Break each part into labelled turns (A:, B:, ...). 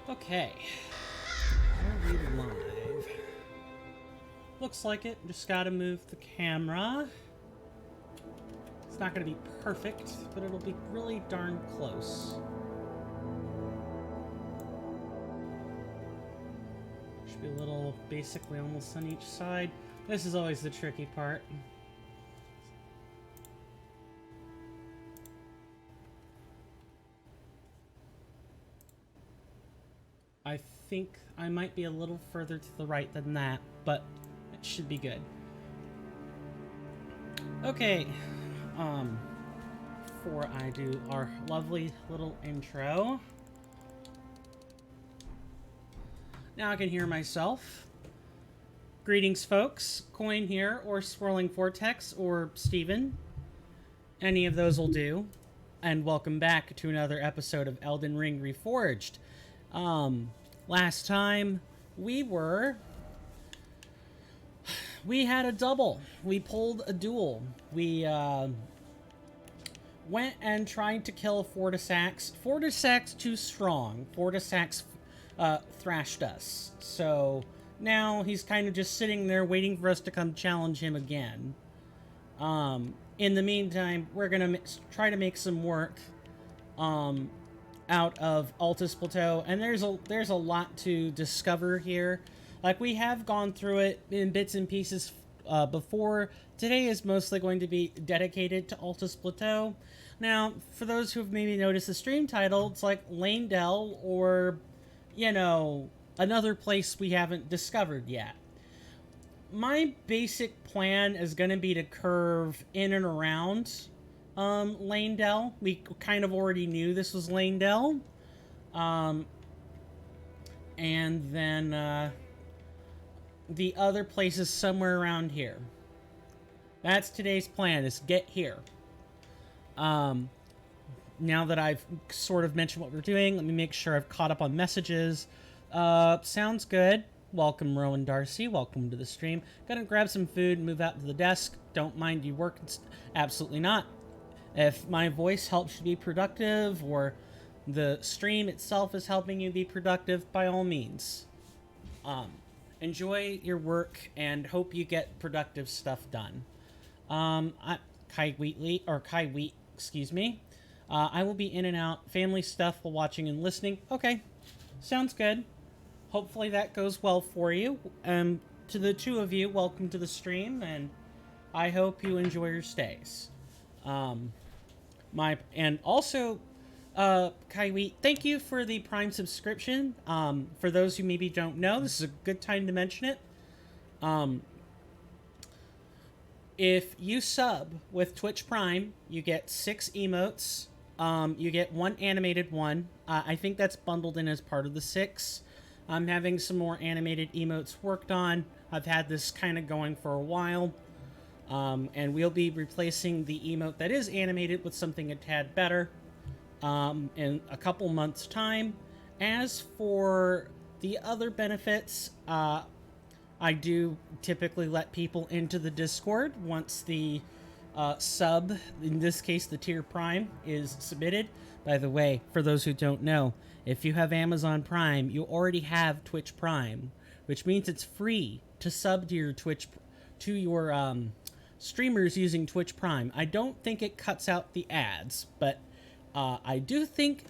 A: Okay. Are we live? Looks like it. Just gotta move the camera. It's not gonna be perfect, but it'll be really darn close. Should be a little, basically almost on each side. This is always the tricky part. I think I might be a little further to the right than that, but it should be good. Okay, before I do our lovely little intro, now I can hear myself. Greetings, folks. Coin here, or Swirling Vortex, or Steven. Any of those will do. And welcome back to another episode of Elden Ring Reforged. Last time we had a double. We pulled a duel. We went and tried to kill Fortisax. Fortisax too strong. Fortisax thrashed us. So now he's kind of just sitting there waiting for us to come challenge him again. In the meantime, we're gonna try to make some work out of Altus Plateau, and there's a lot to discover here. Like, we have gone through it in bits and pieces before. Today is mostly going to be dedicated to Altus Plateau. Now, for those who have maybe noticed the stream title, it's like Leyndell, or, you know, another place we haven't discovered yet. My basic plan is going to be to curve in and around Leyndell. We kind of already knew this was Leyndell. And then the other place is somewhere around here. That's today's plan, is get here. Now that I've sort of mentioned what we're doing, let me make sure I've caught up on messages. Sounds good. Welcome, Rowan Darcy. Welcome to the stream. Gonna grab some food and move out to the desk. Don't mind you working. Absolutely not. If my voice helps you be productive, or the stream itself is helping you be productive, by all means. Enjoy your work and hope you get productive stuff done. Kai Wheat, excuse me. I will be in and out. Family stuff while watching and listening. Okay, sounds good. Hopefully that goes well for you. To the two of you, welcome to the stream, and I hope you enjoy your stays. And also, Kai, thank you for the Prime subscription. For those who maybe don't know, this is a good time to mention it. If you sub with Twitch Prime, you get 6 emotes. You get 1 animated one. I think that's bundled in as part of the 6. I'm having some more animated emotes worked on. I've had this kind of going for a while. And we'll be replacing the emote that is animated with something a tad better in a couple months' time. As for the other benefits, I do typically let people into the Discord once the sub, in this case the tier Prime, is submitted. By the way, for those who don't know, if you have Amazon Prime, you already have Twitch Prime, which means it's free to sub to your streamers using Twitch Prime. I don't think it cuts out the ads, but I do think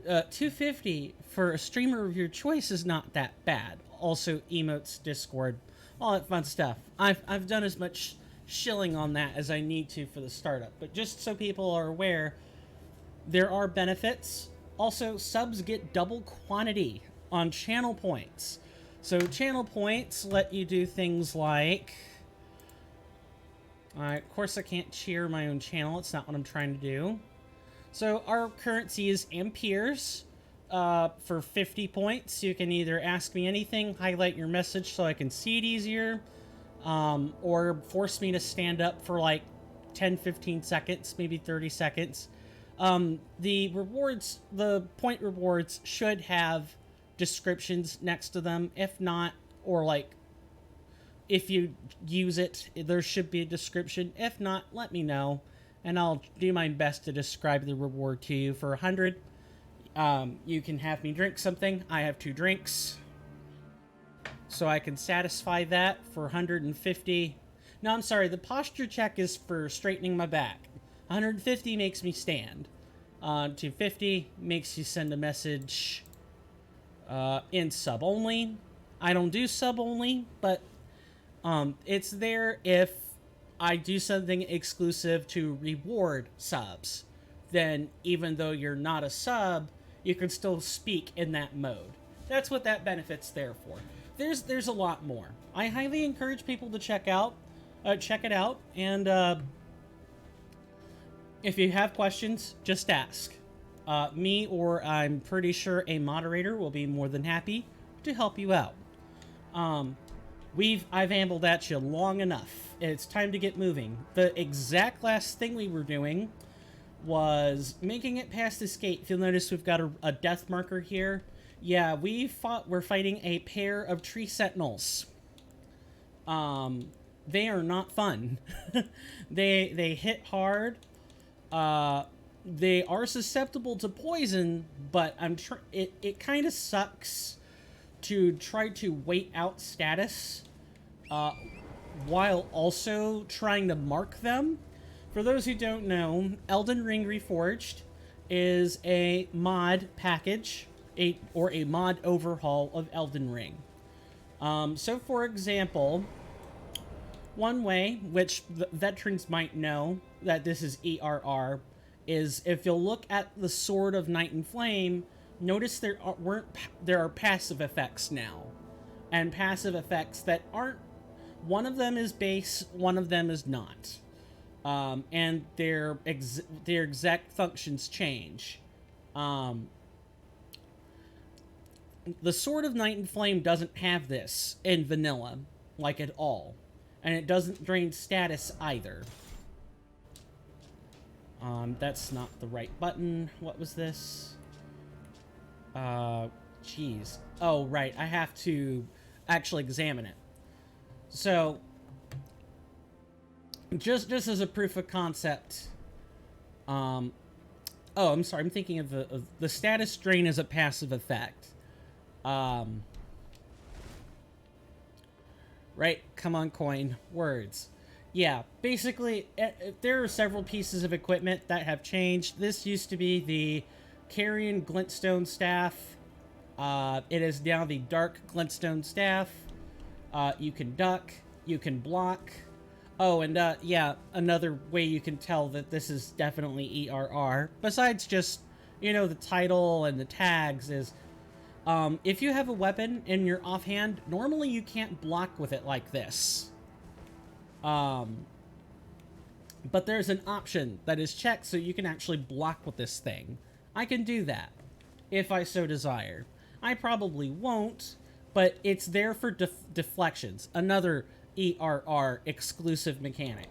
A: $2.50 for a streamer of your choice is not that bad. Also, emotes, Discord, all that fun stuff. I've done as much shilling on that as I need to for the startup, but just so people are aware, there are benefits. Also, subs get double quantity on channel points. So channel points let you do things like... of course, I can't cheer my own channel. It's not what I'm trying to do. So our currency is amperes. For 50 points, you can either ask me anything, highlight your message so I can see it easier, or force me to stand up for like 10-15 seconds, maybe 30 seconds. The rewards, the point rewards, should have descriptions next to them. If not, or like, if you use it, there should be a description. If not, let me know, and I'll do my best to describe the reward to you. For 100, You can have me drink something. I have 2 drinks. So I can satisfy that for 150. No, I'm sorry. The posture check is for straightening my back. 150 makes me stand. 250 makes you send a message in sub only. I don't do sub only, but it's there if I do something exclusive to reward subs. Then even though you're not a sub, you can still speak in that mode. That's what that benefit's there for. There's a lot more. I highly encourage people to check it out, and if you have questions, just ask. Me or I'm pretty sure a moderator will be more than happy to help you out. I've ambled at you long enough. It's time to get moving. The exact last thing we were doing was making it past this gate. If you'll notice, we've got a death marker here. Yeah, we're fighting a pair of tree sentinels. They are not fun. They hit hard. They are susceptible to poison, but it kind of sucks to try to wait out status while also trying to mark them. For those who don't know, Elden Ring Reforged is a mod package, or a mod overhaul of Elden Ring. So for example, one way, which the veterans might know that this is ERR, is if you'll look at the Sword of Night and Flame, notice there are passive effects now. And passive effects that aren't... One of them is base, one of them is not. And their exact functions change. The Sword of Night and Flame doesn't have this in vanilla, like at all. And it doesn't drain status either. That's not the right button. What was this? Jeez. Oh, right. I have to actually examine it. So, just as a proof of concept, oh, I'm sorry. I'm thinking of the status drain as a passive effect. Right? Come on, coin. Words. Yeah, basically, there are several pieces of equipment that have changed. This used to be the Carrion Glintstone Staff. It is now the Dark Glintstone Staff. You can duck. You can block. Oh, and yeah, another way you can tell that this is definitely ERR, besides just, you know, the title and the tags, is if you have a weapon in your offhand, normally you can't block with it like this. But there's an option that is checked so you can actually block with this thing. I can do that, if I so desire. I probably won't, but it's there for deflections. Another ERR exclusive mechanic.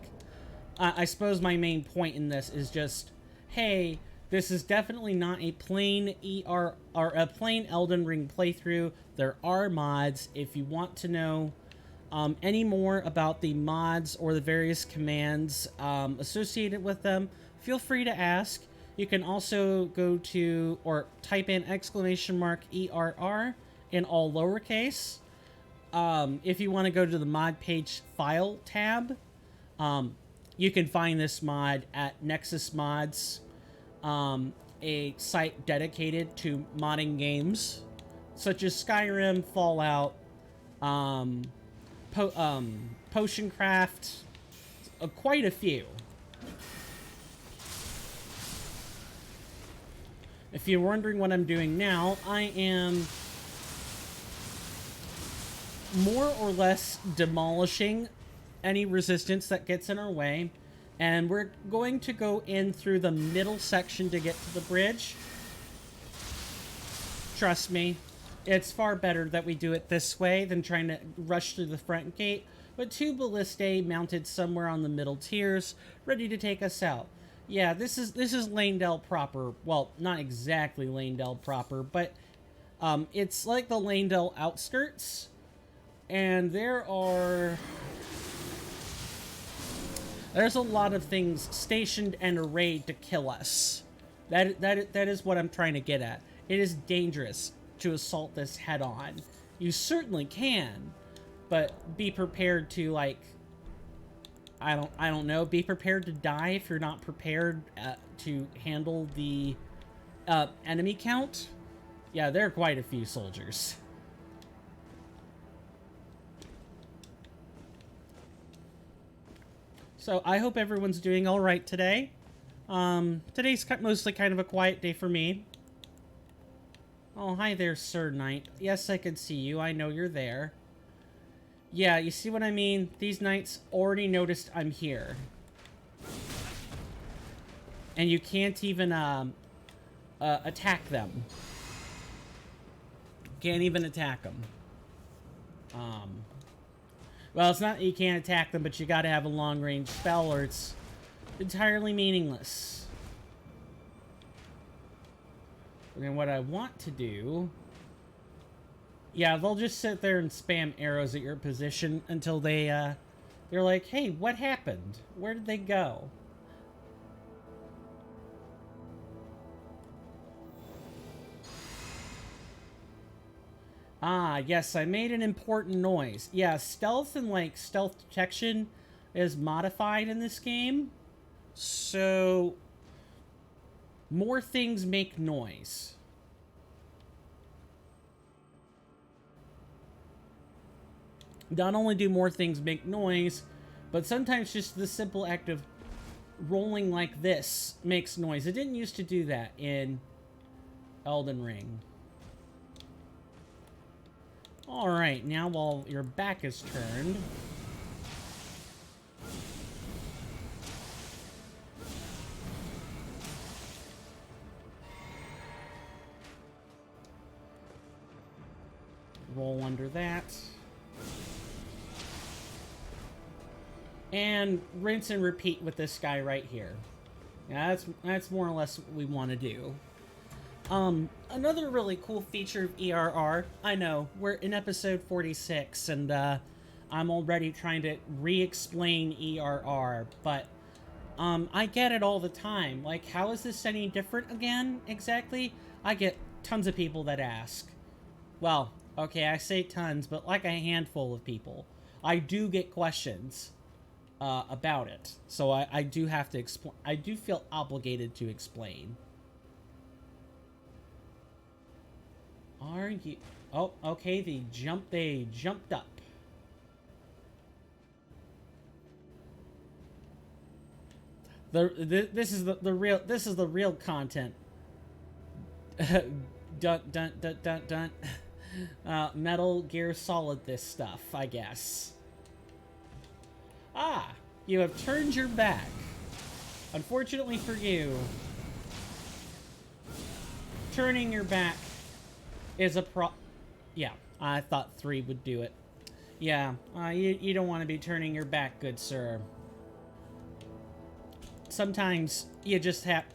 A: I suppose my main point in this is just, hey, this is definitely not a plain or a plain Elden Ring playthrough. There are mods. If you want to know any more about the mods or the various commands associated with them, feel free to ask. You can also go to, or type in !ERR in all lowercase. If you want to go to the mod page file tab, you can find this mod at Nexus Mods, a site dedicated to modding games such as Skyrim, Fallout, Potion Craft, quite a few. If you're wondering what I'm doing now, I am more or less demolishing any resistance that gets in our way, and we're going to go in through the middle section to get to the bridge. Trust me, it's far better that we do it this way than trying to rush through the front gate, with 2 ballistae mounted somewhere on the middle tiers, ready to take us out. Yeah, this is Leyndell proper. Well, not exactly Leyndell proper, but it's like the Leyndell outskirts. And there's a lot of things stationed and arrayed to kill us. That is what I'm trying to get at. It is dangerous to assault this head on. You certainly can, but be prepared to, like, I don't know, be prepared to die if you're not prepared to handle the enemy count. Yeah, there are quite a few soldiers. So I hope everyone's doing all right today. Today's mostly kind of a quiet day for me. Oh, hi there, Sir Knight. Yes, I can see you. I know you're there. Yeah, you see what I mean? These knights already noticed I'm here. And you can't even, attack them. Can't even attack them. Well, it's not that you can't attack them, but you gotta have a long-range spell or it's entirely meaningless. And what I want to do... Yeah, they'll just sit there and spam arrows at your position until they, they're like, hey, what happened? Where did they go? Ah, yes, I made an important noise. Yeah, stealth and, like, stealth detection is modified in this game. So, more things make noise. Not only do more things make noise, but sometimes just the simple act of rolling like this makes noise. It didn't used to do that in Elden Ring. Alright, now while your back is turned... roll under that. And rinse and repeat with this guy right here. Yeah, that's more or less what we want to do. Another really cool feature of ERR, I know, we're in episode 46, and, I'm already trying to re-explain ERR, but, I get it all the time. Like, how is this any different again, exactly? I get tons of people that ask. Well, okay, I say tons, but like a handful of people. I do get questions, about it. So I do have to explain. I do feel obligated to explain. Are you... Oh, okay, they jumped up. This is the real content. Dun dun dun dun dun. Metal Gear Solid this stuff, I guess. Ah, you have turned your back. Unfortunately for you, turning your back is a Yeah, I thought 3 would do it. Yeah, you don't want to be turning your back, good sir. Sometimes you just have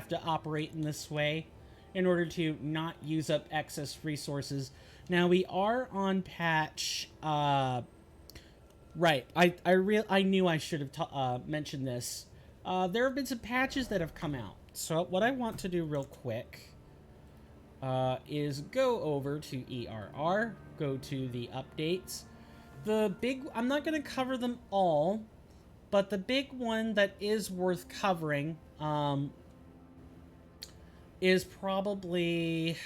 A: to operate in this way in order to not use up excess resources. Now we are on patch, right, I knew I should have mentioned this. There have been some patches that have come out. So what I want to do real quick is go over to ERR, go to the updates. I'm not going to cover them all, but the big one that is worth covering is probably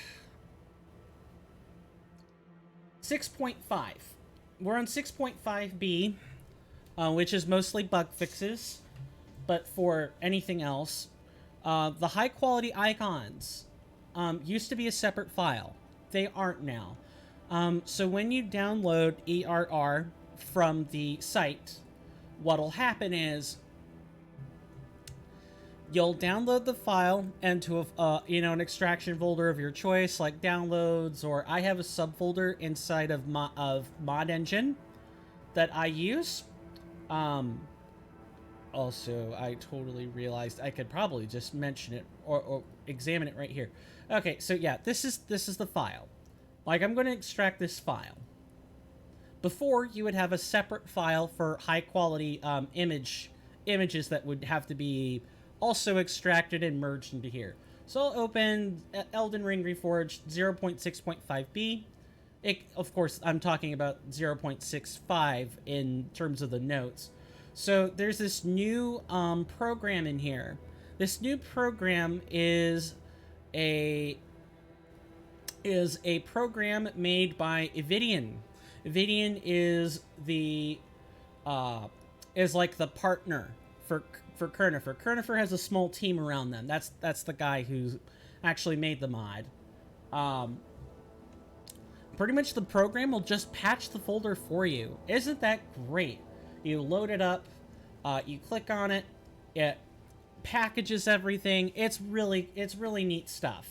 A: 6.5. We're on 6.5b, which is mostly bug fixes, but for anything else, the high quality icons used to be a separate file. They aren't now. So when you download ERR from the site, what'll happen is you'll download the file into an extraction folder of your choice, like downloads, or I have a subfolder inside of Mod Engine that I use. Also, I totally realized I could probably just mention it or examine it right here. Okay, so yeah, this is the file. Like, I'm going to extract this file. Before, you would have a separate file for high quality images that would have to be also extracted and merged into here. So I'll open Elden Ring Reforged 0.6.5b. Of course, I'm talking about 0.65 in terms of the notes. So there's this new program in here. This new program is a program made by Evidian. Evidian is the is like the partner for Kernifer. Kernifer has a small team around them. That's the guy who actually made the mod. Pretty much the program will just patch the folder for you. Isn't that great? You load it up, you click on it, it packages everything. It's really neat stuff.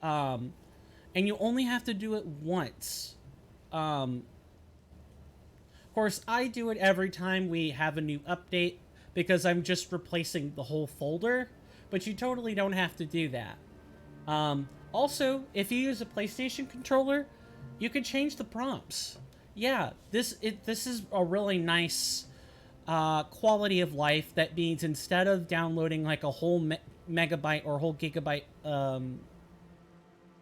A: And you only have to do it once. Of course, I do it every time we have a new update because I'm just replacing the whole folder, but you totally don't have to do that. Also, if you use a PlayStation controller, you can change the prompts. Yeah, this is a really nice quality of life. That means instead of downloading like a whole megabyte or whole gigabyte,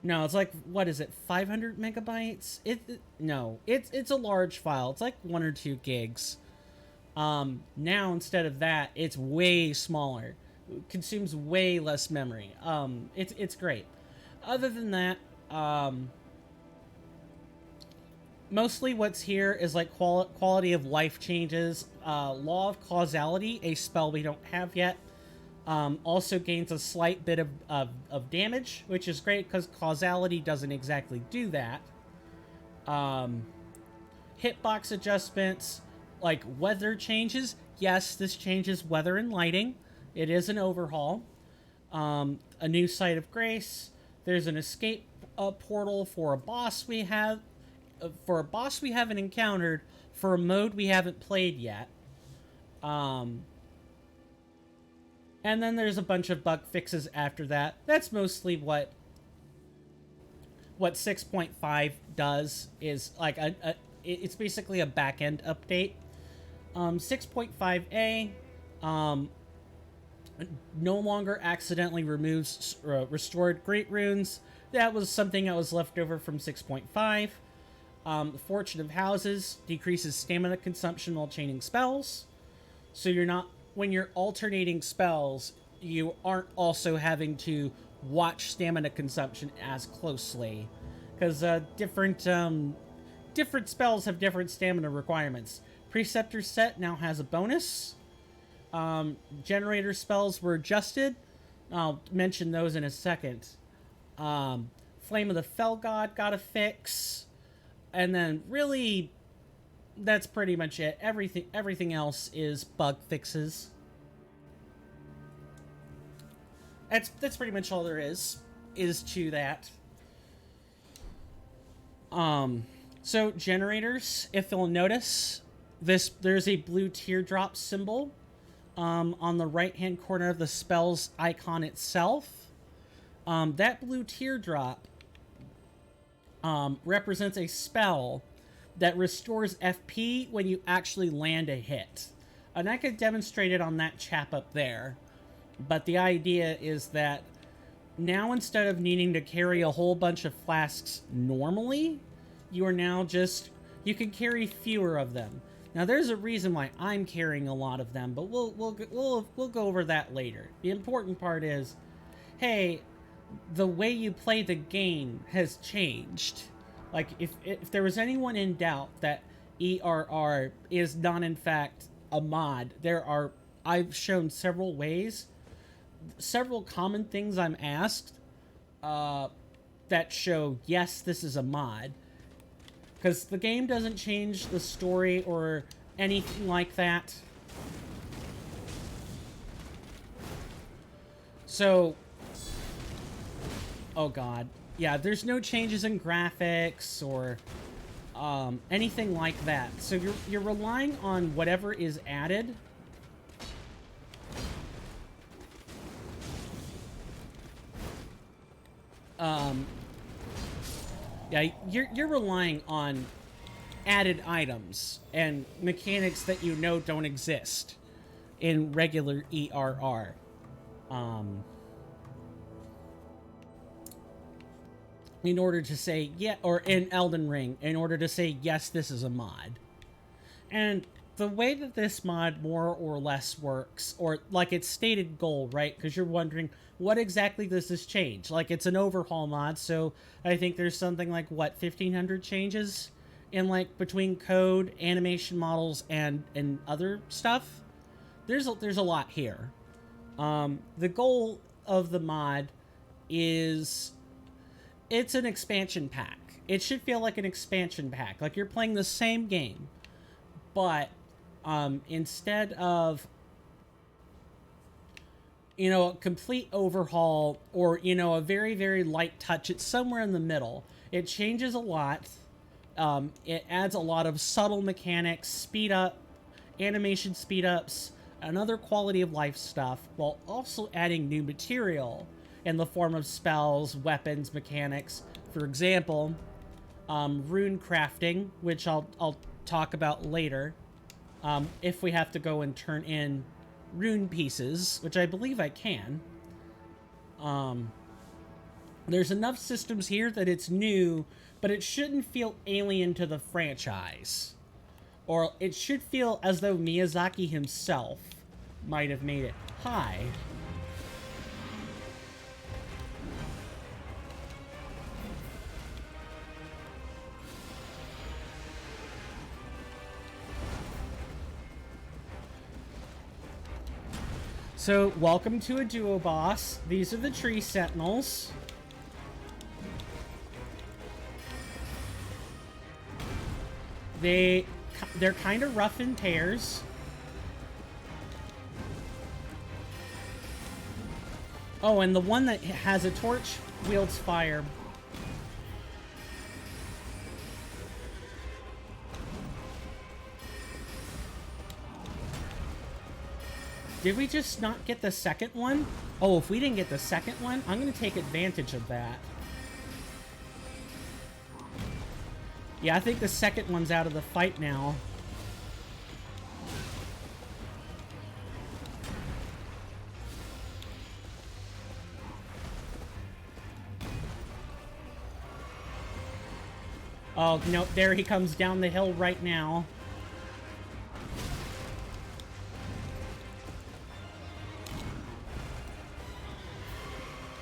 A: no, it's like, what is it, 500 megabytes? No, it's a large file. It's like 1 or 2 gigs. Now instead of that, it's way smaller. It consumes way less memory. It's great. Other than that, mostly what's here is like quality of life changes. Law of Causality, a spell we don't have yet, also gains a slight bit of damage, which is great because Causality doesn't exactly do that. Hitbox adjustments, like weather changes. Yes, this changes weather and lighting. It is an overhaul. A new Site of Grace. There's an escape portal for a boss we have. For a boss we haven't encountered, for a mode we haven't played yet. And then there's a bunch of bug fixes after that. That's mostly what 6.5 does, is like it's basically a back-end update. 6.5a no longer accidentally removes restored great runes. That was something that was left over from 6.5. Fortune of Houses decreases stamina consumption while chaining spells. So you're not, when you're alternating spells, you aren't also having to watch stamina consumption as closely. Because different spells have different stamina requirements. Preceptor Set now has a bonus. Generator spells were adjusted. I'll mention those in a second. Flame of the Fell God got a fix. And then really, that's pretty much it. Everything else is bug fixes. That's pretty much all there is to that. So generators, if you'll notice, there's a blue teardrop symbol on the right-hand corner of the spell's icon itself. That blue teardrop represents a spell that restores FP when you actually land a hit. And I could demonstrate it on that chap up there. But the idea is that now, instead of needing to carry a whole bunch of flasks normally, you are now you can carry fewer of them. Now, there's a reason why I'm carrying a lot of them, but we'll go over that later. The important part is, hey, the way you play the game has changed. Like, if there was anyone in doubt that ERR is not in fact a mod, I've shown several ways, several common things I'm asked that show, yes, this is a mod. Because the game doesn't change the story or anything like that. So, oh god. Yeah, there's no changes in graphics or anything like that. So you're relying on whatever is added. Yeah, you're relying on added items and mechanics that you know don't exist in regular ERR. Um, in order to say, yeah, or in Elden Ring, in order to say, yes, this is a mod. And the way that this mod more or less works, or like its stated goal, right? Because you're wondering, what exactly does this change? Like, it's an overhaul mod, so I think there's something like, what, 1,500 changes in, like, between code, animation models, and other stuff? There's a lot here. The goal of the mod is it's an expansion pack. It should feel like an expansion pack, like you're playing the same game, but instead of a complete overhaul or a very very light touch, it's somewhere in the middle. It changes a lot. It adds a lot of subtle mechanics, speed up, animation speed ups, and other quality of life stuff, while also adding new material in the form of spells, weapons, mechanics. For example, rune crafting, which I'll talk about later. If we have to go and turn in rune pieces, which I believe I can. There's enough systems here that it's new, but it shouldn't feel alien to the franchise. Or it should feel as though Miyazaki himself might have made it. Hi. So, welcome to a duo boss. These are the tree sentinels. They're kind of rough in pairs. Oh, and the one that has a torch wields fire. Did we just not get the second one? Oh, if we didn't get the second one, I'm going to take advantage of that. Yeah, I think the second one's out of the fight now. Oh, no, there he comes down the hill right now.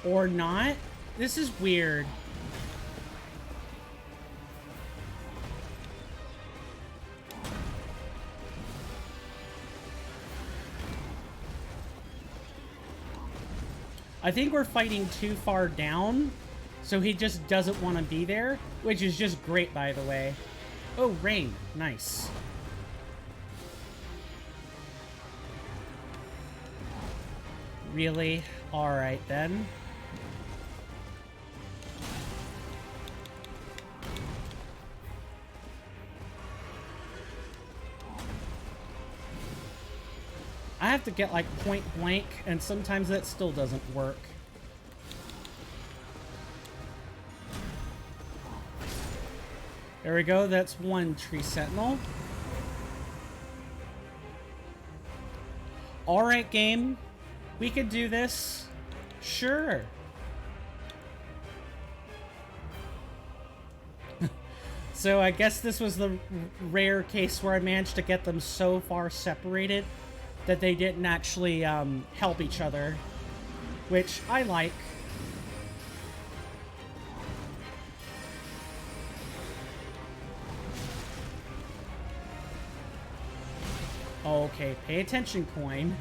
A: Or not? This is weird. I think we're fighting too far down, so he just doesn't want to be there, which is just great, by the way. Oh, rain. Nice. Really? Alright, then. I have to get, like, point blank, and sometimes that still doesn't work. There we go, that's one tree sentinel. Alright, game. We could do this. Sure. So I guess this was the rare case where I managed to get them so far separated that they didn't actually help each other, which I like. Okay, pay attention, coin.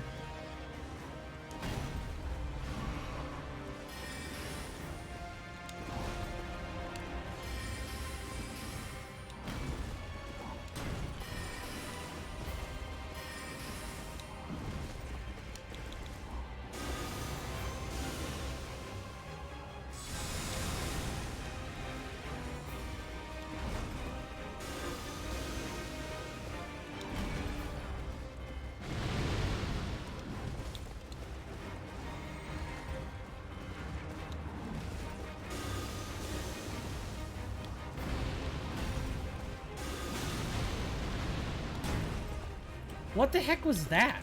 A: What the heck was that?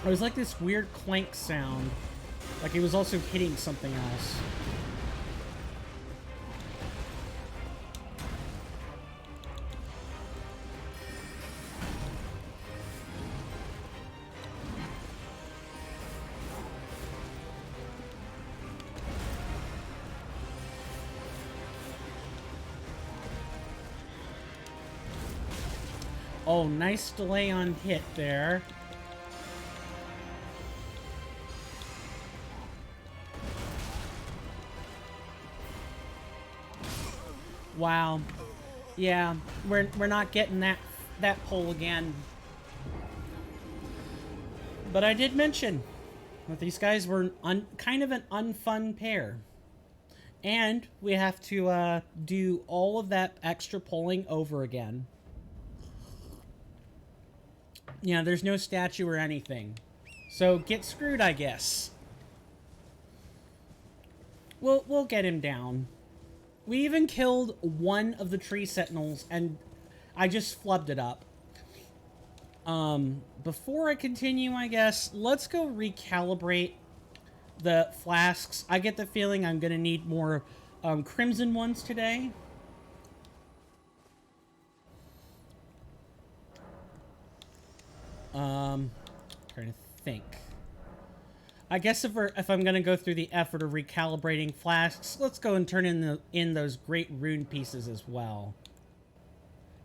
A: It was like this weird clank sound. Like he was also hitting something else. Oh, nice delay on hit there. Wow. Yeah, we're not getting that pull again. But I did mention that these guys were kind of an unfun pair. And we have to do all of that extra pulling over again. Yeah, there's no statue or anything. So get screwed, I guess. We'll get him down. We even killed one of the tree sentinels, and I just flubbed it up. Before I continue, I guess, let's go recalibrate the flasks. I get the feeling I'm going to need more crimson ones today. Trying to think. I guess if I'm gonna go through the effort of recalibrating flasks, let's go and turn in those great rune pieces as well.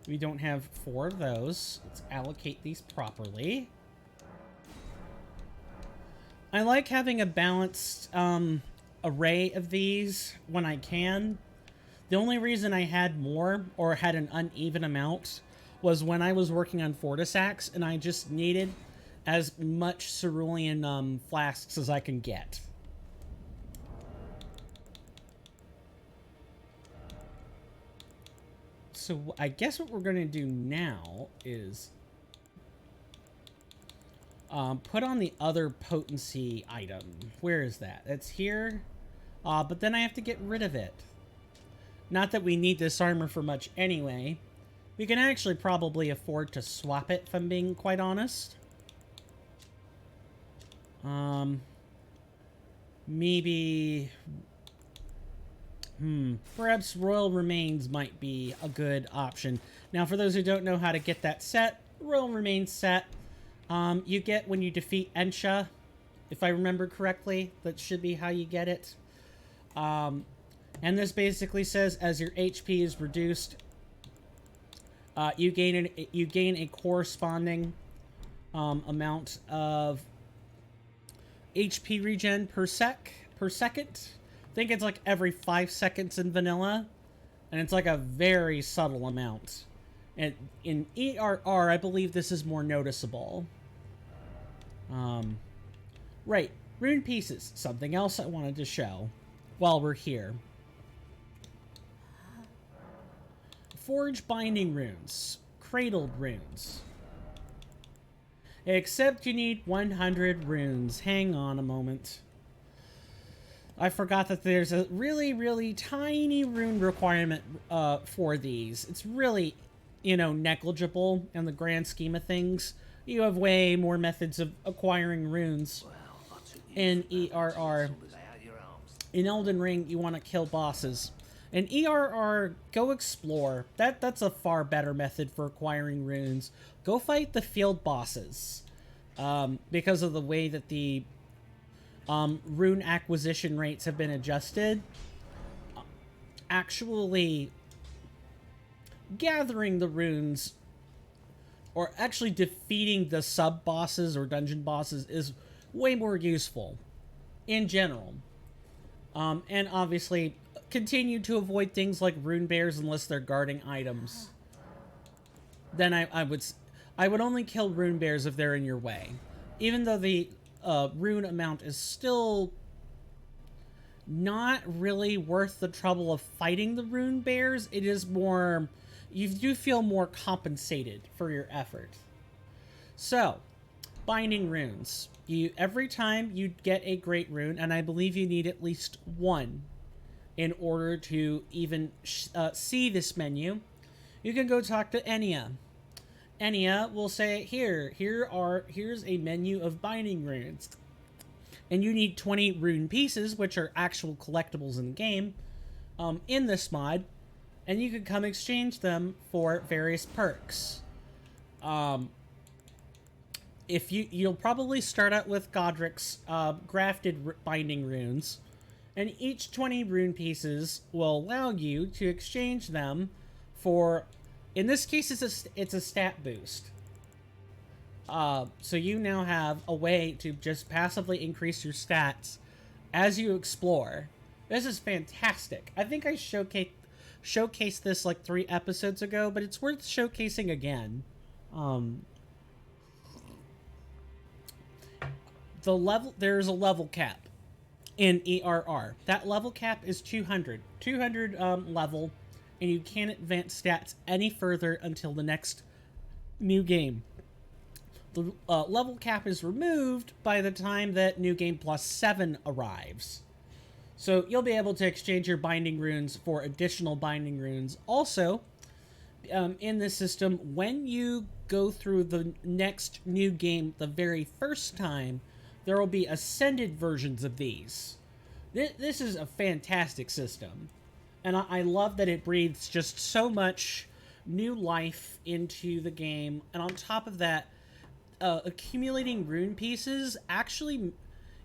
A: We don't have 4 of those. Let's allocate these properly. I like having a balanced array of these when I can. The only reason I had more, or had an uneven amount, was when I was working on Fortisax, and I just needed as much cerulean flasks as I can get. So I guess what we're going to do now is put on the other potency item. Where is that? It's here. But then I have to get rid of it. Not that we need this armor for much anyway. We can actually probably afford to swap it, if I'm being quite honest. Maybe... Perhaps Royal Remains might be a good option. Now, for those who don't know how to get that set, Royal Remains set, you get when you defeat Ensha, if I remember correctly. That should be how you get it. And this basically says, as your HP is reduced, you gain a corresponding amount of HP regen per second. I think it's like every 5 seconds in vanilla, and it's like a very subtle amount. And in ERR, I believe this is more noticeable. Right, rune pieces. Something else I wanted to show while we're here. Forge binding runes, cradled runes. Except you need 100 runes. Hang on a moment. I forgot that there's a really, really tiny rune requirement for these. It's really, negligible in the grand scheme of things. You have way more methods of acquiring runes in ERR. In Elden Ring, you want to kill bosses. In ERR, go explore. That's a far better method for acquiring runes. Go fight the field bosses. Because of the way that the rune acquisition rates have been adjusted, actually gathering the runes, or actually defeating the sub-bosses or dungeon bosses, is way more useful in general. And obviously, continue to avoid things like rune bears unless they're guarding items. Then I would only kill rune bears if they're in your way. Even though the rune amount is still not really worth the trouble of fighting the rune bears, it is more... You do feel more compensated for your effort. So, binding runes. Every time you get a great rune, and I believe you need at least one in order to even see this menu, you can go talk to Enya. Enya will say, here's a menu of binding runes. And you need 20 rune pieces, which are actual collectibles in the game, in this mod, and you can come exchange them for various perks. If you'll probably start out with Godric's grafted binding runes, and each 20 rune pieces will allow you to exchange them for, in this case, it's a stat boost. So you now have a way to just passively increase your stats as you explore. This is fantastic. I think I showcased this like 3 episodes ago, but it's worth showcasing again. There's a level cap in ERR. That level cap is 200 level, and you can't advance stats any further until the next new game. The level cap is removed by the time that New Game Plus 7 arrives. So you'll be able to exchange your binding runes for additional binding runes. Also, in this system, when you go through the next new game the very first time, there will be ascended versions of these. This is a fantastic system. And I love that it breathes just so much new life into the game. And on top of that, accumulating rune pieces,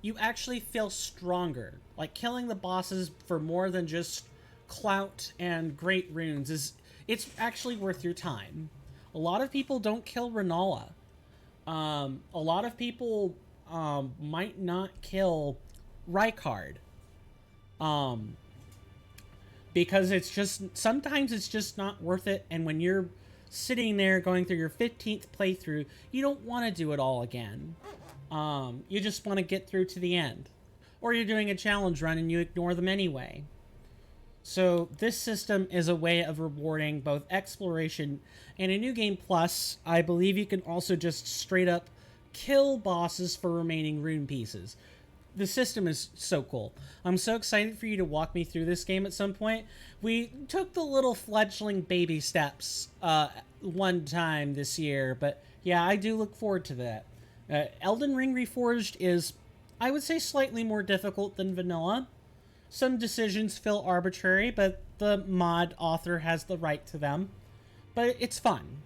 A: you actually feel stronger. Like, killing the bosses for more than just clout and great runes it's actually worth your time. A lot of people don't kill Renala. A lot of people might not kill Rykard. Because sometimes it's just not worth it, and when you're sitting there going through your 15th playthrough, you don't want to do it all again. You just want to get through to the end. Or you're doing a challenge run and you ignore them anyway. So this system is a way of rewarding both exploration and in New Game Plus, I believe you can also just straight up kill bosses for remaining rune pieces. The system is so cool. I'm so excited for you to walk me through this game at some point. We took the little fledgling baby steps one time this year, but yeah, I do look forward to that. Elden Ring Reforged is, I would say, slightly more difficult than vanilla. Some decisions feel arbitrary, but the mod author has the right to them. But it's fun.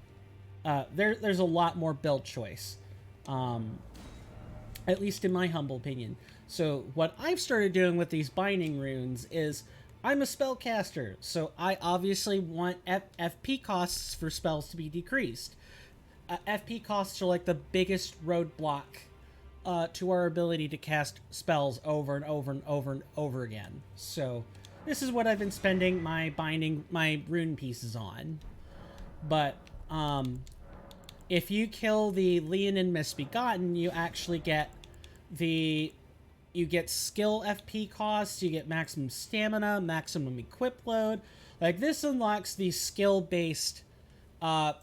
A: There's a lot more build choice. At least in my humble opinion. So what I've started doing with these binding runes is, I'm a spellcaster, so I obviously want FP costs for spells to be decreased. FP costs are like the biggest roadblock to our ability to cast spells over and over and over and over again. So this is what I've been spending my rune pieces on. But if you kill the Leonin Misbegotten, you actually get you get skill FP costs, you get maximum stamina, maximum equip load. Like, this unlocks the skill-based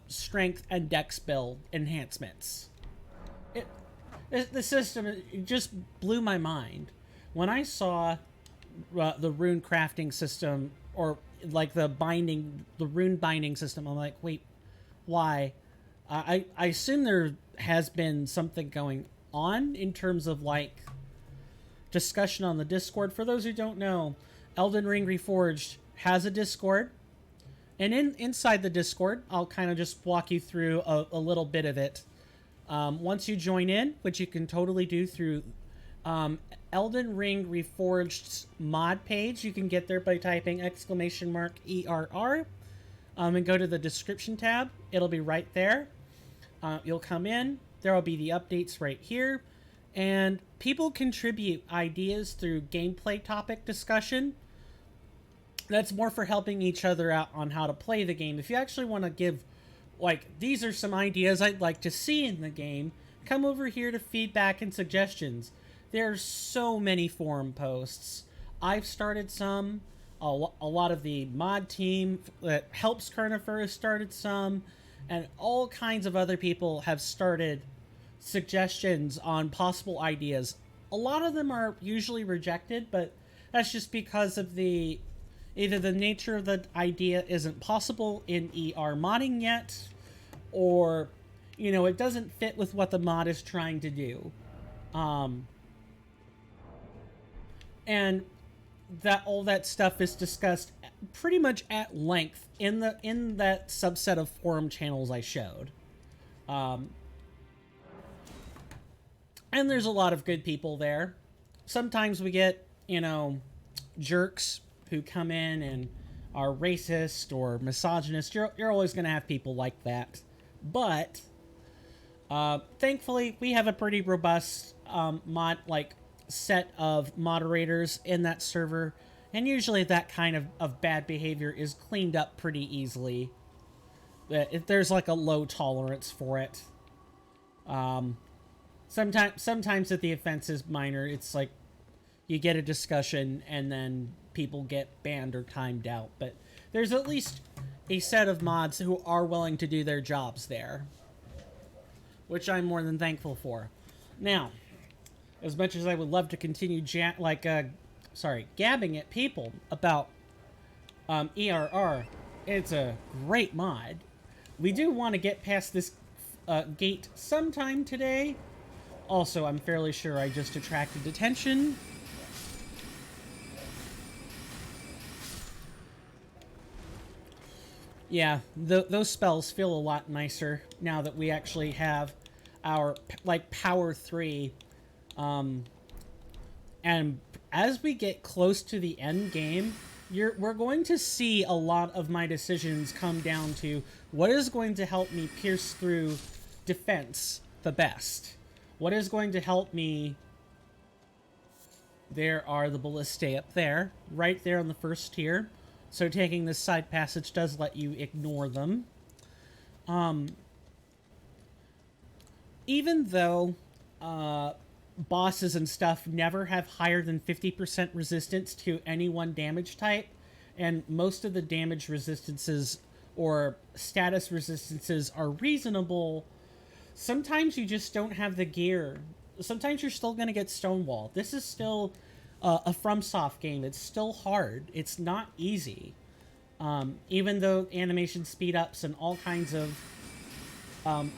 A: strength and dex build enhancements. The system just blew my mind. When I saw the rune crafting system, or like the rune binding system, I'm like, wait, why? I assume there has been something going on in terms of like discussion on the Discord. For those who don't know, Elden Ring Reforged has a Discord, and inside the Discord, I'll kind of just walk you through a little bit of it. Once you join in, which you can totally do through Elden Ring Reforged's mod page, you can get there by typing !ERR and go to the description tab. It'll be right there. You'll come in. There will be the updates right here. And people contribute ideas through gameplay topic discussion. That's more for helping each other out on how to play the game. If you actually want to give, like, these are some ideas I'd like to see in the game, come over here to feedback and suggestions. There's so many forum posts. I've started some. A lot of the mod team that helps Carnifer has started some. And all kinds of other people have started suggestions on possible ideas. A lot of them are usually rejected, but that's just because of either the nature of the idea isn't possible in ER modding yet, or, you know, it doesn't fit with what the mod is trying to do. Um, and that all that stuff is discussed pretty much at length in that subset of forum channels I showed. Um, and there's a lot of good people there. Sometimes we get, you know, jerks who come in and are racist or misogynist. You're always going to have people like that. But thankfully, we have a pretty robust set of moderators in that server, and usually that kind of bad behavior is cleaned up pretty easily. If there's like a low tolerance for it. Sometimes if the offense is minor, it's like you get a discussion and then people get banned or timed out. But there's at least a set of mods who are willing to do their jobs there, which I'm more than thankful for. Now, as much as I would love to continue gabbing at people about ERR, it's a great mod. We do want to get past this gate sometime today. Also, I'm fairly sure I just attracted attention. Yeah, those spells feel a lot nicer now that we actually have our, like, Power 3. And as we get close to the end game, we're going to see a lot of my decisions come down to what is going to help me pierce through defense the best. What is going to help me... There are the ballistae up there, right there on the first tier. So taking this side passage does let you ignore them. Even though bosses and stuff never have higher than 50% resistance to any one damage type, and most of the damage resistances or status resistances are reasonable, sometimes you just don't have the gear. Sometimes you're still going to get stonewalled. This is still a FromSoft game. It's still hard. It's not easy. Even though animation speed-ups and all kinds of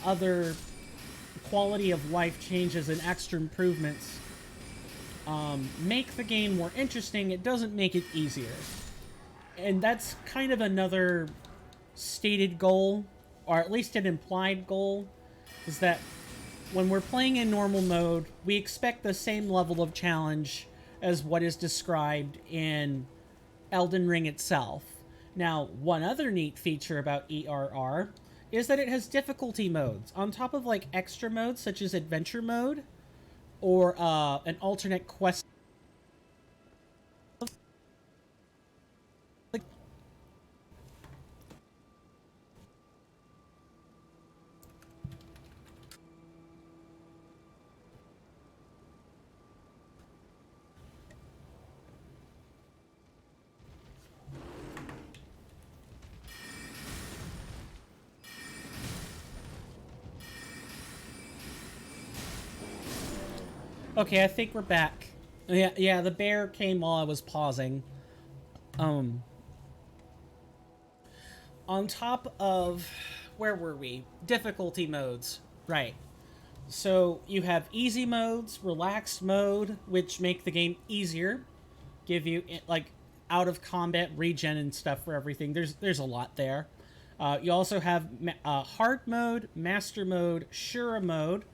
A: other quality of life changes and extra improvements make the game more interesting, it doesn't make it easier. And that's kind of another stated goal, or at least an implied goal, is that when we're playing in normal mode, we expect the same level of challenge as what is described in Elden Ring itself. Now, one other neat feature about ERR is that it has difficulty modes. On top of, like, extra modes, such as adventure mode, or an alternate quest. Okay, I think we're back. Yeah, the bear came while I was pausing. On top of... Where were we? Difficulty modes. Right. So, you have easy modes, relaxed mode, which make the game easier. Give you, like, out-of-combat regen and stuff for everything. There's a lot there. You also have hard mode, master mode, Shura mode.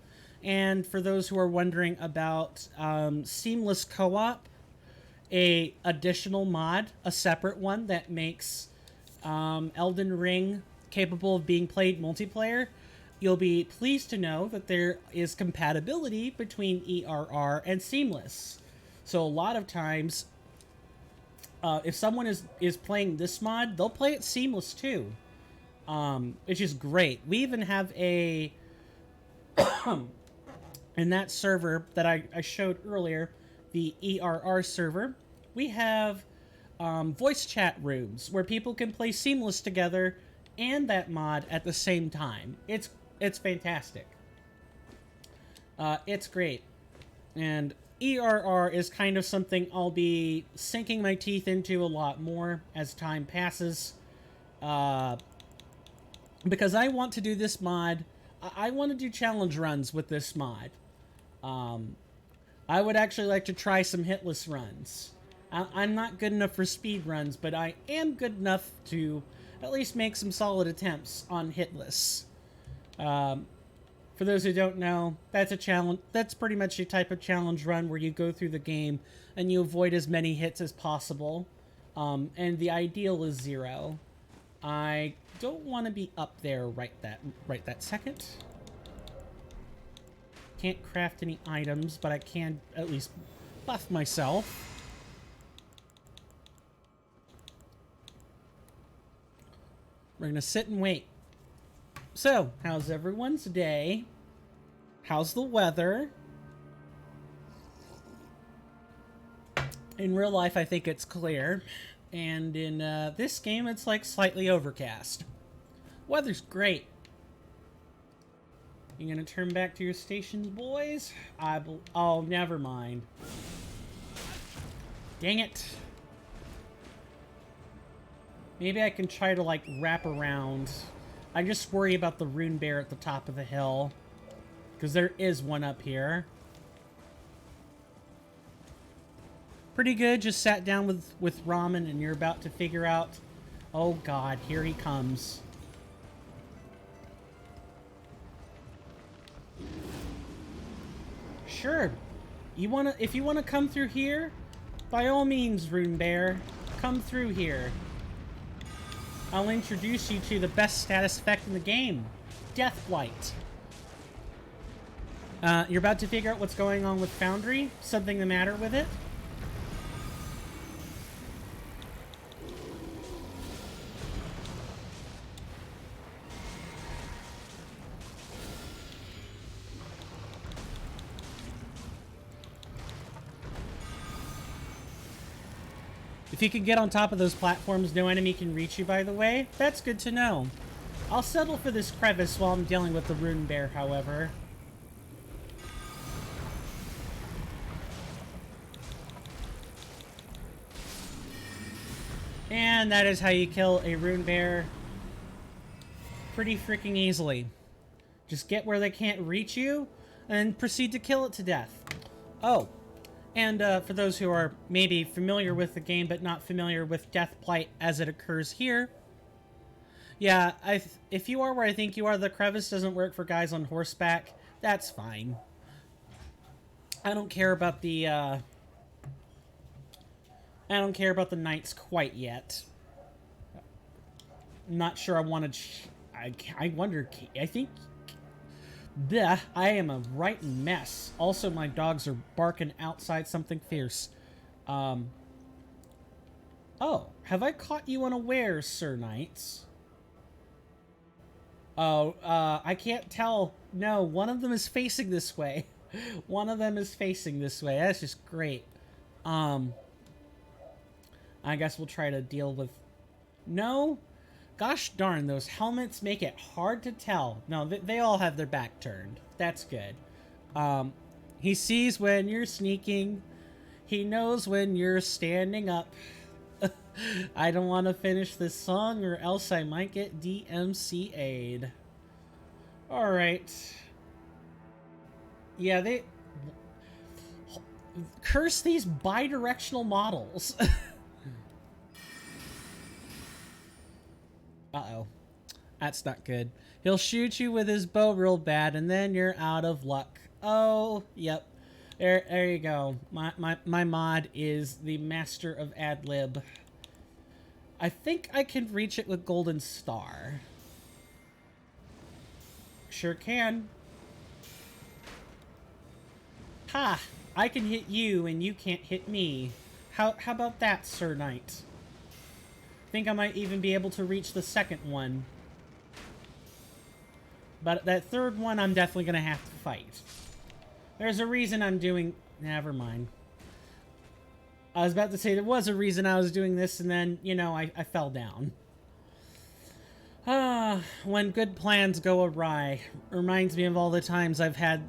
A: And for those who are wondering about seamless co-op, a additional mod, a separate one that makes Elden Ring capable of being played multiplayer, you'll be pleased to know that there is compatibility between ERR and seamless. So a lot of times, if someone is playing this mod, they'll play it seamless too, which is great. We even have a... in that server that I showed earlier, the ERR server, we have voice chat rooms where people can play seamless together and that mod at the same time. It's fantastic. It's great. And ERR is kind of something I'll be sinking my teeth into a lot more as time passes. because I want to do this mod. I want to do challenge runs with this mod. I would actually like to try some hitless runs. I'm not good enough for speed runs, but I am good enough to at least make some solid attempts on hitless. For those who don't know, that's a challenge. That's pretty much a type of challenge run where you go through the game and you avoid as many hits as possible. And the ideal is 0. I don't want to be up there right that second. Can't craft any items, but I can at least buff myself. We're gonna sit and wait. So, how's everyone's day? How's the weather? In real life, I think it's clear. And in this game, it's like slightly overcast. Weather's great. You gonna turn back to your stations, boys? Oh, never mind. Dang it. Maybe I can try to, like, wrap around. I just worry about the rune bear at the top of the hill. Because there is one up here. Pretty good. Just sat down with ramen and you're about to figure out... Oh, God. Here he comes. Sure. If you wanna come through here, by all means, rune bear, come through here. I'll introduce you to the best status effect in the game, Death Blight. You're about to figure out what's going on with Foundry? Something the matter with it? If you can get on top of those platforms, no enemy can reach you, by the way. That's good to know. I'll settle for this crevice while I'm dealing with the rune bear, however. And that is how you kill a rune bear pretty freaking easily. Just get where they can't reach you and proceed to kill it to death. Oh. And for those who are maybe familiar with the game but not familiar with Death Blight as it occurs here, yeah, if you are where I think you are, the crevice doesn't work for guys on horseback. That's fine. I don't care about the knights quite yet. I'm not sure I want to... I wonder... I think... Bleh, I am a right mess. Also, my dogs are barking outside something fierce. Oh, have I caught you unawares, Sir Knights? Oh, I can't tell. No, one of them is facing this way. One of them is facing this way. That's just great. I guess we'll try to deal with... No? Gosh darn, those helmets make it hard to tell. No, they all have their back turned. That's good. He sees when you're sneaking. He knows when you're standing up. I don't want to finish this song or else I might get DMCA'd. Alright. Yeah, they... Curse these bi-directional models. Uh-oh. That's not good. He'll shoot you with his bow real bad, and then you're out of luck. Oh, yep. There you go. My mod is the master of ad-lib. I think I can reach it with Golden Star. Sure can. Ha! I can hit you, and you can't hit me. How about that, Sir Knight? Think I might even be able to reach the second one. But that third one, I'm definitely going to have to fight. There's a reason I'm doing... Never mind. I was about to say there was a reason I was doing this, and then, you know, I fell down. When good plans go awry. Reminds me of all the times I've had,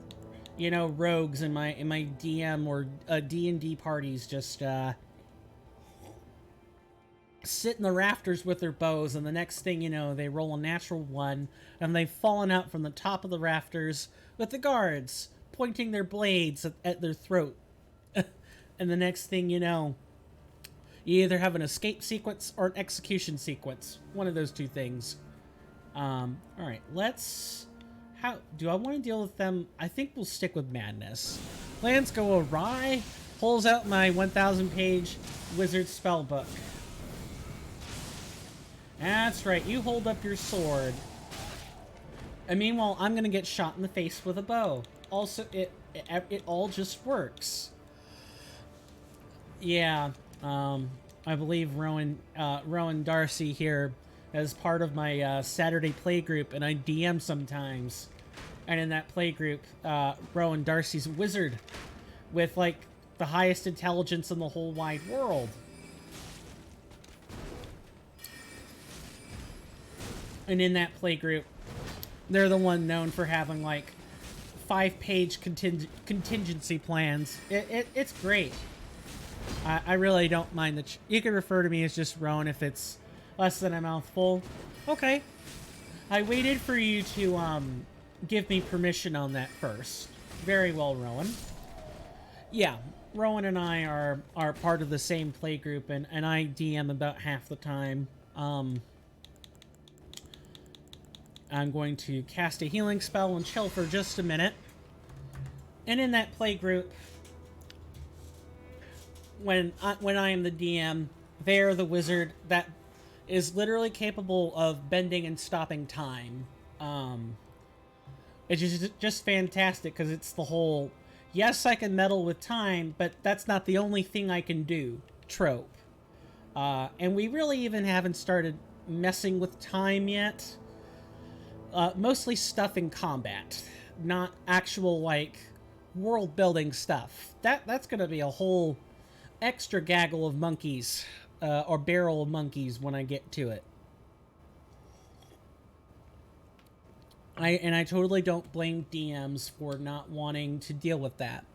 A: you know, rogues in my DM or D&D parties just, sit in the rafters with their bows, and the next thing you know, they roll a natural one, and they've fallen out from the top of the rafters with the guards pointing their blades at their throat. And the next thing you know, you either have an escape sequence or an execution sequence. One of those two things. Alright, let's... How do I want to deal with them? I think we'll stick with madness. Plans go awry. Pulls out my 1,000-page wizard spellbook. That's right, you hold up your sword. And meanwhile, I'm gonna get shot in the face with a bow. Also, it all just works. Yeah, I believe Rowan Darcy here as part of my Saturday playgroup, and I DM sometimes. And in that playgroup, Rowan Darcy's a wizard with, like, the highest intelligence in the whole wide world. And in that playgroup, they're the one known for having, like, 5-page contingency plans. It's great. I really don't mind the... You can refer to me as just Rowan if it's less than a mouthful. Okay. I waited for you to give me permission on that first. Very well, Rowan. Yeah, Rowan and I are part of the same playgroup, and I DM about half the time. I'm going to cast a healing spell and chill for just a minute. And in that playgroup, when I am the DM, they are the wizard that is literally capable of bending and stopping time. It's just fantastic because it's the whole, yes, I can meddle with time, but that's not the only thing I can do trope. And we really even haven't started messing with time yet. Mostly stuff in combat, not actual, like, world-building stuff. That's gonna be a whole extra gaggle of monkeys, or barrel of monkeys when I get to it. I totally don't blame DMs for not wanting to deal with that.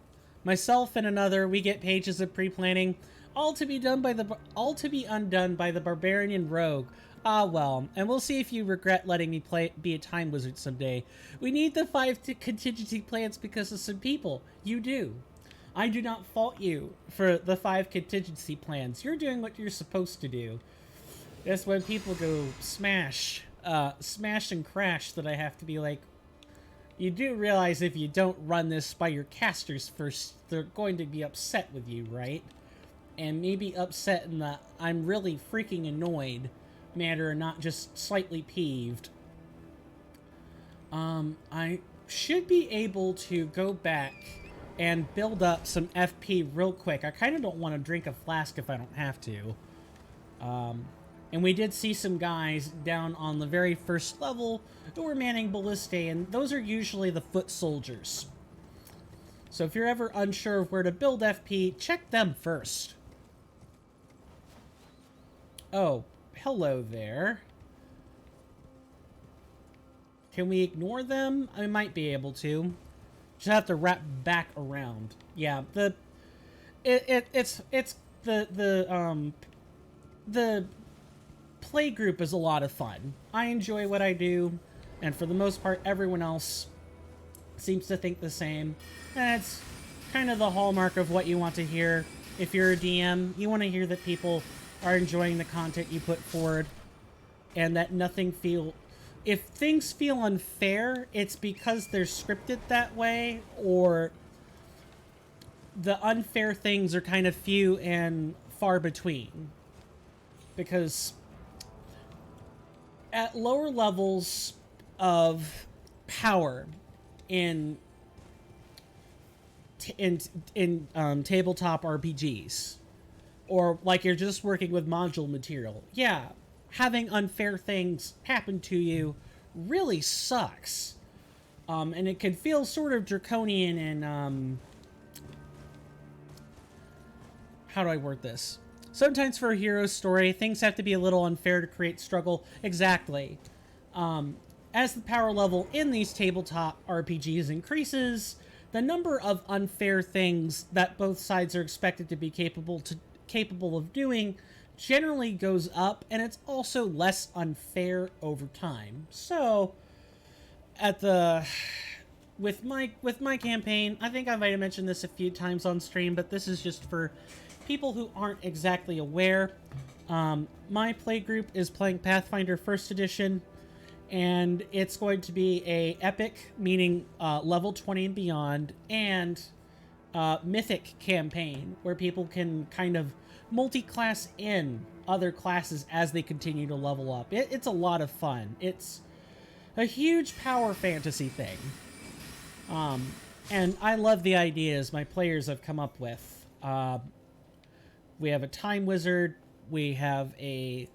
A: Myself and another, we get pages of pre-planning, all to be undone by the barbarian rogue. Ah, well, and we'll see if you regret letting me be a time wizard someday. We need the 5 contingency plans because of some people. You do. I do not fault you for the 5 contingency plans. You're doing what you're supposed to do. That's when people go smash and crash that I have to be like, you do realize if you don't run this by your casters first, they're going to be upset with you, right? And maybe upset in the I'm really freaking annoyed manner, not just slightly peeved. I should be able to go back and build up some FP real quick. I kind of don't want to drink a flask if I don't have to. And we did see some guys down on the very first level who were manning ballistae, and those are usually the foot soldiers. So if you're ever unsure of where to build FP, check them first. Oh, hello there. Can we ignore them? I might be able to. Just have to wrap back around. Yeah, it's the play group is a lot of fun. I enjoy what I do, and for the most part, everyone else seems to think the same. That's kind of the hallmark of what you want to hear. If you're a DM, you want to hear that people are enjoying the content you put forward, and that if things feel unfair, it's because they're scripted that way, or the unfair things are kind of few and far between. Because at lower levels of power in tabletop RPGs, or like you're just working with module material, yeah, having unfair things happen to you really sucks. And it can feel sort of draconian and, how do I word this? Sometimes for a hero's story, things have to be a little unfair to create struggle. Exactly. As the power level in these tabletop RPGs increases, the number of unfair things that both sides are expected to be capable of doing generally goes up, and it's also less unfair over time. So, at the with my campaign, I think I might have mentioned this a few times on stream, but this is just for people who aren't exactly aware. My play group is playing Pathfinder First Edition, and it's going to be a epic, meaning level 20 and beyond, and mythic campaign where people can kind of multi-class in other classes as they continue to level up. It's a lot of fun. It's a huge power fantasy thing. And I love the ideas my players have come up with. We have a time wizard. We have a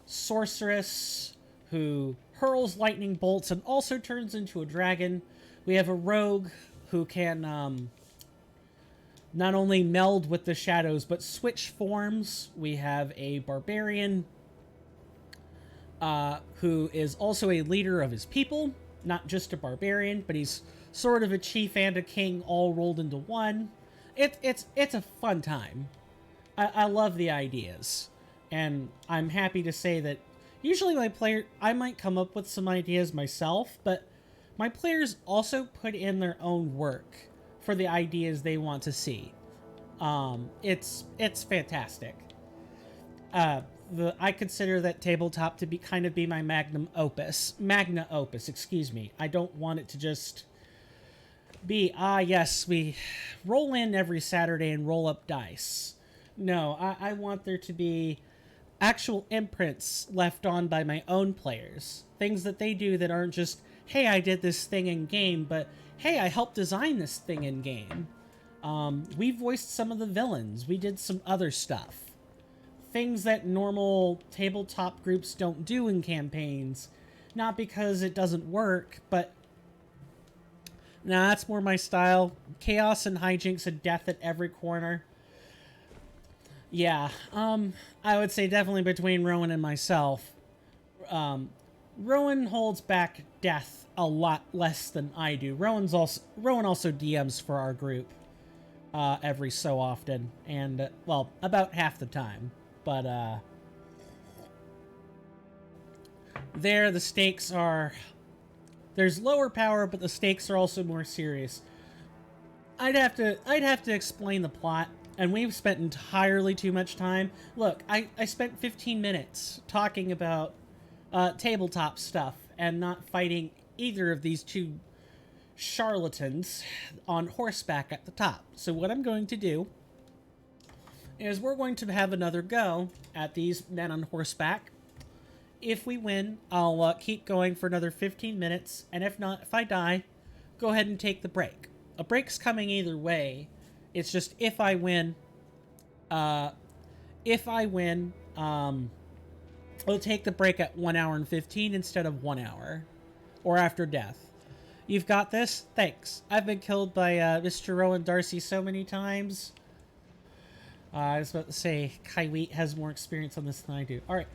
A: sorceress who hurls lightning bolts and also turns into a dragon. We have a rogue who can not only meld with the shadows, but switch forms. We have a barbarian who is also a leader of his people. Not just a barbarian, but he's sort of a chief and a king all rolled into one. It's a fun time. I love the ideas. And I'm happy to say that usually I might come up with some ideas myself, but my players also put in their own work for the ideas they want to see. It's fantastic. I consider that tabletop to be my magna opus, excuse me. I don't want it to just be, yes, we roll in every Saturday and roll up dice. No, I want there to be actual imprints left on by my own players. Things that they do that aren't just, hey, I did this thing in game, but hey, I helped design this thing in game. We voiced some of the villains. We did some other stuff. Things that normal tabletop groups don't do in campaigns. Not because it doesn't work, but nah, that's more my style. Chaos and hijinks and death at every corner. Yeah, I would say definitely between Rowan and myself. Rowan holds back death a lot less than I do. Rowan also DMs for our group every so often, and well, about half the time. But there the stakes are, there's lower power, but the stakes are also more serious. I'd have to explain the plot, and we've spent entirely too much time. Look, I spent 15 minutes talking about tabletop stuff and not fighting either of these two charlatans on horseback at the top. So what I'm going to do is we're going to have another go at these men on horseback. If we win, I'll keep going for another 15 minutes, and if not, if I die, go ahead and take the break. A break's coming either way. It's just if I win, I'll take the break at 1 hour and 15 instead of 1 hour, or after death. You've got this? Thanks. I've been killed by Mr. Rowan Darcy so many times. I was about to say, Kai Wheat has more experience on this than I do. Alright.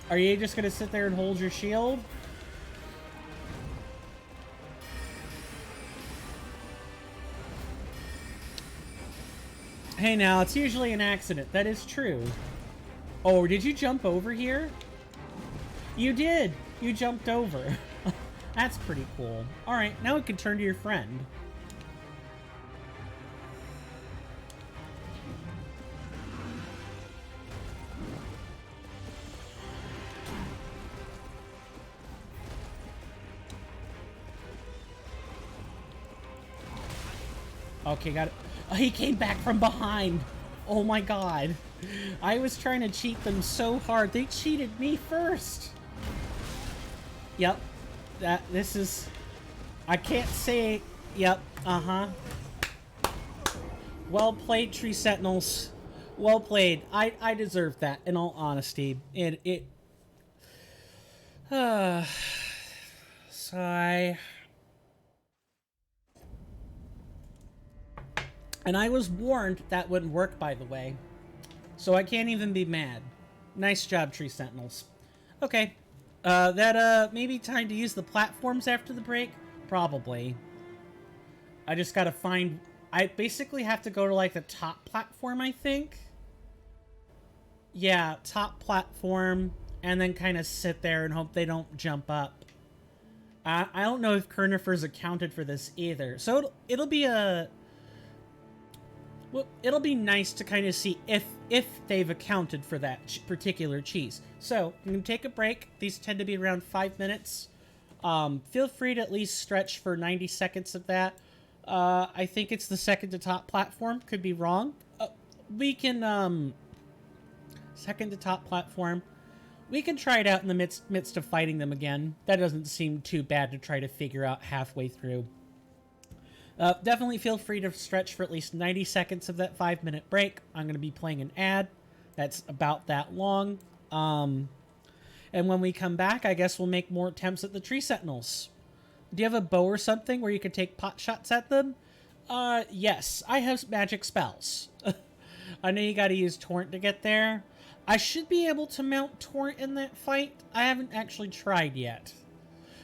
A: Are you just going to sit there and hold your shield? Hey now, it's usually an accident. That is true. Oh, did you jump over here? You did! You jumped over. That's pretty cool. Alright, now we can turn to your friend. Okay, got it. Oh, he came back from behind. Oh my god. I was trying to cheat them so hard. They cheated me first. Yep. This is... I can't say... Yep. Uh-huh. Well played, Tree Sentinels. Well played. I deserve that, in all honesty. Sigh. And I was warned that wouldn't work, by the way. So I can't even be mad. Nice job, Tree Sentinels. Okay. Maybe time to use the platforms after the break? Probably. I just gotta find I basically have to go to like the top platform, I think. Yeah, top platform, and then kind of sit there and hope they don't jump up. I don't know if Kernifer's accounted for this either. So it'll be a... Well, it'll be nice to kind of see if they've accounted for that particular cheese. So, I'm going to take a break. These tend to be around 5 minutes. Feel free to at least stretch for 90 seconds of that. I think it's the second to top platform. Could be wrong. We can, second to top platform. We can try it out in the midst of fighting them again. That doesn't seem too bad to try to figure out halfway through. Definitely feel free to stretch for at least 90 seconds of that 5-minute break. I'm going to be playing an ad that's about that long. And when we come back, I guess we'll make more attempts at the tree sentinels. Do you have a bow or something where you could take pot shots at them? Yes. I have magic spells. I know you gotta use Torrent to get there. I should be able to mount Torrent in that fight. I haven't actually tried yet.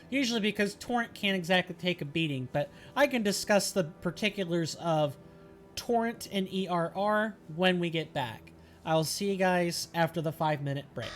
A: Usually because Torrent can't exactly take a beating, but I can discuss the particulars of Torrent and ERR when we get back. I'll see you guys after the 5-minute break.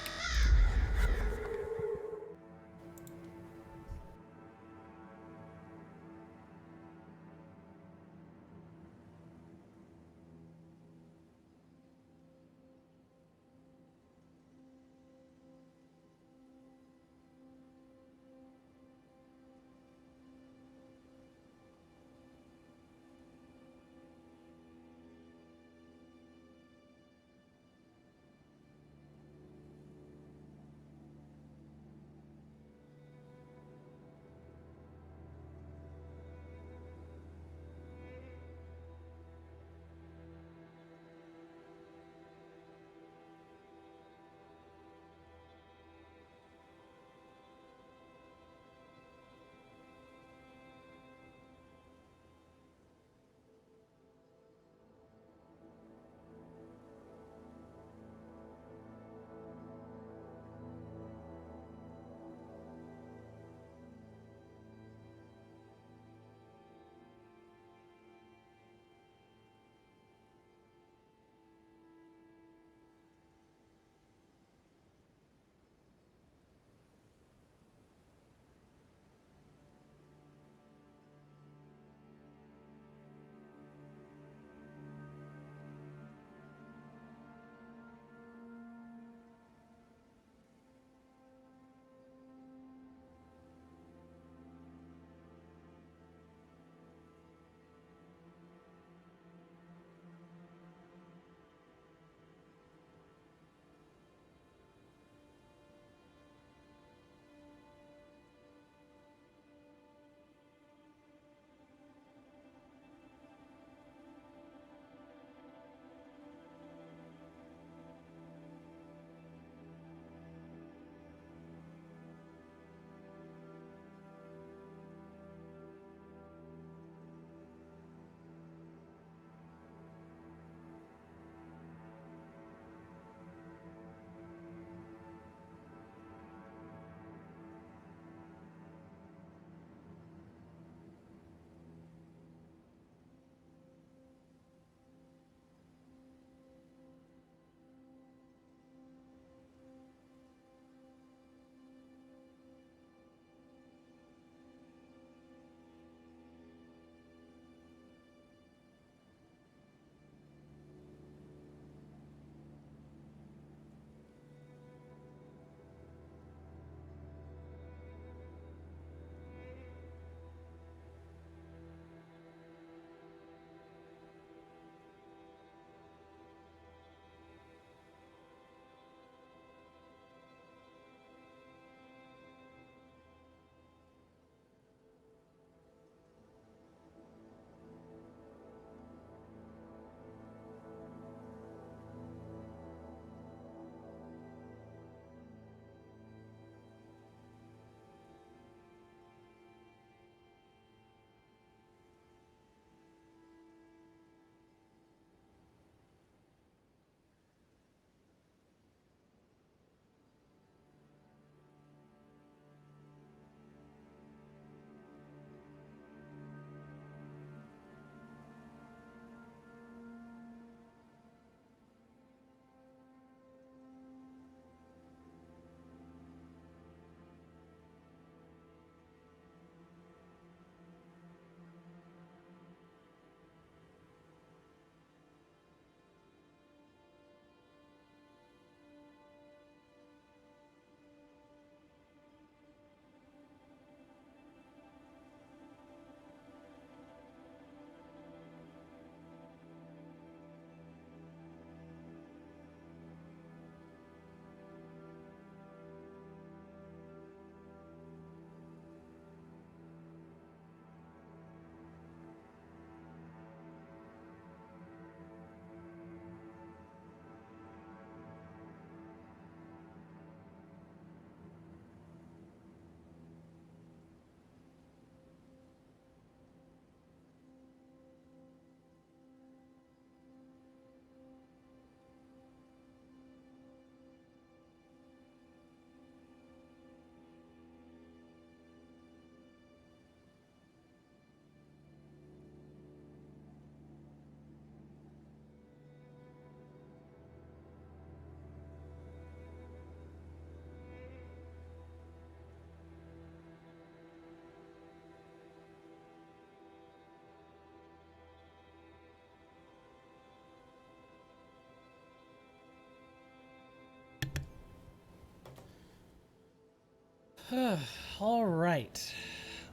A: All right.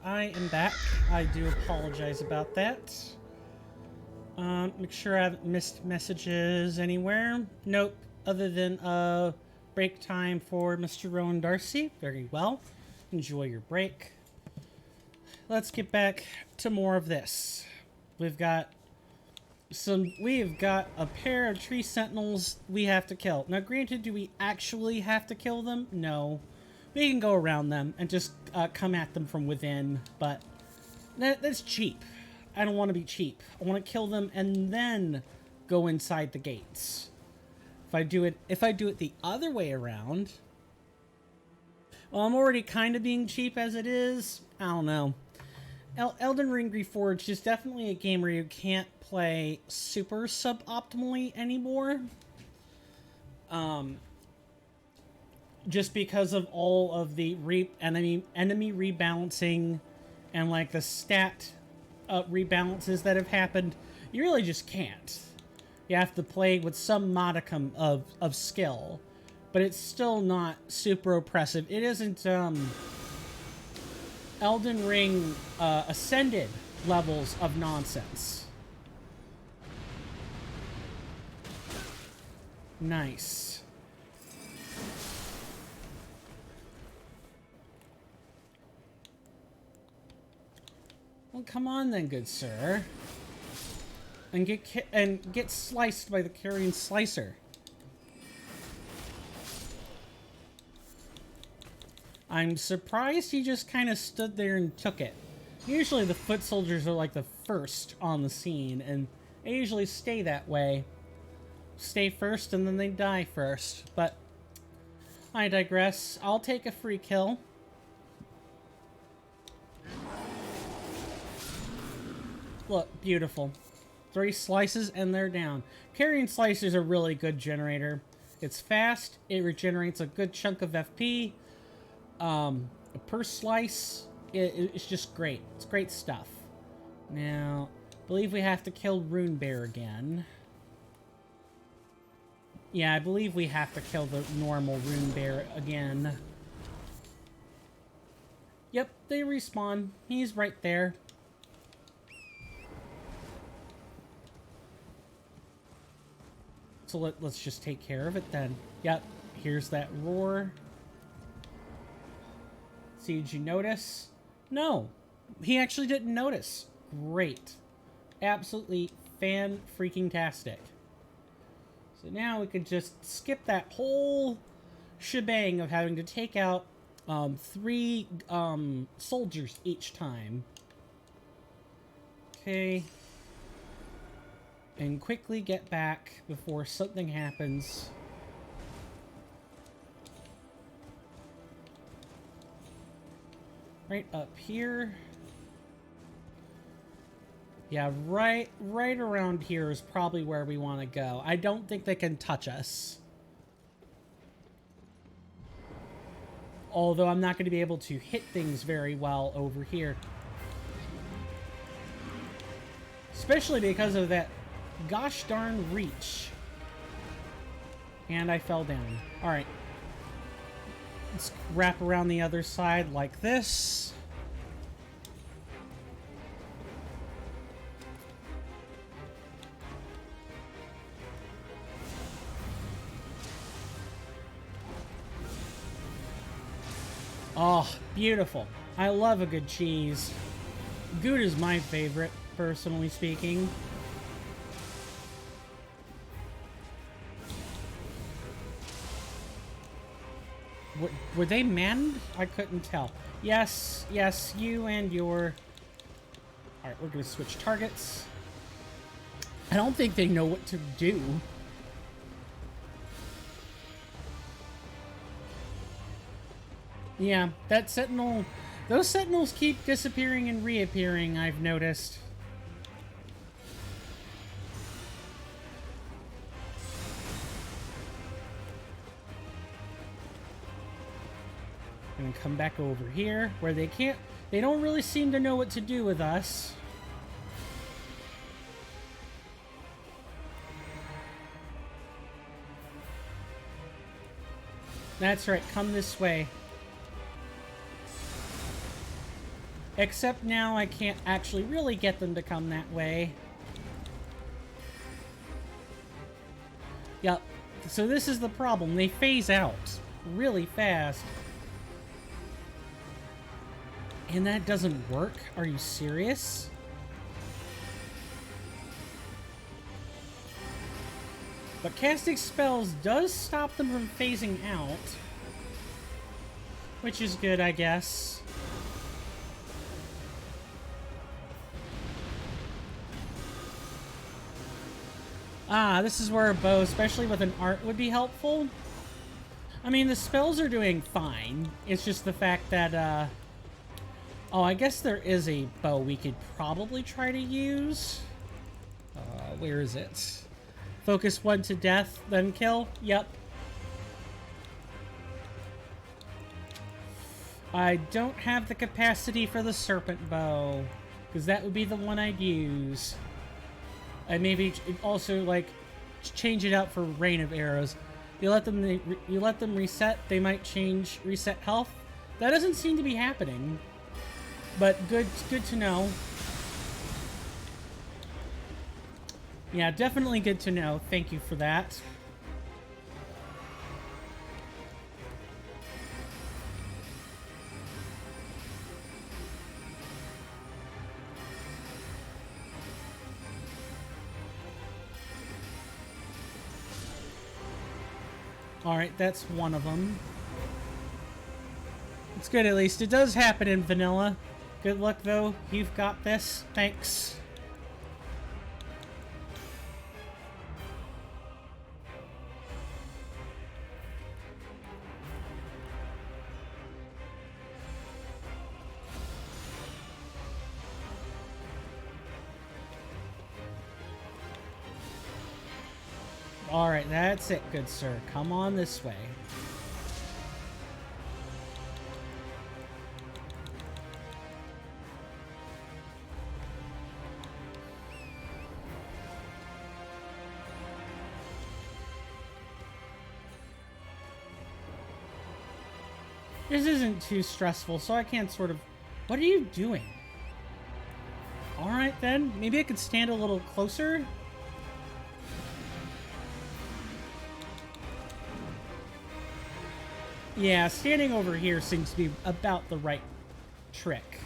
A: I am back. I do apologize about that. Make sure I haven't missed messages anywhere. Nope. Other than break time for Mr. Rowan Darcy. Very well. Enjoy your break. Let's get back to more of this. We've got a pair of tree sentinels we have to kill. Now, granted, do we actually have to kill them? No. We can go around them and just come at them from within, but that's cheap. I don't want to be cheap. I want to kill them and then go inside the gates. If I do it the other way around, well, I'm already kind of being cheap as it is. I don't know. Elden Ring Reforged is definitely a game where you can't play super suboptimally anymore. Just because of all of the enemy rebalancing and like the stat rebalances that have happened, you really just can't. You have to play with some modicum of skill, but it's still not super oppressive. It isn't Elden Ring Ascended levels of nonsense. Nice. Well, come on then, good sir. And get sliced by the carrion slicer. I'm surprised he just kind of stood there and took it. Usually the foot soldiers are like the first on the scene, and they usually stay that way. Stay first and then they die first, but I digress. I'll take a free kill. Look, beautiful. 3 slices and they're down. Carrion slicer is a really good generator. It's fast, it regenerates a good chunk of FP. Per slice, it's just great. It's great stuff. Now, I believe we have to kill Rune Bear again. Yeah, I believe we have to kill the normal Rune Bear again. Yep, they respawn. He's right there. So let's just take care of it then. Yep, here's that roar. See, did you notice? No, he actually didn't notice. Great. Absolutely fan-freaking-tastic. So now we could just skip that whole shebang of having to take out 3 soldiers each time. Okay. And quickly get back before something happens. Right up here. Yeah, right around here is probably where we want to go. I don't think they can touch us. Although I'm not going to be able to hit things very well over here. Especially because of that gosh darn reach. And I fell down. Alright. Let's wrap around the other side like this. Oh, beautiful. I love a good cheese. Gouda's my favorite, personally speaking. Were they manned? I couldn't tell. Yes, yes, you and your... Alright, we're gonna switch targets. I don't think they know what to do. Yeah, that sentinel... Those sentinels keep disappearing and reappearing, I've noticed. Gonna come back over here, where they don't really seem to know what to do with us. That's right, come this way. Except now I can't actually really get them to come that way. Yep. So this is the problem. They phase out really fast. And that doesn't work? Are you serious? But casting spells does stop them from phasing out. Which is good, I guess. Ah, this is where a bow, especially with an art, would be helpful. I mean, the spells are doing fine. It's just the fact that, oh, I guess there is a bow we could probably try to use. Where is it? Focus one to death, then kill? Yep. I don't have the capacity for the serpent bow, because that would be the one I'd use. And maybe also, like, change it out for rain of arrows. You let them reset, they might reset health. That doesn't seem to be happening. But good to know. Yeah, definitely good to know. Thank you for that. Alright, that's one of them. It's good at least. It does happen in vanilla. Good luck though. You've got this. Thanks. Alright, that's it, good sir. Come on this way. This isn't too stressful, so I can't sort of... What are you doing? Alright then, maybe I could stand a little closer? Yeah, standing over here seems to be about the right trick.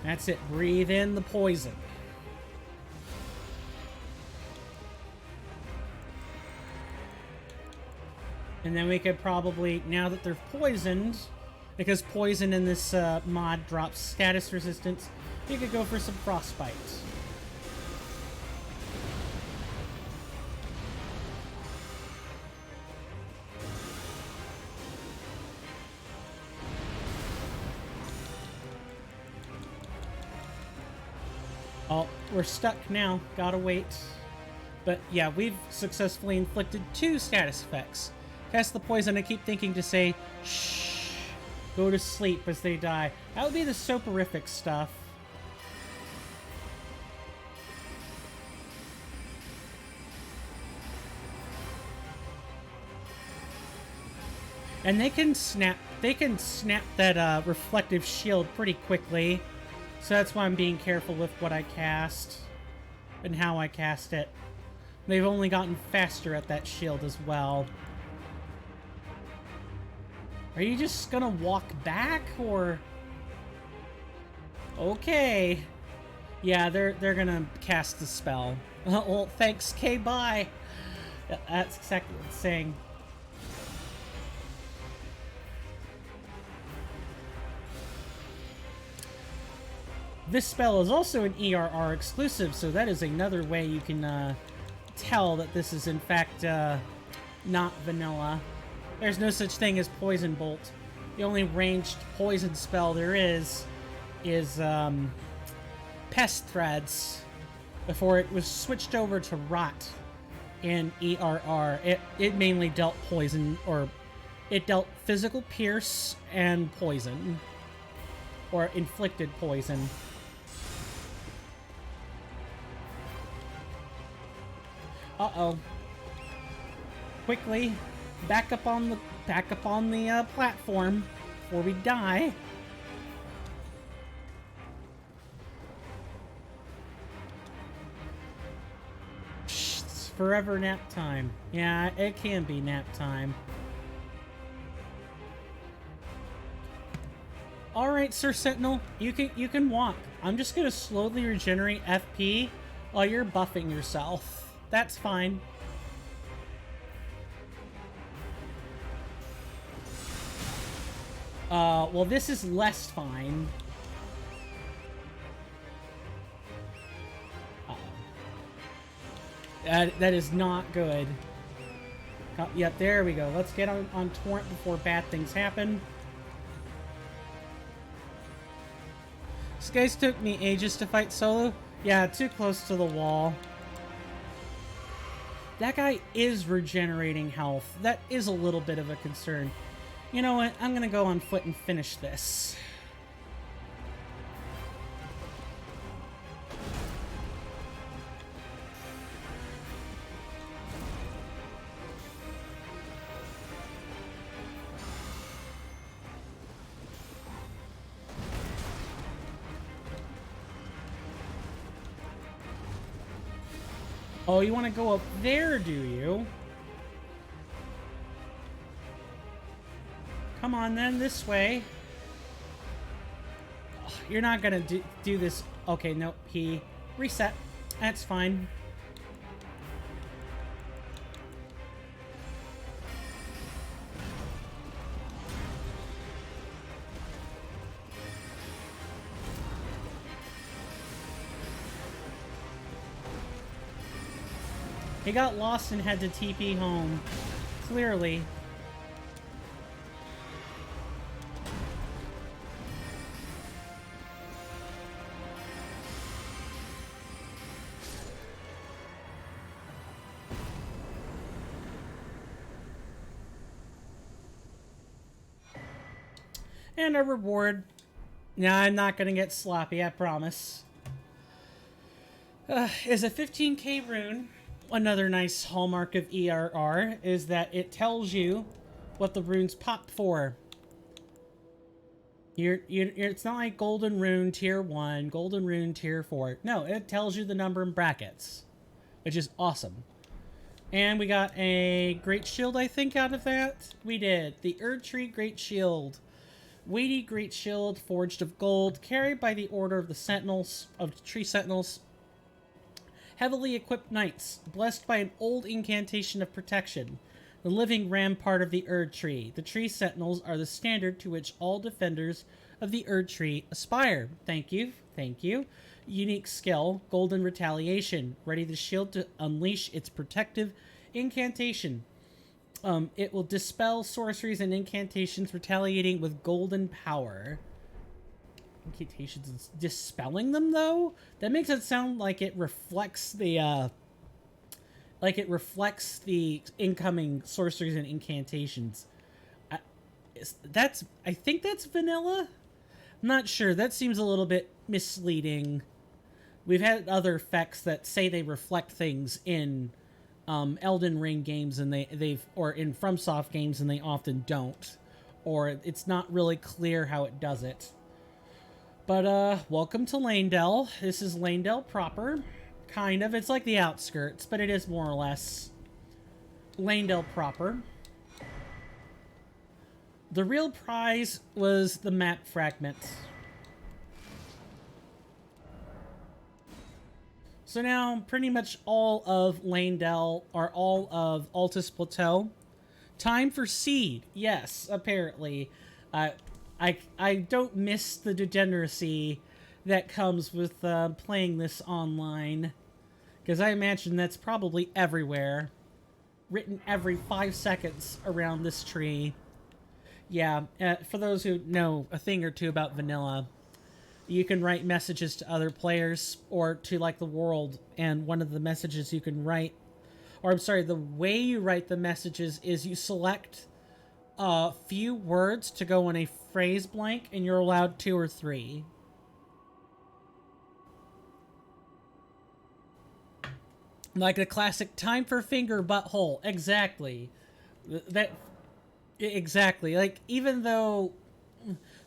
A: That's it. Breathe in the poison. And then we could probably, now that they're poisoned, because poison in this mod drops status resistance, we could go for some frostbite. Oh, we're stuck now. Gotta wait. But yeah, we've successfully inflicted 2 status effects. Cast the poison, I keep thinking to say, shh, go to sleep as they die. That would be the soporific stuff. And they can snap that reflective shield pretty quickly. So that's why I'm being careful with what I cast and how I cast it. They've only gotten faster at that shield as well. Are you just gonna walk back, or... Okay. Yeah, they're gonna cast the spell. Well, thanks, K, bye. That's exactly what it's saying. This spell is also an ERR exclusive, so that is another way you can tell that this is in fact not vanilla. There's no such thing as Poison Bolt. The only ranged poison spell there is Pest Threads, before it was switched over to Rot in ERR. It mainly dealt poison, or it dealt physical pierce and poison, or inflicted poison. Uh-oh. Quickly. back up on the platform before we die. It's forever nap time. Yeah, it can be nap time. All right, Sir Sentinel, you can walk. I'm just gonna slowly regenerate FP while you're buffing yourself. That's fine. Well, this is less fine. That is not good. Yep, there we go. Let's get on Torrent before bad things happen. These guys took me ages to fight solo. Yeah, too close to the wall. That guy is regenerating health. That is a little bit of a concern. You know what? I'm gonna go on foot and finish this. Oh, you want to go up there, do you? Come on, then, this way. Oh, you're not gonna do this. Okay, nope, he reset. That's fine. He got lost and had to TP home. Clearly. And a reward. Nah, I'm not gonna get sloppy, I promise. Is a 15k rune. Another nice hallmark of ERR is that it tells you what the runes pop for. It's not like golden rune tier 1, golden rune tier 4. No, it tells you the number in brackets, which is awesome. And we got a great shield, I think, out of that. We did. The Erdtree Great Shield. Weighty Great Shield, forged of gold, carried by the Order of the Sentinels, of the Tree Sentinels. Heavily equipped knights, blessed by an old incantation of protection. The living rampart of the Erdtree. The Tree Sentinels are the standard to which all defenders of the Erdtree aspire. Thank you. Thank you. Unique skill, Golden Retaliation. Ready the shield to unleash its protective incantation. It will dispel sorceries and incantations, retaliating with golden power. Incantations dispelling them, though? That makes it sound like it reflects the incoming sorceries and incantations. I think that's vanilla? I'm not sure. That seems a little bit misleading. We've had other effects that say they reflect things in Elden Ring games, and or in FromSoft games, and they often don't. Or it's not really clear how it does it. But, welcome to Leyndell. This is Leyndell proper. Kind of. It's like the outskirts, but it is more or less Leyndell proper. The real prize was the map fragment. So now, pretty much all of Leyndell, or all of Altus Plateau. Time for Seed. Yes, apparently. I don't miss the degeneracy that comes with playing this online. Because I imagine that's probably everywhere. Written every 5 seconds around this tree. Yeah, for those who know a thing or two about vanilla, you can write messages to other players or to like the world, and one of the messages you can write, or I'm sorry, the way you write the messages is you select a few words to go in a phrase blank, and you're allowed 2 or 3. Like the classic time for finger butthole. Exactly. That exactly. Like, even though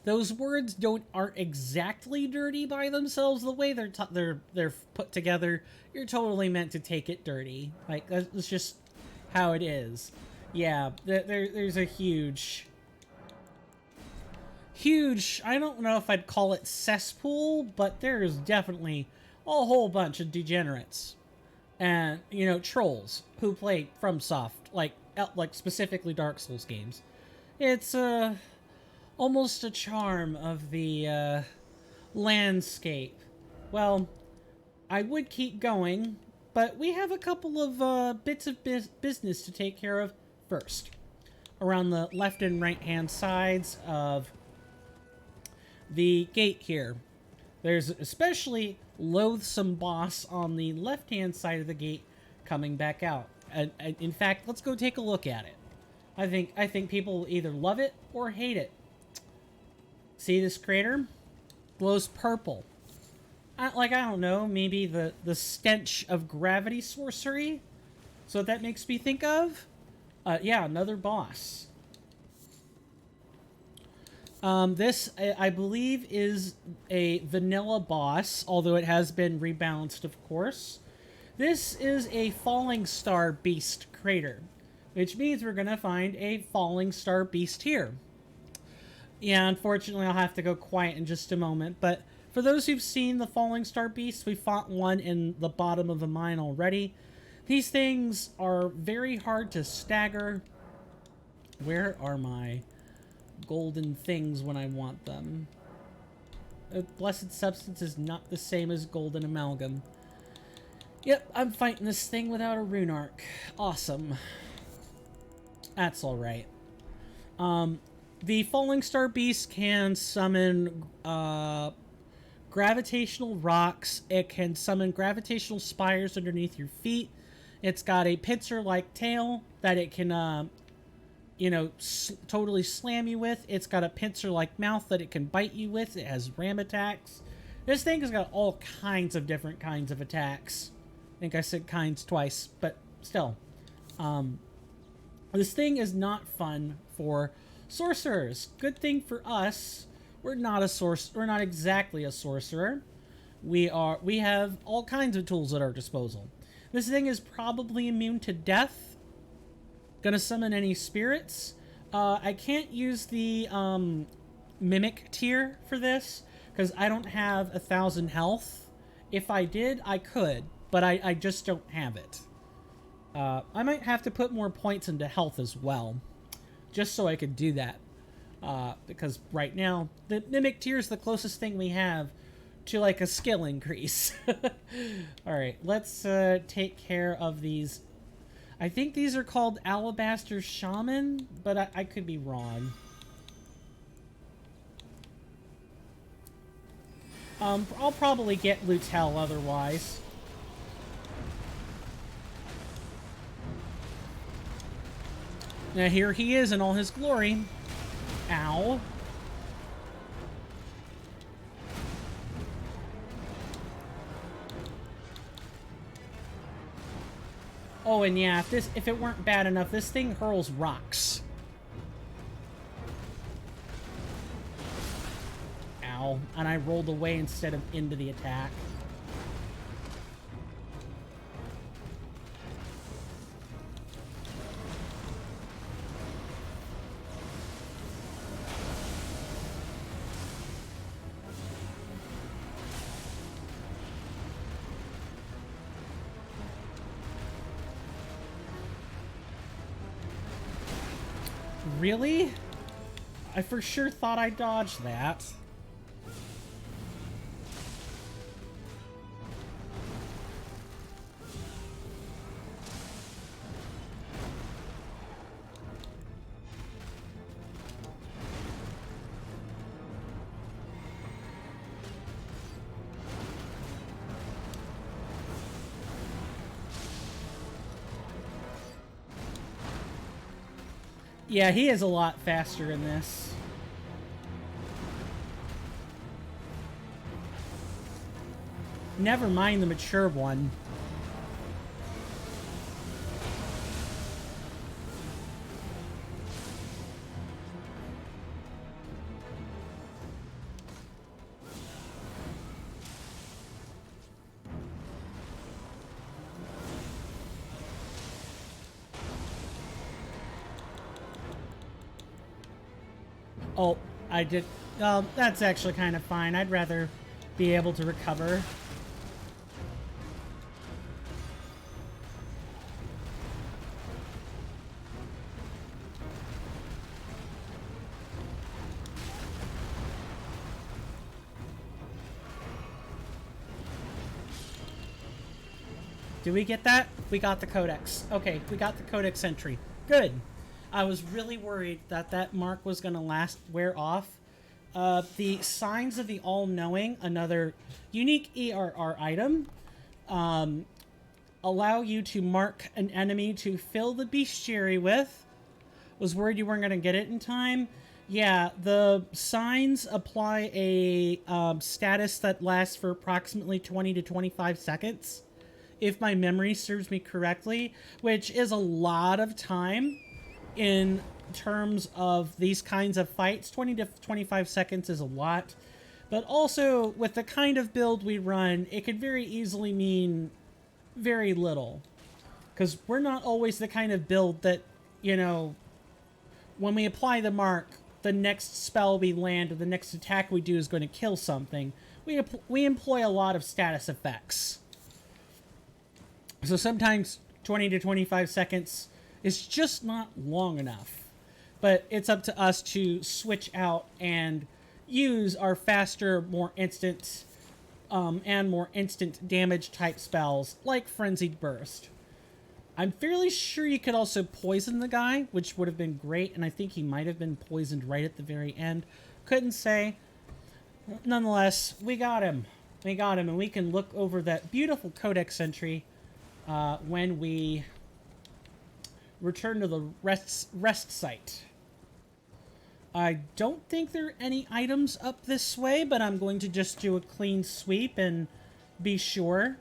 A: those words aren't exactly dirty by themselves, the way they're put together, you're totally meant to take it dirty. Like, that's just how it is. Yeah, there's a huge, I don't know if I'd call it cesspool, but there's definitely a whole bunch of degenerates and, you know, trolls who play FromSoft, like specifically Dark Souls games. It's almost a charm of the landscape. Well, I would keep going, but we have a couple of bits of business to take care of first. Around the left and right hand sides of the gate here. There's especially loathsome boss on the left-hand side of the gate coming back out. And in fact, let's go take a look at it. I think people will either love it or hate it. See this crater? Glows purple. I don't know, maybe the stench of gravity sorcery? So what that makes me think of? Yeah, another boss. This, I believe, is a vanilla boss, although it has been rebalanced, of course. This is a falling star beast crater, which means we're going to find a falling star beast here. Yeah, unfortunately, I'll have to go quiet in just a moment, but for those who've seen the falling star beast, we fought one in the bottom of the mine already. These things are very hard to stagger. Where are my golden things when I want them? Blessed substance is not the same as golden amalgam. Yep, I'm fighting this thing without a rune arc. Awesome. That's alright. The falling star beast can summon gravitational rocks. It can summon gravitational spires underneath your feet. It's got a pincer-like tail that it can you know, totally slam you with. It's got a pincer-like mouth that it can bite you with. It has ram attacks. This thing has got all kinds of different kinds of attacks. I think I said kinds twice, but still. This thing is not fun for sorcerers. Good thing for us, we're not exactly a sorcerer. We have all kinds of tools at our disposal. This thing is probably immune to death. Gonna summon any spirits. I can't use the mimic tier for this because I don't have 1,000 health. If I did, I could, but I just don't have it. I might have to put more points into health as well, just so I could do that. Because right now, the mimic tier is the closest thing we have to like a skill increase. Alright, let's take care of these. I think these are called Alabaster Shaman, but I could be wrong. I'll probably get Leyndell otherwise. Now here he is in all his glory. Ow. Oh, and yeah, if it weren't bad enough, this thing hurls rocks. Ow. And I rolled away instead of into the attack. Really? I for sure thought I dodged that. Yeah, he is a lot faster in this. Never mind the mature one. Oh, I did. That's actually kind of fine. I'd rather be able to recover. Did we get that? We got the codex. Okay, we got the codex entry. Good. I was really worried that that mark was going to wear off. The Signs of the All-Knowing, another unique ERR item, allow you to mark an enemy to fill the bestiary with. Was worried you weren't going to get it in time. Yeah, the signs apply a status that lasts for approximately 20 to 25 seconds. If my memory serves me correctly, which is a lot of time in terms of these kinds of fights. 20 to 25 seconds is a lot. But also, with the kind of build we run, it could very easily mean very little. Because we're not always the kind of build that, you know, when we apply the mark, the next spell we land or the next attack we do is going to kill something. We employ a lot of status effects. So sometimes 20 to 25 seconds is just not long enough. But it's up to us to switch out and use our faster, more instant, and more instant damage type spells, like Frenzied Burst. I'm fairly sure you could also poison the guy, which would have been great, and I think he might have been poisoned right at the very end. Couldn't say. Nonetheless, we got him. We got him, and we can look over that beautiful codex entry when we return to the rest site. I don't think there are any items up this way, but I'm going to just do a clean sweep and be sure.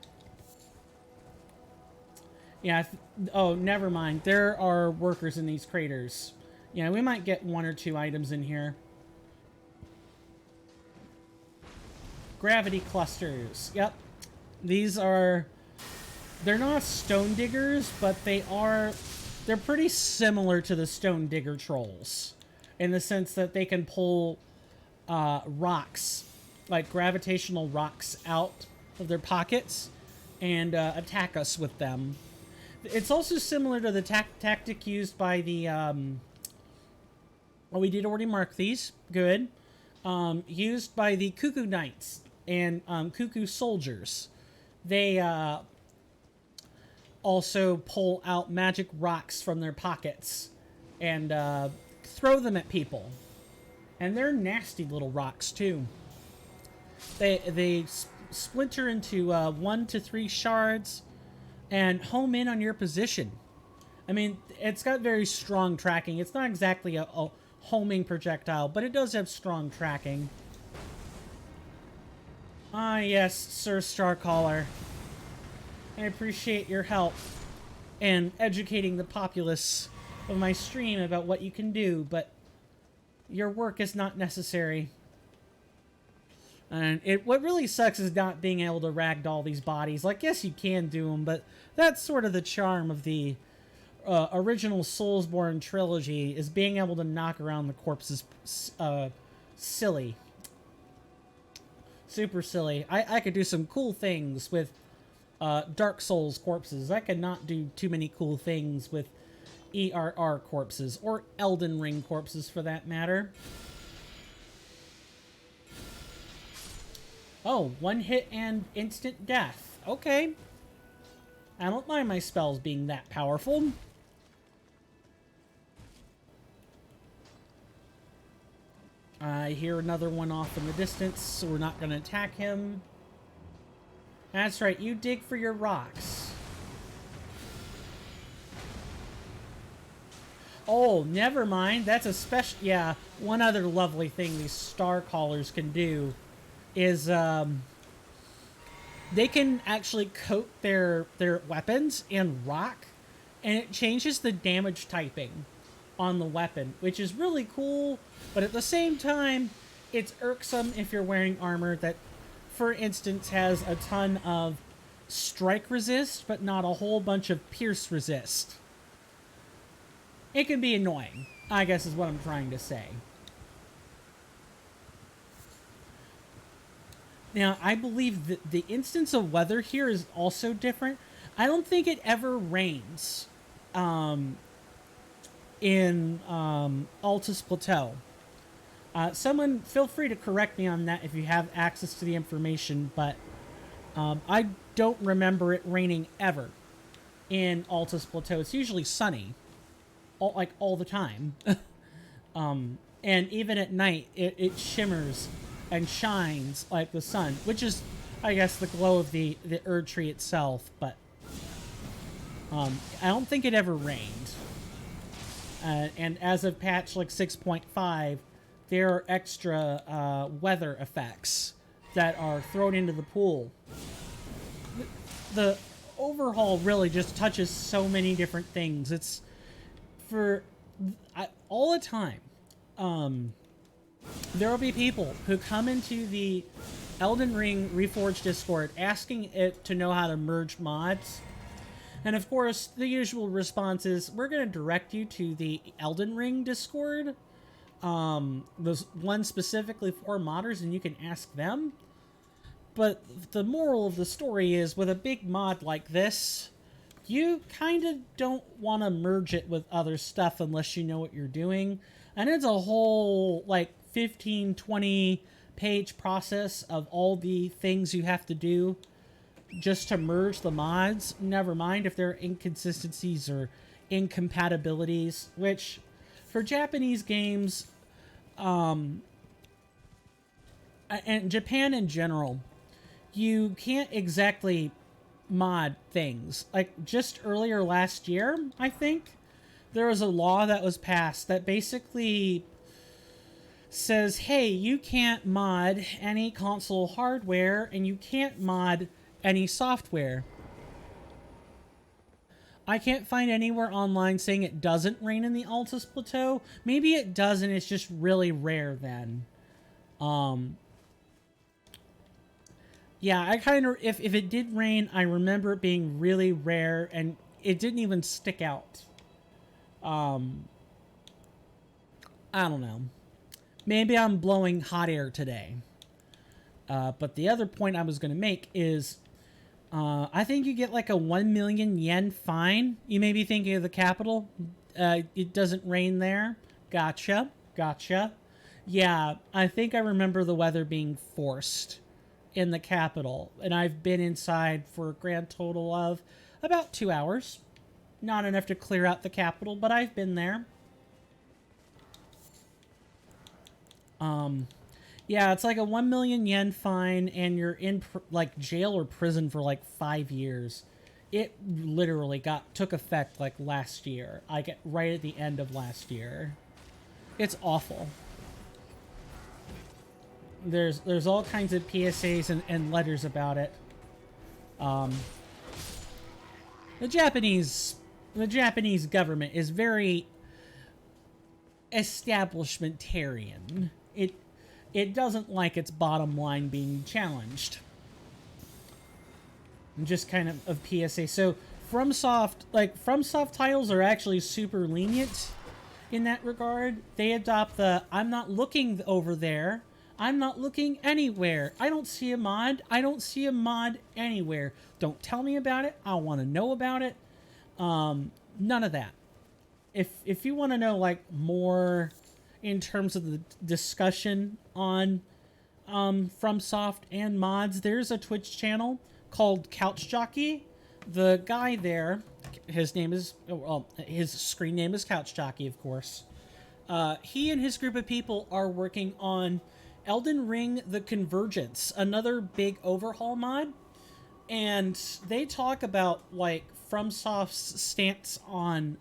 A: Yeah, oh, never mind. There are workers in these craters. Yeah, we might get 1 or 2 items in here. Gravity clusters. Yep. These are... They're not stone diggers, but they're pretty similar to the stone digger trolls. In the sense that they can pull rocks, like gravitational rocks, out of their pockets and attack us with them. It's also similar to the tactic used by the... oh, we did already mark these. Good. Used by the Cuckoo Knights and Cuckoo Soldiers. They also pull out magic rocks from their pockets and throw them at people. And they're nasty little rocks, too. They splinter into 1 to 3 shards and home in on your position. I mean, it's got very strong tracking. It's not exactly a homing projectile, but it does have strong tracking. Ah, yes, Sir Starcaller. I appreciate your help and educating the populace of my stream about what you can do, but your work is not necessary. And what really sucks is not being able to ragdoll these bodies. Like, yes, you can do them, but that's sort of the charm of the original Soulsborne trilogy, is being able to knock around the corpses silly. Super silly. I could do some cool things with Dark Souls corpses. I could not do too many cool things with ERR corpses, or Elden Ring corpses for that matter. Oh, 1 hit and instant death. Okay. I don't mind my spells being that powerful. I hear another one off in the distance, so we're not going to attack him. That's right, you dig for your rocks. Oh, never mind. That's a special... Yeah, one other lovely thing these star callers can do is they can actually coat their weapons in rock, and it changes the damage typing on the weapon, which is really cool, but at the same time, it's irksome if you're wearing armor that, for instance, has a ton of strike resist, but not a whole bunch of pierce resist. It can be annoying, I guess is what I'm trying to say. Now, I believe that the instance of weather here is also different. I don't think it ever rains um, in Altus Plateau. Someone, feel free to correct me on that if you have access to the information, but I don't remember it raining ever in Altus Plateau. It's usually sunny, all the time. And even at night, it shimmers and shines like the sun, which is, I guess, the glow of the Erd tree itself. But I don't think it ever rained. And as of patch like 6.5, there are extra weather effects that are thrown into the pool. The overhaul really just touches so many different things. It's for all the time. There will be people who come into the Elden Ring Reforged Discord asking it to know how to merge mods. And of course, the usual response is, we're going to direct you to the Elden Ring Discord. There's one specifically for modders, and you can ask them. But the moral of the story is, with a big mod like this, you kind of don't want to merge it with other stuff unless you know what you're doing. And it's a whole, like, 15, 20 page process of all the things you have to do just to merge the mods. Never mind if there are inconsistencies or incompatibilities, which, for Japanese games, and Japan in general, you can't exactly mod things. Like, just earlier last year, I think, there was a law that was passed that basically says, hey, you can't mod any console hardware and you can't mod any software. I can't find anywhere online saying it doesn't rain in the Altus Plateau. Maybe it does and it's just really rare then. Yeah, I kind of, if it did rain, I remember it being really rare and it didn't even stick out. I don't know. Maybe I'm blowing hot air today. But the other point I was going to make is, I think you get like a 1 million yen fine. You may be thinking of the capital. It doesn't rain there. Gotcha. Yeah, I think I remember the weather being forced in the capital. And I've been inside for a grand total of about 2 hours. Not enough to clear out the capital, but I've been there. Yeah, it's like a 1 million yen fine, and you're in like jail or prison for like 5 years. It literally took effect like last year. Right at the end of last year. It's awful. There's all kinds of PSAs and letters about it. The Japanese government is very establishmentarian. It doesn't like its bottom line being challenged. Just kind of PSA. So FromSoft titles are actually super lenient in that regard. They adopt I'm not looking over there. I'm not looking anywhere. I don't see a mod. I don't see a mod anywhere. Don't tell me about it. I want to know about it. None of that. If you want to know like more in terms of the discussion on FromSoft and mods, there's a Twitch channel called Couch Jockey. The guy there, his screen name is Couch Jockey, of course. He and his group of people are working on Elden Ring: The Convergence, another big overhaul mod. And they talk about like FromSoft's stance on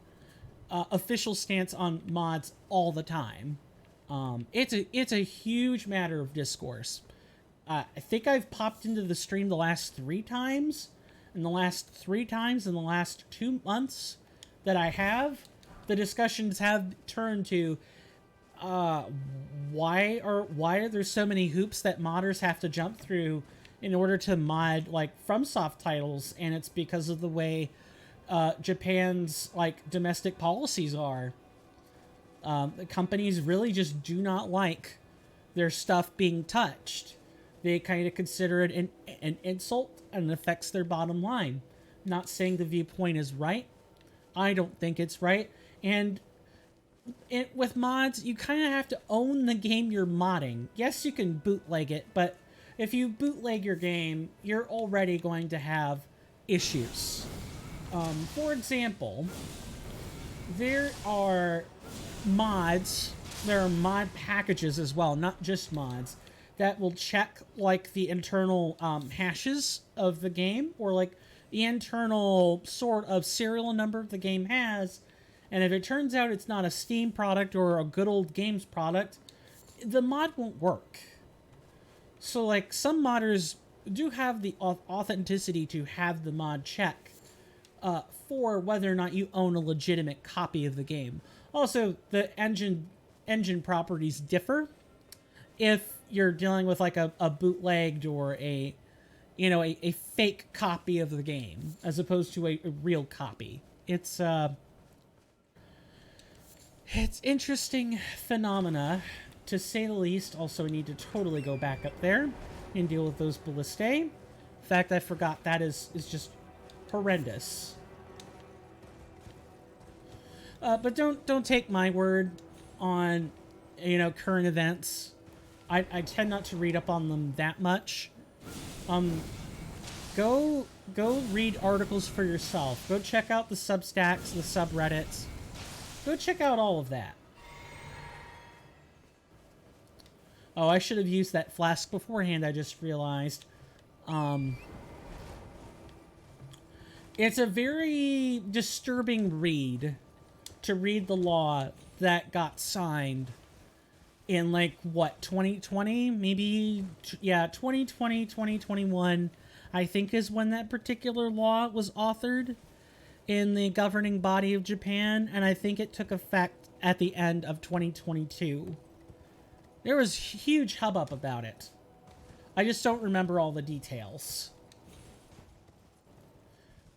A: official stance on mods all the time. It's a huge matter of discourse. I think I've popped into the stream the last 3 times. In the last 2 months that I have, the discussions have turned to why are there so many hoops that modders have to jump through in order to mod like FromSoft titles, and it's because of the way Japan's like domestic policies are. The companies really just do not like their stuff being touched. they kind of consider it an insult and it affects their bottom line. Not saying the viewpoint is right. I don't think it's right. And with mods, you kind of have to own the game you're modding. Yes, you can bootleg it, but if you bootleg your game, you're already going to have issues. For example, there are mods, there are mod packages as well, not just mods, that will check like the internal hashes of the game, or like the internal sort of serial number the game has. And if it turns out it's not a Steam product or a good old games product, the mod won't work. So like some modders do have the authenticity to have the mod check for whether or not you own a legitimate copy of the game. Also, the engine properties differ. If you're dealing with like a bootlegged or a fake copy of the game as opposed to a real copy, it's interesting phenomena, to say the least. Also, I need to totally go back up there and deal with those ballistae. In fact, I forgot that is just horrendous. But don't take my word on current events. I tend not to read up on them that much. Go read articles for yourself. Go check out the Substacks, the subreddits. Go check out all of that. Oh, I should have used that flask beforehand, I just realized. It's a very disturbing read to read the law that got signed in, like, what, 2020? Maybe, yeah, 2020, 2021, I think is when that particular law was authored in the governing body of Japan, and I think it took effect at the end of 2022. There was huge hubbub about it. I just don't remember all the details.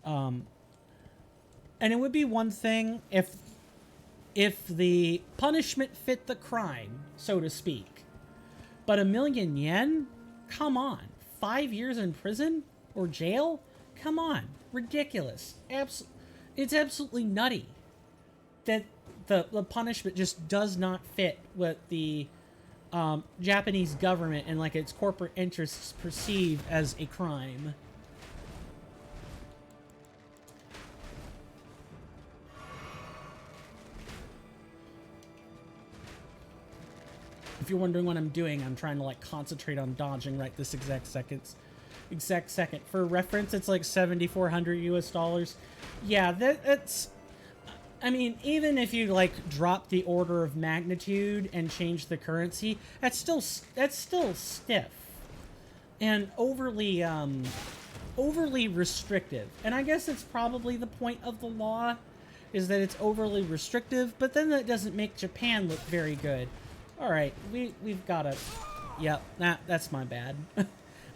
A: And it would be one thing if the punishment fit the crime, so to speak. But $1,000,000 yen? Come on. 5 years in prison? Or jail? Come on. Ridiculous. It's absolutely nutty that the punishment just does not fit what the Japanese government and like its corporate interests perceive as a crime. If you're wondering what I'm doing, I'm trying to like concentrate on dodging right this exact second. For reference, it's like 7,400 US dollars. Yeah, that's... I mean, even if you like drop the order of magnitude and change the currency, that's still stiff and overly restrictive. And I guess it's probably the point of the law, is that it's overly restrictive. But then that doesn't make Japan look very good. All right, we've got to... Yep, that's my bad.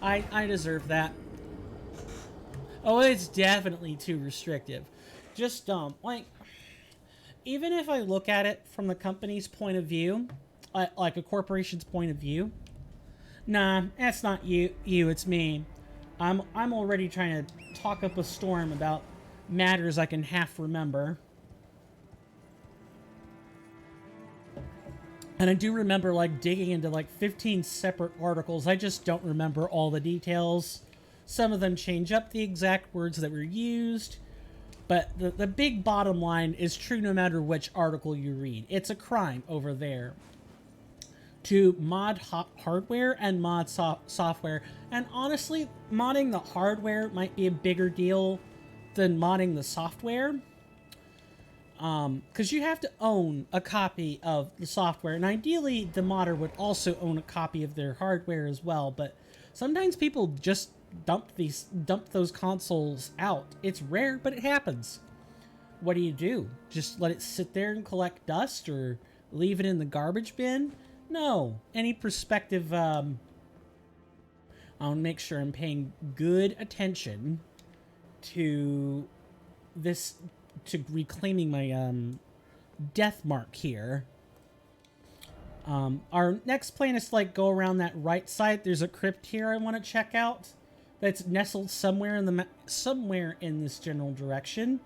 A: I deserve that. Oh, it's definitely too restrictive. Just like, even if I look at it from the company's point of view, like a corporation's point of view, nah, that's not you, it's me. I'm already trying to talk up a storm about matters I can half remember. And I do remember like digging into like 15 separate articles. I just don't remember all the details. Some of them change up the exact words that were used. But the big bottom line is true no matter which article you read. It's a crime over there to mod hardware and mod software. And honestly, modding the hardware might be a bigger deal than modding the software. Because you have to own a copy of the software, and ideally the modder would also own a copy of their hardware as well, but sometimes people just dump those consoles out. It's rare, but it happens. What do? Just let it sit there and collect dust, or leave it in the garbage bin? No. Any prospective, I'll make sure I'm paying good attention to this, to reclaiming my death mark here. Our next plan is to like go around that right side. There's a crypt here I want to check out. That's nestled somewhere in the somewhere in this general direction.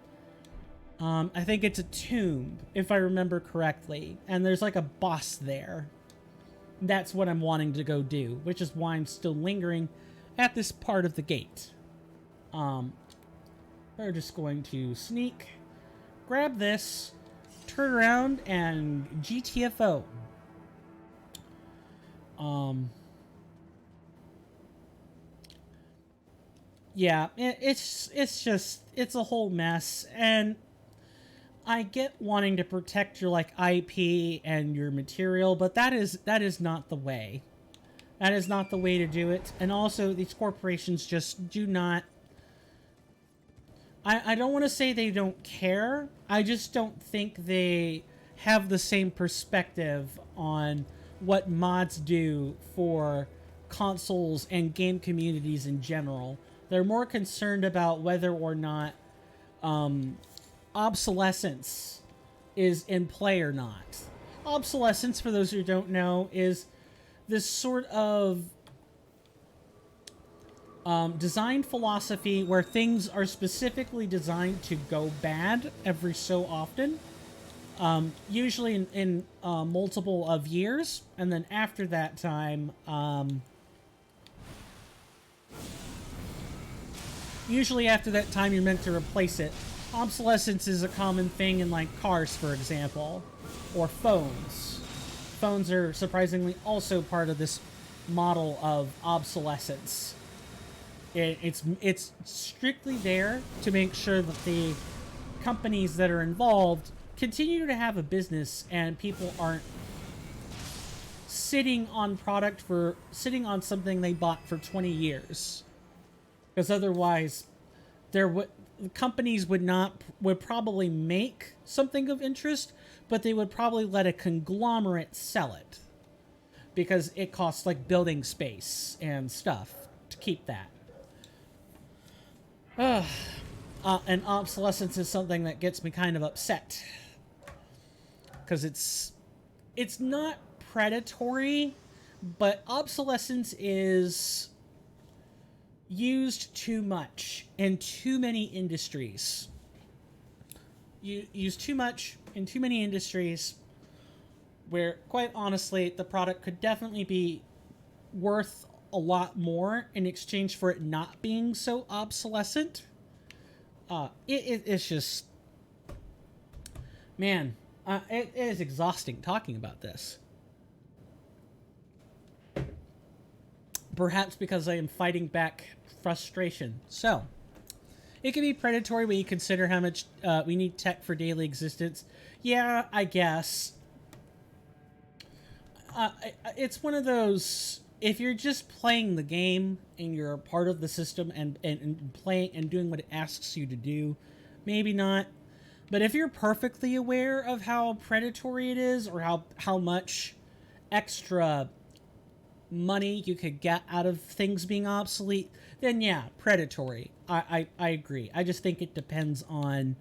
A: I think it's a tomb, if I remember correctly, and there's like a boss there. That's what I'm wanting to go do, which is why I'm still lingering at this part of the gate. We're just going to sneak, grab this, turn around, and GTFO. Yeah, it's a whole mess, and I get wanting to protect your like IP and your material, but that is not the way. That is not the way to do it. And also, these corporations just do not. I don't want to say they don't care. I just don't think they have the same perspective on what mods do for consoles and game communities in general. They're more concerned about whether or not obsolescence is in play or not. Obsolescence, for those who don't know, is this sort of design philosophy where things are specifically designed to go bad every so often. Usually in multiple of years, and then after that time, usually after that time you're meant to replace it. Obsolescence is a common thing in like cars, for example, or phones. Phones are surprisingly also part of this model of obsolescence. It's strictly there to make sure that the companies that are involved continue to have a business and people aren't sitting on something they bought for 20 years, because otherwise companies would probably make something of interest, but they would probably let a conglomerate sell it because it costs like building space and stuff to keep that. And obsolescence is something that gets me kind of upset, because it's not predatory, but obsolescence is used too much in too many industries. Used too much in too many industries where, quite honestly, the product could definitely be worth a lot more in exchange for it not being so obsolescent. It's just... Man, it is exhausting talking about this. Perhaps because I am fighting back frustration. So, it can be predatory when you consider how much we need tech for daily existence. Yeah, I guess. It's one of those... If you're just playing the game and you're a part of the system and playing and doing what it asks you to do, maybe not. But if you're perfectly aware of how predatory it is, or how much extra money you could get out of things being obsolete, then yeah, predatory. I agree. I just think it depends on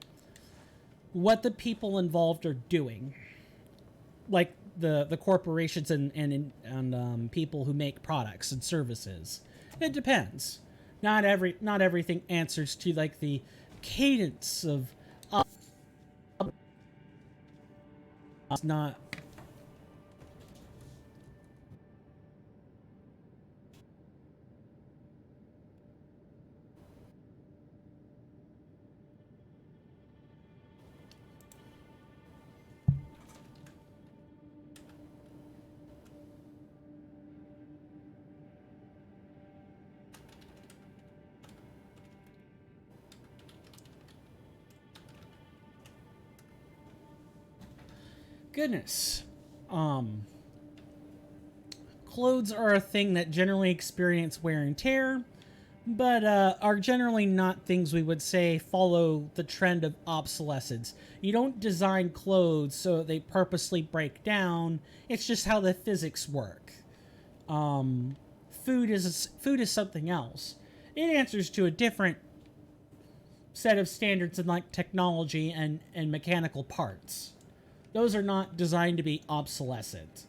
A: what the people involved are doing. Like the corporations and people who make products and services. It depends. Not everything answers to like the cadence of it's not. Goodness. Clothes are a thing that generally experience wear and tear, but are generally not things we would say follow the trend of obsolescence. You don't design clothes so they purposely break down. It's just how the physics work. Food is something else. It answers to a different set of standards in like technology and mechanical parts. Those are not designed to be obsolescent.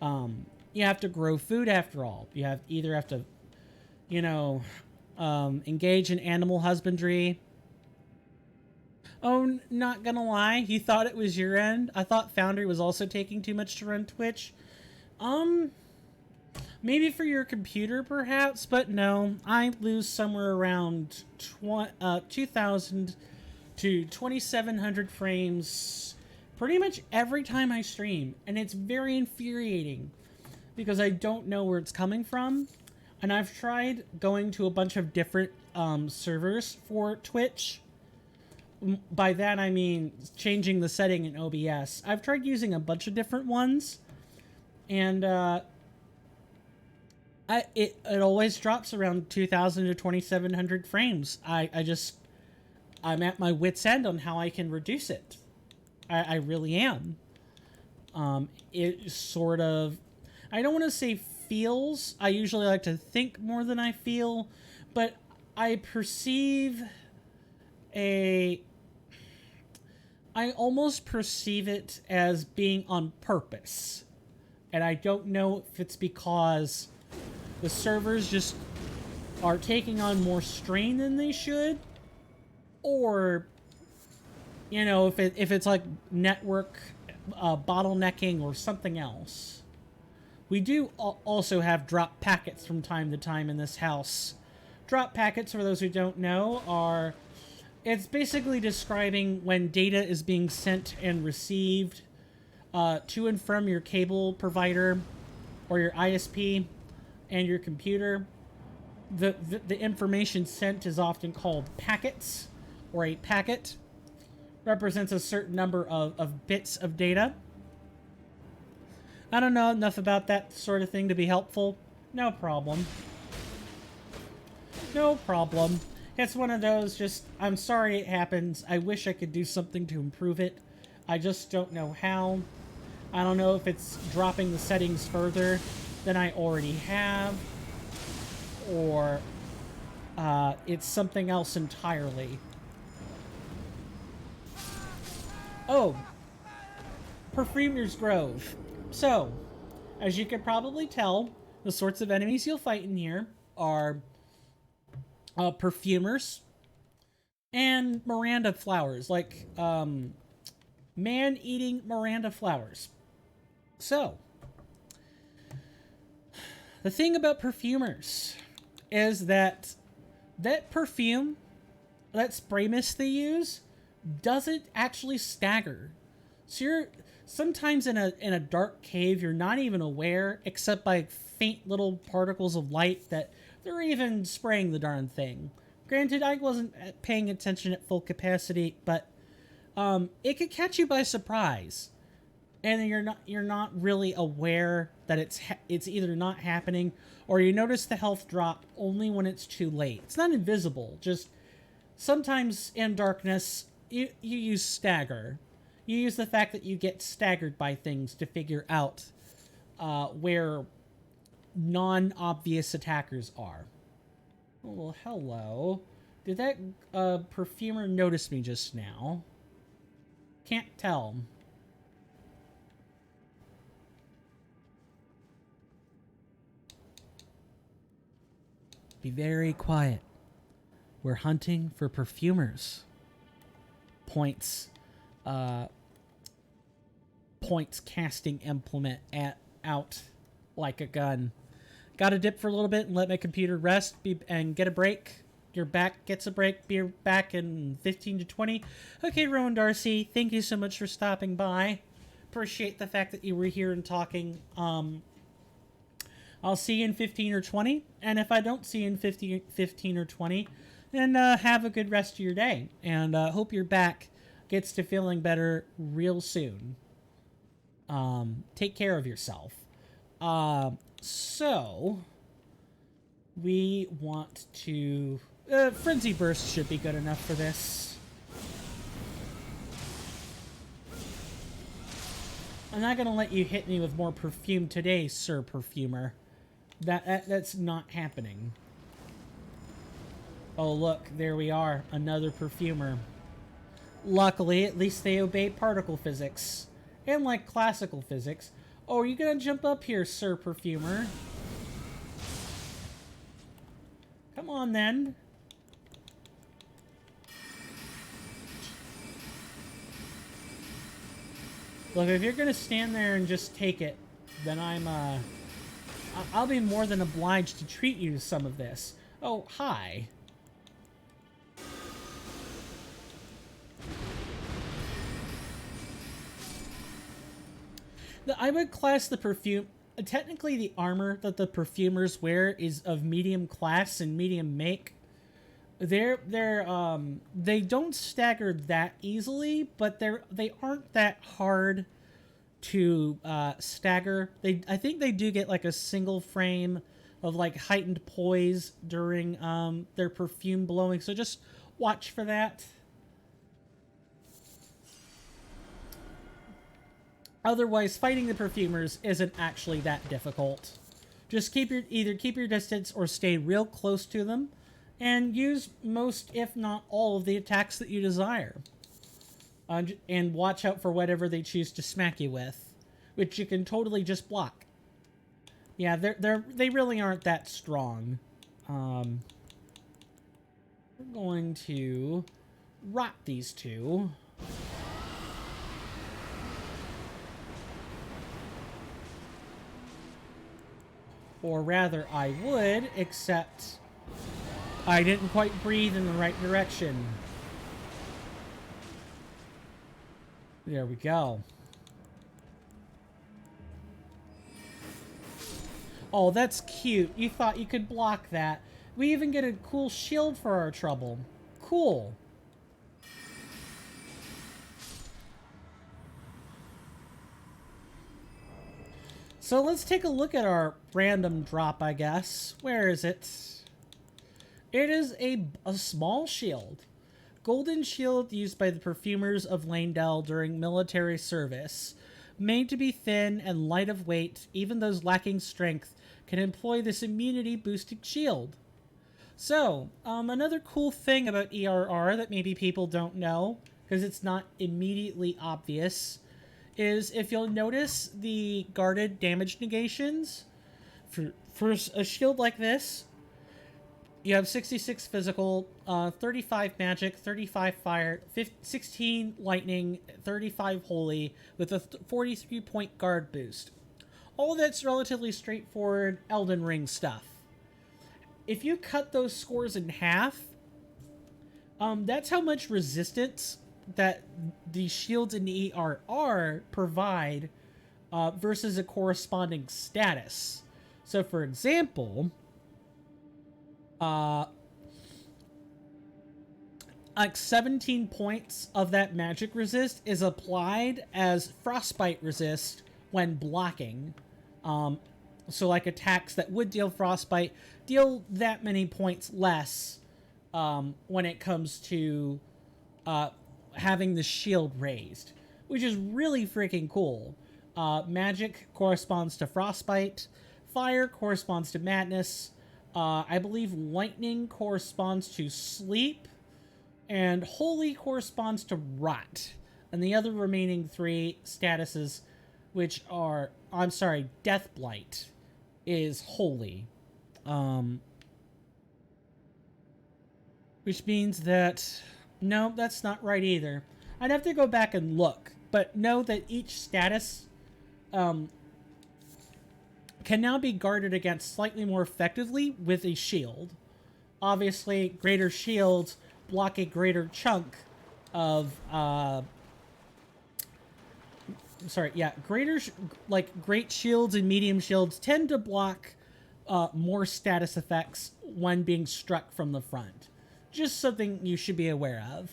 A: You have to grow food after all. You either have to, you know, engage in animal husbandry. Oh, not gonna lie, you thought it was your end? I thought Foundry was also taking too much to run Twitch. Maybe for your computer, perhaps, but no. I lose somewhere around 2,000 to 2,700 frames pretty much every time I stream, and it's very infuriating because I don't know where it's coming from. And I've tried going to a bunch of different servers for Twitch. By that I mean changing the setting in OBS. I've tried using a bunch of different ones, and it always drops around 2,000 to 2,700 frames. I'm at my wit's end on how I can reduce it. I really am. It sort of, I don't want to say feels. I usually like to think more than I feel, but I almost perceive it as being on purpose. And I don't know if it's because the servers just are taking on more strain than they should, or, you know, if it's like network bottlenecking or something else. We do also have drop packets from time to time in this house. Drop packets, for those who don't know, it's basically describing when data is being sent and received to and from your cable provider or your ISP and your computer. The information sent is often called packets, or a packet represents a certain number of bits of data. I don't know enough about that sort of thing to be helpful. No problem. No problem. It's one of those just, I'm sorry it happens. I wish I could do something to improve it. I just don't know how. I don't know if it's dropping the settings further than I already have, or it's something else entirely. Oh, Perfumer's Grove. So, as you can probably tell, the sorts of enemies you'll fight in here are perfumers and Miranda flowers, like man-eating Miranda flowers. So, the thing about perfumers is that perfume, that spray mist they use, doesn't actually stagger. So you're sometimes in a dark cave, you're not even aware, except by faint little particles of light, that they're even spraying the darn thing. Granted, I wasn't paying attention at full capacity, but it could catch you by surprise, and you're not really aware that it's either not happening, or you notice the health drop only when it's too late. It's not invisible, just sometimes in darkness you use stagger. You use the fact that you get staggered by things to figure out where non-obvious attackers are. Oh, well, hello. Did that perfumer notice me just now? Can't tell. Be very quiet. We're hunting for perfumers. Points casting implement out like a gun. Gotta dip for a little bit and let my computer rest and get a break. Your back gets a break. Be back in 15 to 20. Okay, Rowan Darcy, thank you so much for stopping by. Appreciate the fact that you were here and talking. I'll see you in 15 or 20. And if I don't see you in 15 or 20, then have a good rest of your day. And hope your back gets to feeling better real soon. Take care of yourself. So, we want to... Frenzy Burst should be good enough for this. I'm not going to let you hit me with more perfume today, Sir Perfumer. That's not happening. Oh, look, there we are. Another perfumer. Luckily, at least they obey particle physics. And like classical physics, Oh, are you gonna jump up here, Sir Perfumer? Come on, then. Look, if you're gonna stand there and just take it, then I'll be more than obliged to treat you to some of this. Oh, hi. I would class the perfume... Technically, the armor that the perfumers wear is of medium class and medium make. They don't stagger that easily, but they aren't that hard to stagger. I think they do get like a single frame of like heightened poise during their perfume blowing, so just watch for that. Otherwise, fighting the perfumers isn't actually that difficult. Just either keep your distance or stay real close to them, and use most, if not all, of the attacks that you desire. And watch out for whatever they choose to smack you with, which you can totally just block. Yeah, they really aren't that strong. We're going to rot these two. Or rather, I would, except I didn't quite breathe in the right direction. There we go. Oh, that's cute. You thought you could block that. We even get a cool shield for our trouble. Cool. So let's take a look at our random drop, I guess. Where is it? It is a small shield. Golden shield used by the perfumers of Leyndell during military service. Made to be thin and light of weight, even those lacking strength can employ this immunity-boosting shield. So, another cool thing about ERR that maybe people don't know, because it's not immediately obvious, is if you'll notice the guarded damage negations, for a shield like this, you have 66 physical, 35 magic, 35 fire, 16 lightning, 35 holy, with a 43-point guard boost. All that's relatively straightforward Elden Ring stuff. If you cut those scores in half, that's how much resistance that the shields in the ERR provide versus a corresponding status. So, for example, like 17 points of that magic resist is applied as frostbite resist when blocking. So like attacks that would deal frostbite deal that many points less when it comes to having the shield raised, which is really freaking cool. Magic corresponds to frostbite, fire corresponds to madness, I believe lightning corresponds to sleep, and holy corresponds to rot. And the other remaining three statuses, which are, I'm sorry, death blight, is holy. Which means that, no, that's not right either. I'd have to go back and look, but know that each status can now be guarded against slightly more effectively with a shield. Obviously, greater shields block a greater chunk of, great shields and medium shields tend to block more status effects when being struck from the front. Just something you should be aware of.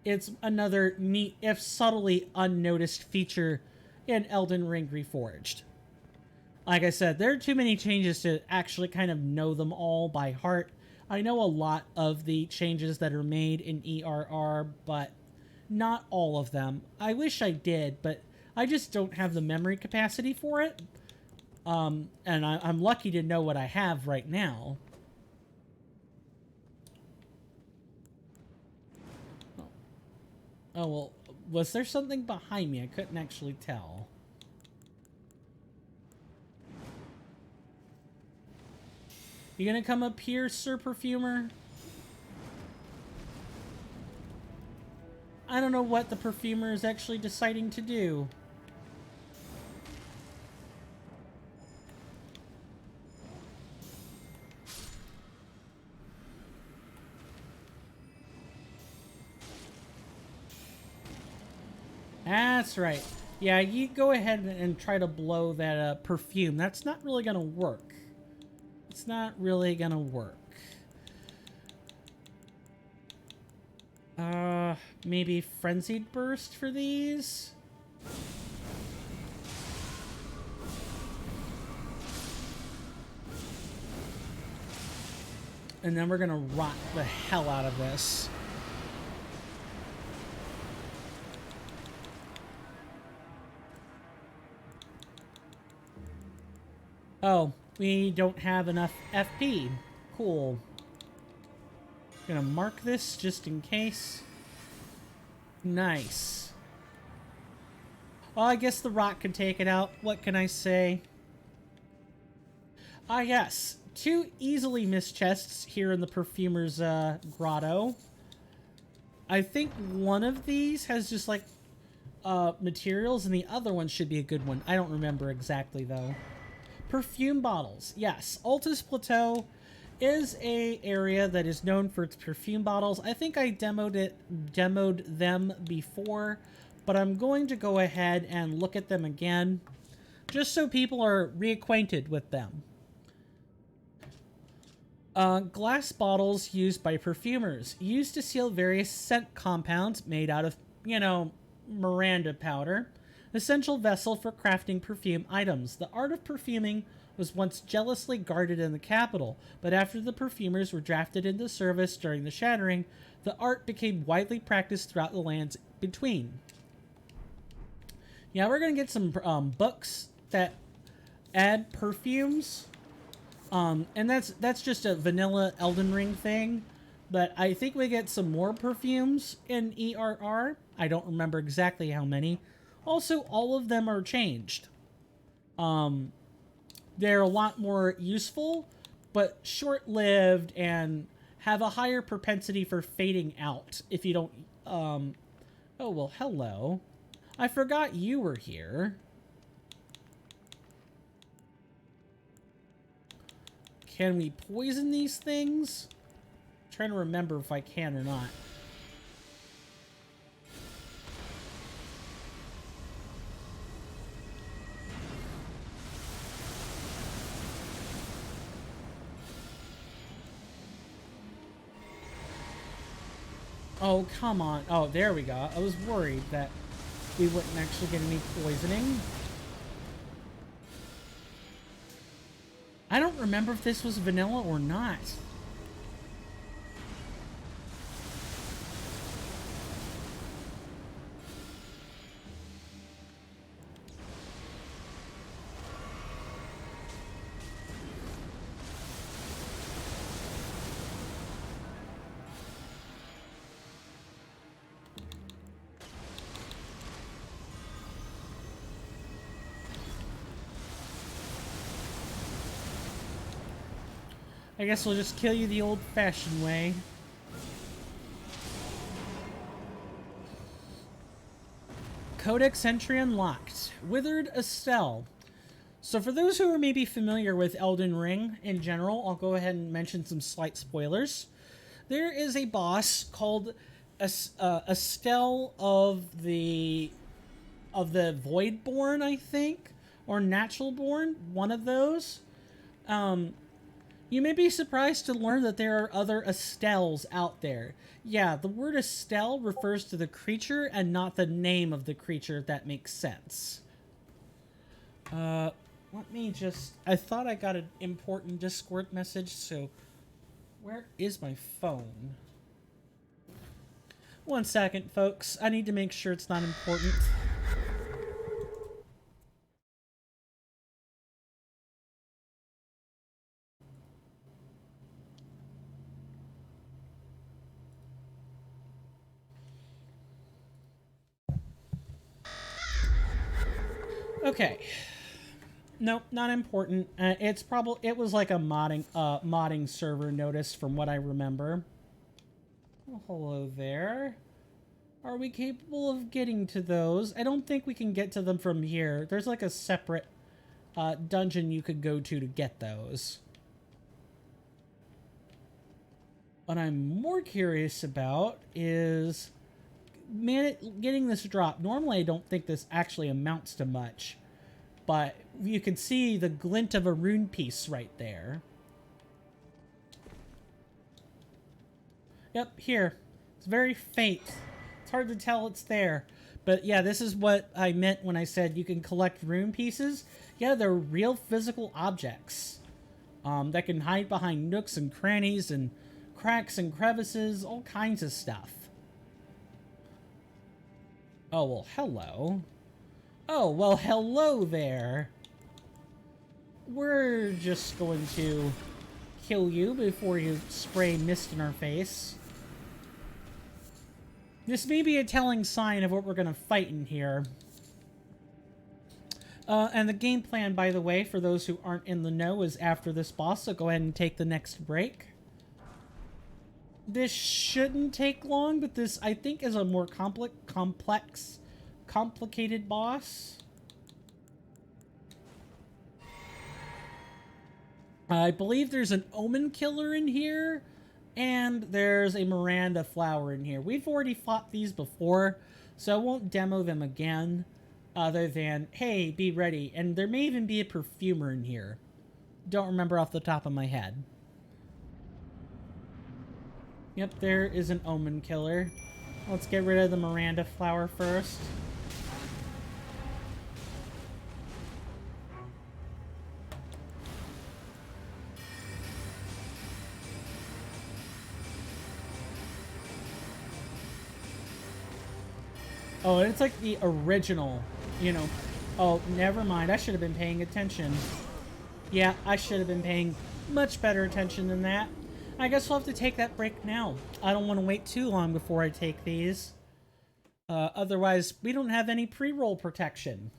A: It's another neat, if subtly unnoticed, feature in Elden Ring Reforged. Like I said, there are too many changes to actually kind of know them all by heart. I know a lot of the changes that are made in ERR, but not all of them. I wish I did, but I just don't have the memory capacity for it. And I'm lucky to know what I have right now. Oh, well, was there something behind me? I couldn't actually tell. You gonna come up here, Sir Perfumer? I don't know what the Perfumer is actually deciding to do. That's right. Yeah, you go ahead and try to blow that perfume. That's not really gonna work. It's not really gonna work. Maybe Frenzied Burst for these? And then we're gonna rot the hell out of this. Oh, we don't have enough FP. Cool. Gonna mark this just in case. Nice. Well, I guess the rock can take it out. What can I say? Ah, yes. 2 easily missed chests here in the Perfumer's grotto. I think one of these has just like materials and the other one should be a good one. I don't remember exactly though. Perfume bottles. Yes, Altus Plateau is a area that is known for its perfume bottles. I think I demoed them before, but I'm going to go ahead and look at them again just so people are reacquainted with them. Glass bottles used by perfumers, used to seal various scent compounds made out of, you know, Miranda powder. Essential vessel for crafting perfume items. The art of perfuming was once jealously guarded in the capital, but after the perfumers were drafted into service during the Shattering, the art became widely practiced throughout the lands between. Yeah, we're gonna get some books that add perfumes. And that's just a vanilla Elden Ring thing. But I think we get some more perfumes in ERR. I don't remember exactly how many. Also, all of them are changed. They're a lot more useful, but short-lived and have a higher propensity for fading out if you don't... Oh, well, hello. I forgot you were here. Can we poison these things? I'm trying to remember if I can or not. Oh, come on. Oh, there we go. I was worried that we wouldn't actually get any poisoning. I don't remember if this was vanilla or not. I guess we'll just kill you the old-fashioned way. Codex entry unlocked. Withered Estelle. So for those who are maybe familiar with Elden Ring in general, I'll go ahead and mention some slight spoilers. There is a boss called Estelle of the Voidborn, I think, or Naturalborn, one of those. You may be surprised to learn that there are other Estelles out there. Yeah, the word Estelle refers to the creature and not the name of the creature, if that makes sense. Let me just... I thought I got an important Discord message, so... Where is my phone? 1 second, folks. I need to make sure it's not important. Okay. Nope, not important. It's probably it was like a modding server notice from what I remember. Oh, hello there. Are we capable of getting to those? I don't think we can get to them from here. There's like a separate dungeon you could go to get those. What I'm more curious about is getting this drop. Normally, I don't think this actually amounts to much, but you can see the glint of a rune piece right there. Yep, here. It's very faint. It's hard to tell it's there. But yeah, this is what I meant when I said you can collect rune pieces. Yeah, they're real physical objects that can hide behind nooks and crannies and cracks and crevices, all kinds of stuff. Oh, well, hello. Oh, well, hello there. We're just going to kill you before you spray mist in our face. This may be a telling sign of what we're going to fight in here. And the game plan, by the way, for those who aren't in the know, is after this boss, so go ahead and take the next break. This shouldn't take long, but this, I think, is a more complicated boss. I believe there's an Omen Killer in here, and there's a Miranda Flower in here. We've already fought these before, so I won't demo them again, other than, hey, be ready. And there may even be a Perfumer in here. Don't remember off the top of my head. Yep, there is an Omen Killer. Let's get rid of the Miranda Flower first. Oh, it's like the original, you know. Oh, never mind. I should have been paying attention. Yeah, I should have been paying much better attention than that. I guess we'll have to take that break now. I don't want to wait too long before I take these. Otherwise, we don't have any pre-roll protection.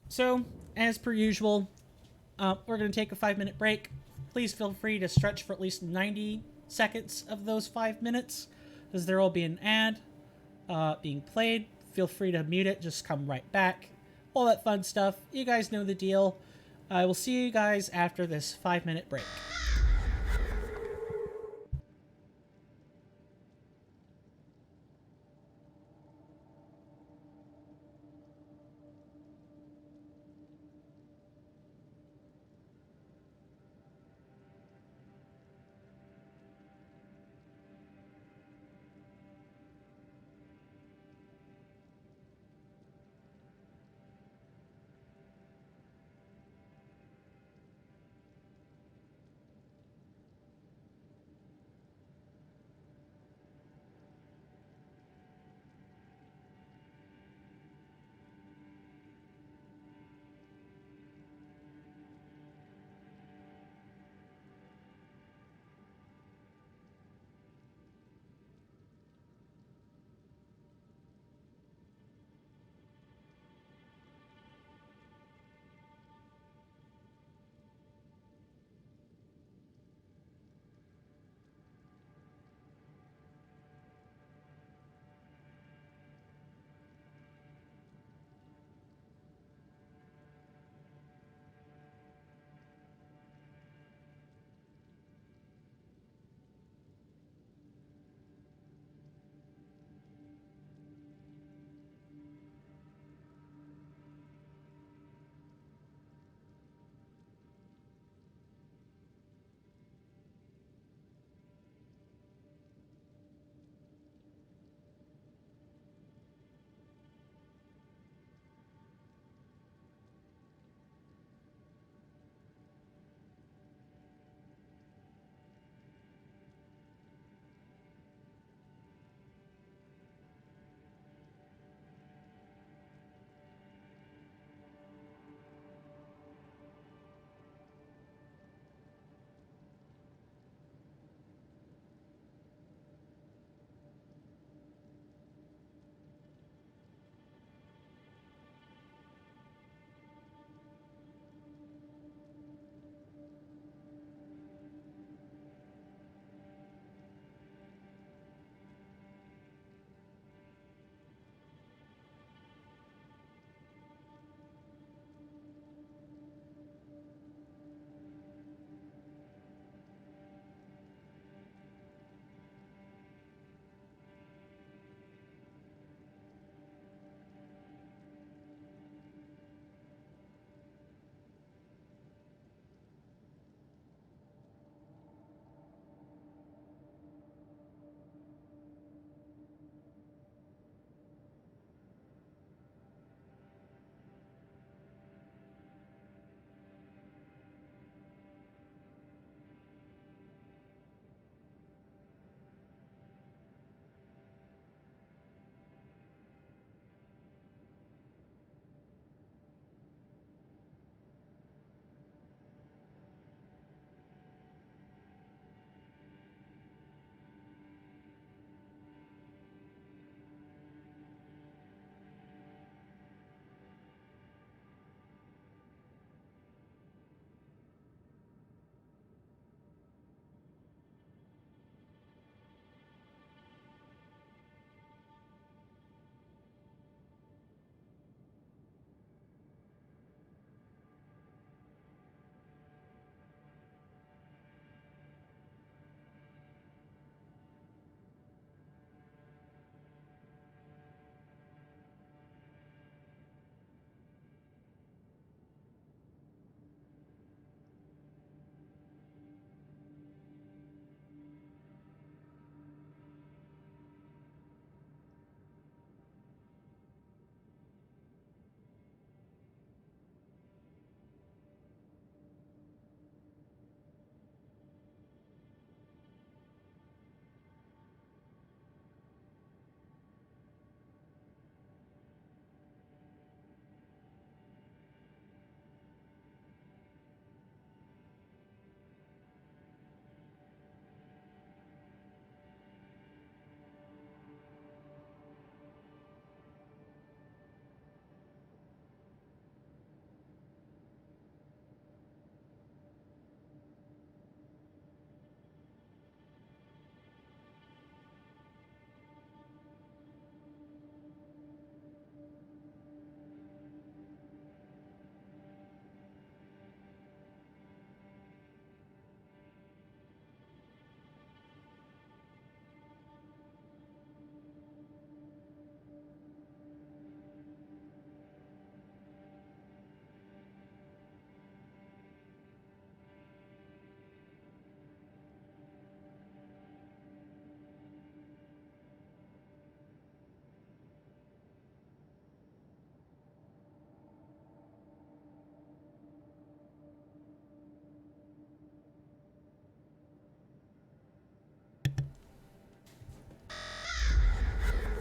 A: So, as per usual, we're going to take a 5-minute break. Please feel free to stretch for at least 90 seconds of those 5 minutes, as there will be an ad being played. Feel free to mute it, just come right back. All that fun stuff. You guys know the deal. I will see you guys after this 5-minute break.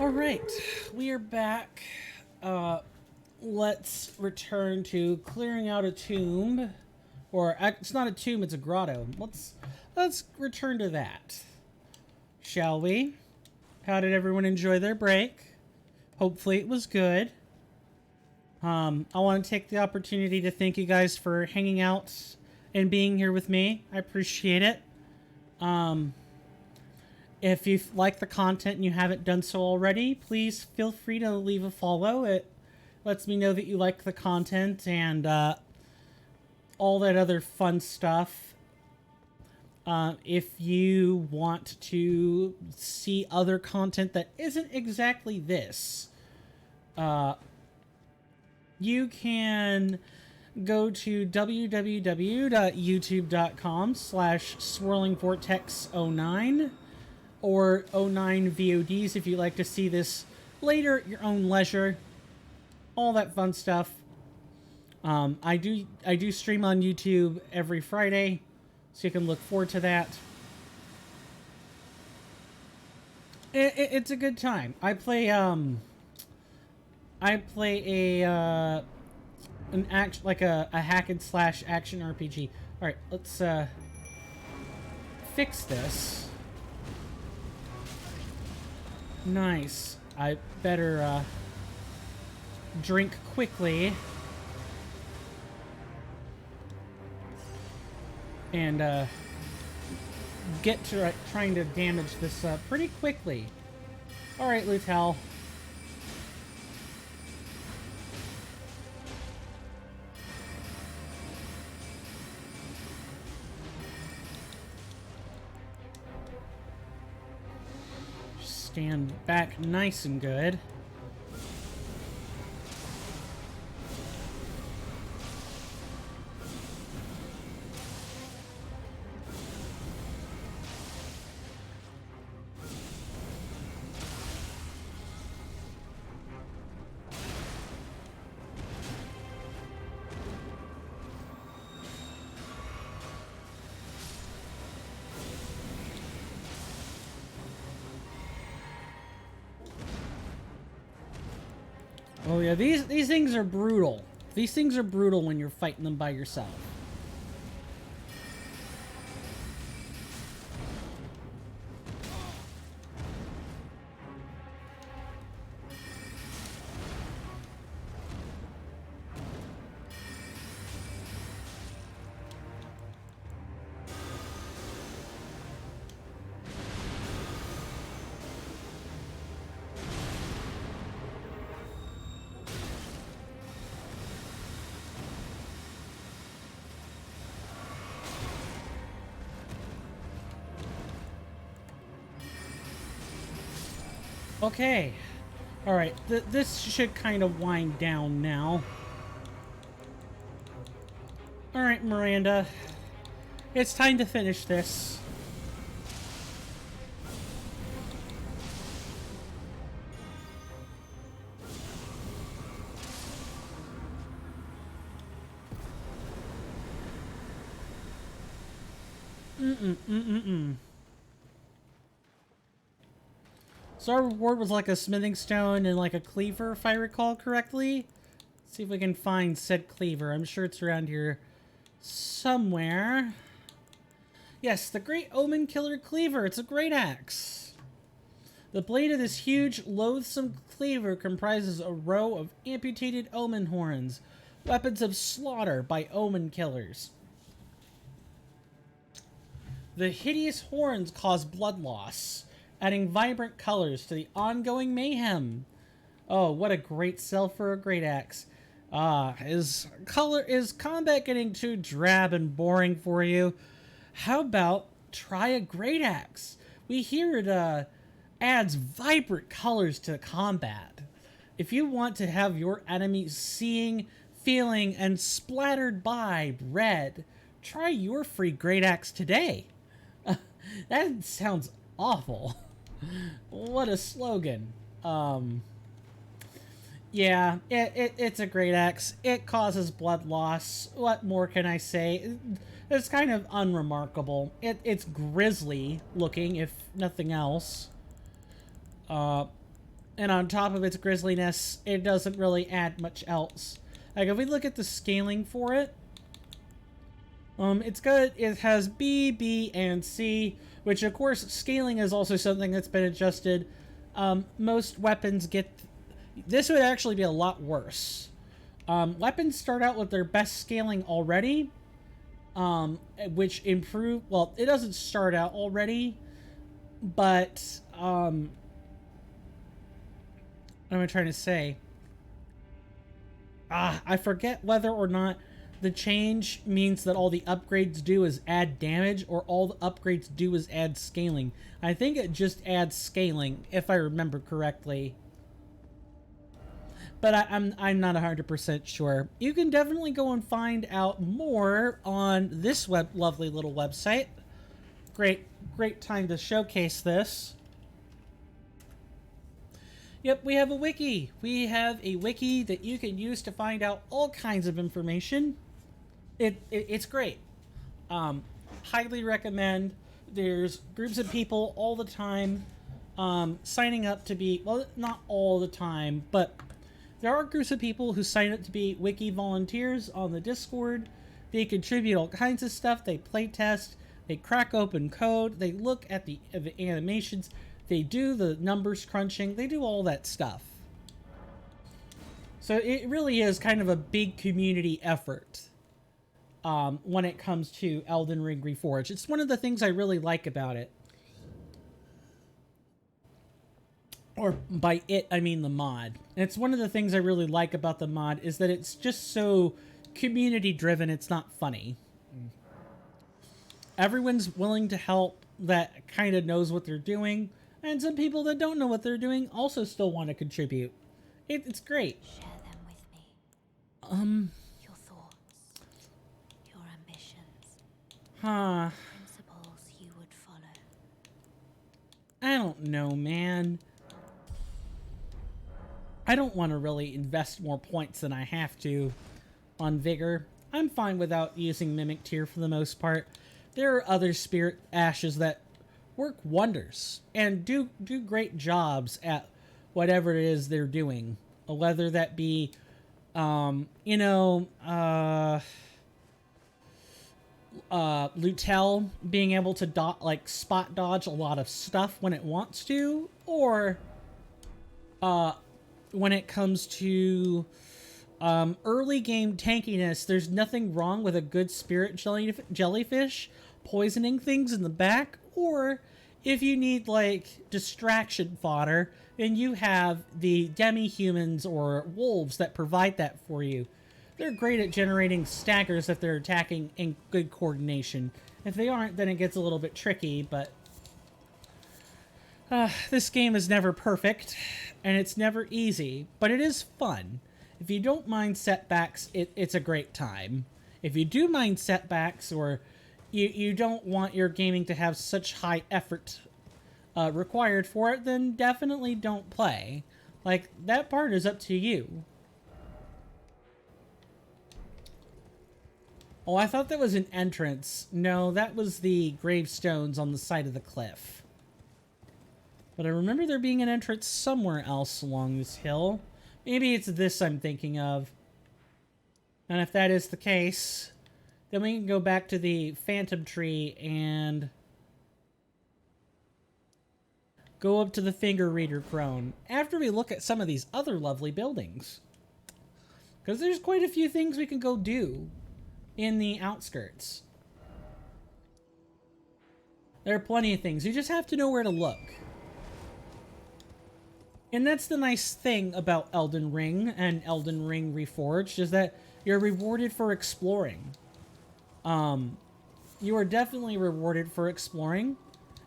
A: All right, we are back. Let's return to clearing out a tomb, or it's not a tomb; it's a grotto. Let's return to that, shall we? How did everyone enjoy their break? Hopefully, it was good. I want to take the opportunity to thank you guys for hanging out and being here with me. I appreciate it. If you like the content and you haven't done so already, please feel free to leave a follow. It lets me know that you like the content and all that other fun stuff. If you want to see other content that isn't exactly this, you can go to www.youtube.com/swirlingvortex09 or 09 VODs if you'd like to see this later at your own leisure. All that fun stuff. I do stream on YouTube every Friday, so you can look forward to that. It's a good time. I play a hack and slash action RPG. All right, let's fix this. Nice. I better drink quickly and get to trying to damage this pretty quickly. All right, Leyndell. Stand back nice and good. Oh yeah, these things are brutal. These things are brutal when you're fighting them by yourself. Okay. Alright, this should kind of wind down now. Alright, Miranda. It's time to finish this. So our reward was like a smithing stone and like a cleaver, if I recall correctly. Let's see if we can find said cleaver. I'm sure it's around here somewhere. Yes, the Great Omen Killer Cleaver. It's a great axe. The blade of this huge, loathsome cleaver comprises a row of amputated omen horns, weapons of slaughter by omen killers. The hideous horns cause blood loss, adding vibrant colors to the ongoing mayhem. Oh, what a great sell for a great axe. Is combat getting too drab and boring for you? How about try a great axe? We hear it adds vibrant colors to combat. If you want to have your enemies seeing, feeling, and splattered by red, try your free great axe today. That sounds awful. What a slogan. Yeah, it's a great axe. It causes blood loss. What more can I say? It's kind of unremarkable. It's grisly looking, if nothing else. And on top of its grisliness, it doesn't really add much else. Like, if we look at the scaling for it, it's good. It has B, B, and C, which, of course, scaling is also something that's been adjusted. Most weapons get... This would actually be a lot worse. Weapons start out with their best scaling already, which improve... Well, it doesn't start out already, but... what am I trying to say? I forget whether or not the change means that all the upgrades do is add damage, or all the upgrades do is add scaling. I think it just adds scaling, if I remember correctly. But I'm not 100% sure. You can definitely go and find out more on this lovely little website. Great time to showcase this. Yep, we have a wiki. We have a wiki that you can use to find out all kinds of information. It's great. Highly recommend. There's groups of people all the time signing up to be, well, not all the time, but there are groups of people who sign up to be wiki volunteers on the Discord. They contribute all kinds of stuff. They play test. They crack open code. They look at the animations. They do the numbers crunching. They do all that stuff. So it really is kind of a big community effort when it comes to Elden Ring Reforged. It's one of the things I really like about it. Or by it, I mean the mod. And it's one of the things I really like about the mod is that it's just so community driven, it's not funny. Everyone's willing to help that kind of knows what they're doing. And some people that don't know what they're doing also still want to contribute. It's great.
B: Share them with me. Your thoughts, your ambitions, principles you would follow.
A: I don't know, man. I don't want to really invest more points than I have to on Vigor. I'm fine without using Mimic Tear for the most part. There are other Spirit Ashes that work wonders and do great jobs at whatever it is they're doing. Whether that be, Leyndell being able to spot dodge a lot of stuff when it wants to, or when it comes to early game tankiness, there's nothing wrong with a good spirit jellyfish poisoning things in the back, or if you need like distraction fodder, then you have the demi-humans or wolves that provide that for you. They're great at generating staggers if they're attacking in good coordination. If they aren't, then it gets a little bit tricky, but this game is never perfect, and it's never easy, but it is fun. If you don't mind setbacks, it's a great time. If you do mind setbacks, or you don't want your gaming to have such high effort required for it, then definitely don't play. Like, that part is up to you. Oh, I thought that was an entrance. No, that was the gravestones on the side of the cliff. But I remember there being an entrance somewhere else along this hill. Maybe it's this I'm thinking of. And if that is the case, then we can go back to the Phantom Tree and go up to the Finger Reader Crone after we look at some of these other lovely buildings. Because there's quite a few things we can go do in the outskirts. There are plenty of things. You just have to know where to look. And that's the nice thing about Elden Ring and Elden Ring Reforged, is that you're rewarded for exploring. You are definitely rewarded for exploring.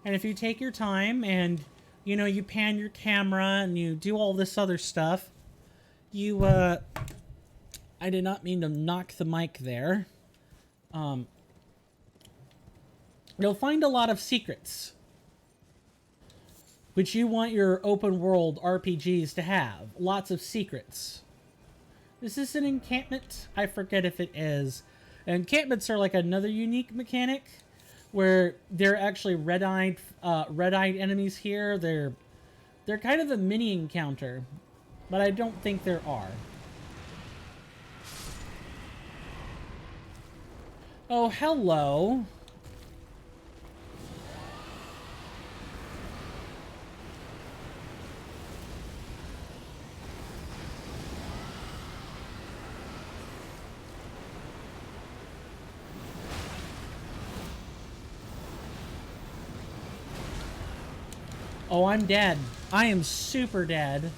A: And if you take your time and, you know, you pan your camera and you do all this other stuff, you, I did not mean to knock the mic there. You'll find a lot of secrets, which you want your open world RPGs to have. Lots of secrets. Is this an encampment? I forget if it is. Encampments are like another unique mechanic, where they're actually red-eyed enemies here. They're They're kind of a mini encounter, but I don't think there are. Oh, hello. Oh, I'm dead. I am super dead.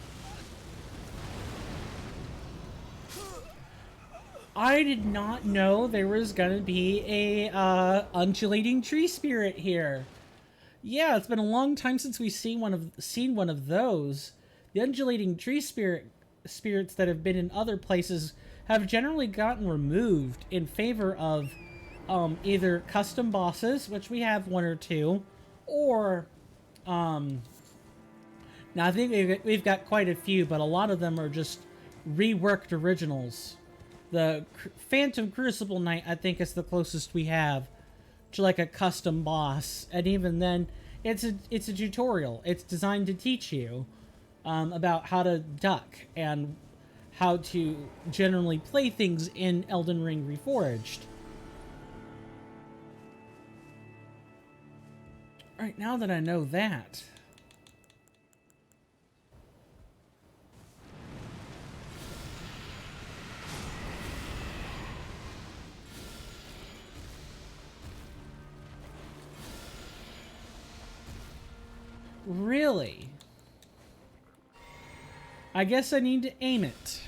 A: I did not know there was gonna be a undulating tree spirit here. Yeah, it's been a long time since we've seen one of those. The undulating tree spirits that have been in other places have generally gotten removed in favor of either custom bosses, which we have one or two, or now I think we've got quite a few, but a lot of them are just reworked originals. The Phantom Crucible Knight, I think, is the closest we have to like a custom boss, and even then, it's a tutorial. It's designed to teach you about how to duck and how to generally play things in Elden Ring Reforged. Alright, now that I know that... Really? I guess I need to aim it.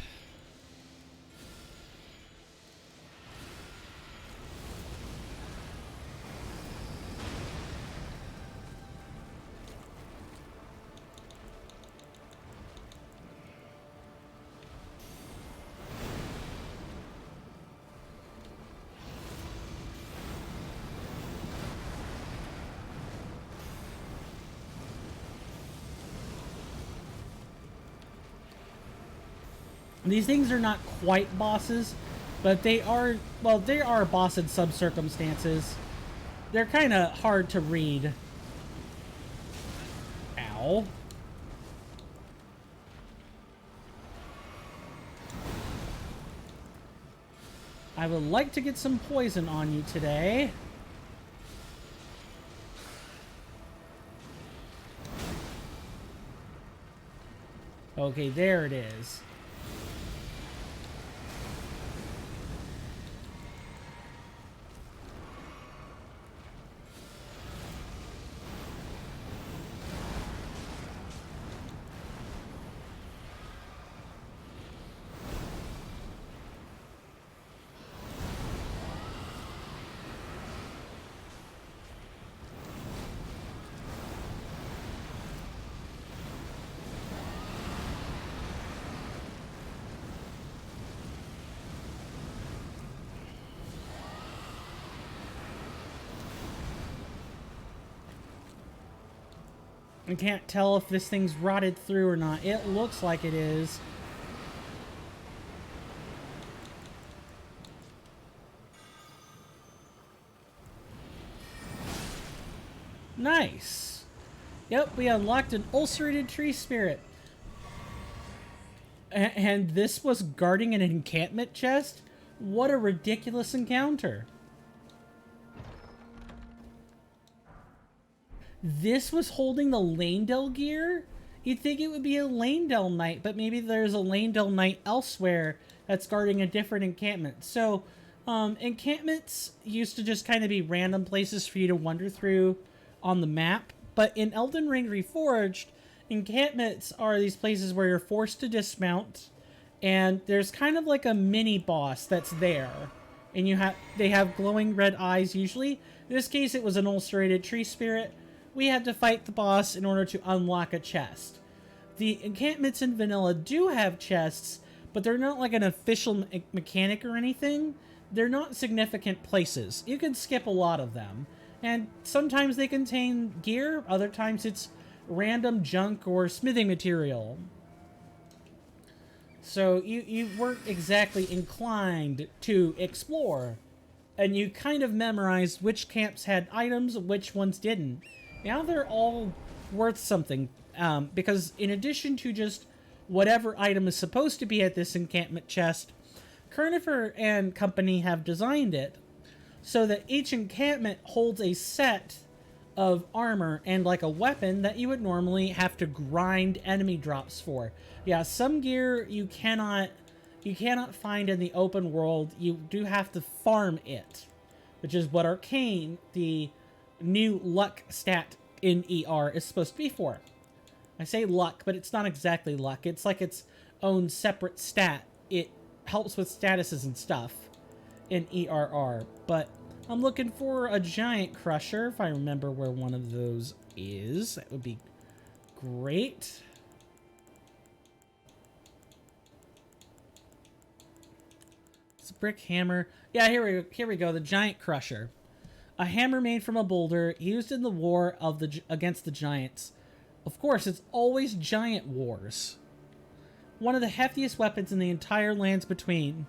A: These things are not quite bosses, but they are, well, they are a boss in some circumstances. They're kind of hard to read. Ow. I would like to get some poison on you today. Okay, there it is. I can't tell if this thing's rotted through or not. It looks like it is. Nice. Yep, we unlocked an ulcerated tree spirit. And this was guarding an encampment chest? What a ridiculous encounter. This was holding the Leyndell gear? You'd think it would be a Leyndell knight, but maybe there's a Leyndell knight elsewhere that's guarding a different encampment. So, encampments used to just kind of be random places for you to wander through on the map. But in Elden Ring Reforged, encampments are these places where you're forced to dismount, and there's kind of like a mini boss that's there. And they have glowing red eyes usually. In this case, it was an ulcerated tree spirit. We had to fight the boss in order to unlock a chest. The encampments in vanilla do have chests, but they're not like an official mechanic or anything. They're not significant places. You can skip a lot of them. And sometimes they contain gear, other times it's random junk or smithing material. So you weren't exactly inclined to explore. And you kind of memorized which camps had items, which ones didn't. Now they're all worth something. Because in addition to just whatever item is supposed to be at this encampment chest, Kernifer and company have designed it so that each encampment holds a set of armor and like a weapon that you would normally have to grind enemy drops for. Yeah, some gear you cannot find in the open world. You do have to farm it, which is what Arcane, the new luck stat in ER, is supposed to be for. I say luck, but it's not exactly luck. It's like its own separate stat. It helps with statuses and stuff in ERR. But I'm looking for a giant crusher. If I remember where one of those is, that would be great. It's a brick hammer. Yeah, here we go. The giant crusher. A hammer made from a boulder used in the war of against the giants. Of course, it's always giant wars. One of the heftiest weapons in the entire lands between.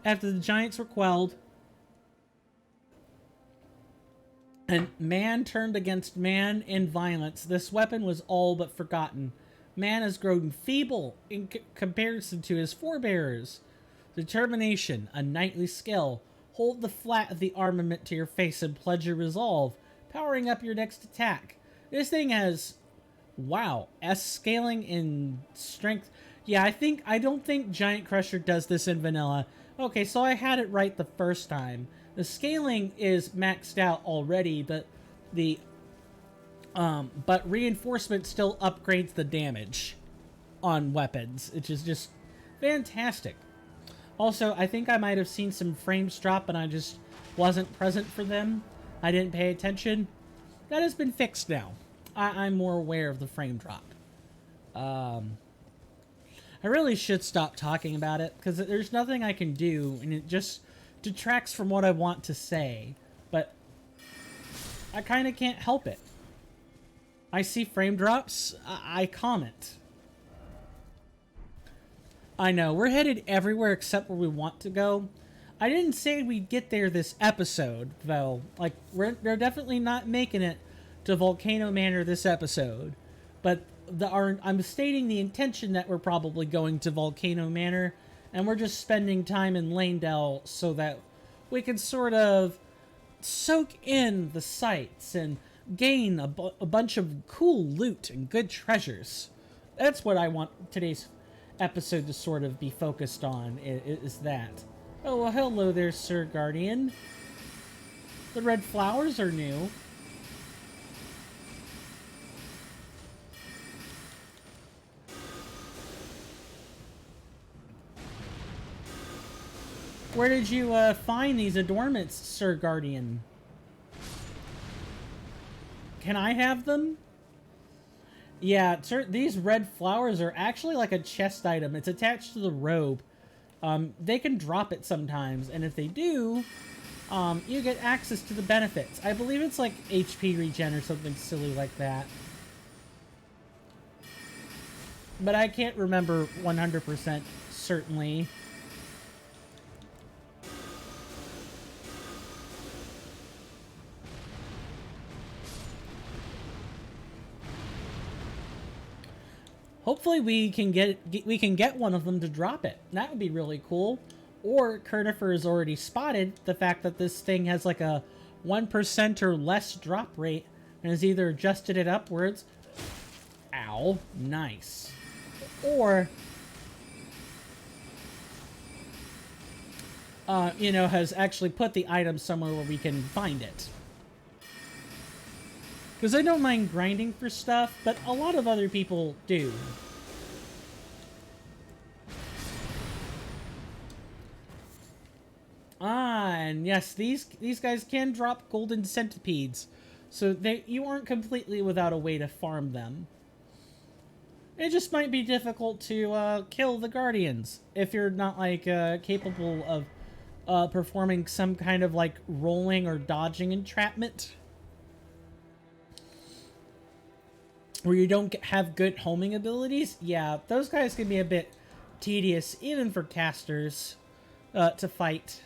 A: After the giants were quelled, and man turned against man in violence, this weapon was all but forgotten. Man has grown feeble in comparison to his forebears. Determination, a knightly skill. Hold the flat of the armament to your face and pledge your resolve, powering up your next attack. This thing has, wow, S scaling in strength. Yeah, I don't think Giant Crusher does this in vanilla. Okay, so I had it right the first time. The scaling is maxed out already, but but reinforcement still upgrades the damage on weapons, which is just fantastic. Also, I think I might have seen some frames drop and I just wasn't present for them. I didn't pay attention. That has been fixed now. I'm more aware of the frame drop. I really should stop talking about it because there's nothing I can do and it just detracts from what I want to say. But I kind of can't help it. I see frame drops, I comment. I know, we're headed everywhere except where we want to go. I didn't say we'd get there this episode, though. Like, they're definitely not making it to Volcano Manor this episode. But I'm stating the intention that we're probably going to Volcano Manor, and we're just spending time in Leyndell so that we can sort of soak in the sights and gain a bunch of cool loot and good treasures. That's what I want today's episode to sort of be focused on, is that. Oh, well, hello there, Sir Guardian. The red flowers are new. Where did you find these adornments, Sir Guardian? Can I have them? Yeah, these red flowers are actually like a chest item. It's attached to the robe. They can drop it sometimes, and if they do, you get access to the benefits. I believe it's like HP regen or something silly like that. But I can't remember 100% certainly. Hopefully we can get one of them to drop it. That would be really cool. Or Kernifer has already spotted the fact that this thing has like a 1% or less drop rate and has either adjusted it upwards. Ow, nice. Or you know, has actually put the item somewhere where we can find it. Because I don't mind grinding for stuff, but a lot of other people do. Ah, and yes, these guys can drop golden centipedes. So you aren't completely without a way to farm them. It just might be difficult to kill the guardians if you're not like capable of performing some kind of like rolling or dodging entrapment. Where you don't have good homing abilities, yeah, those guys can be a bit tedious, even for casters, to fight.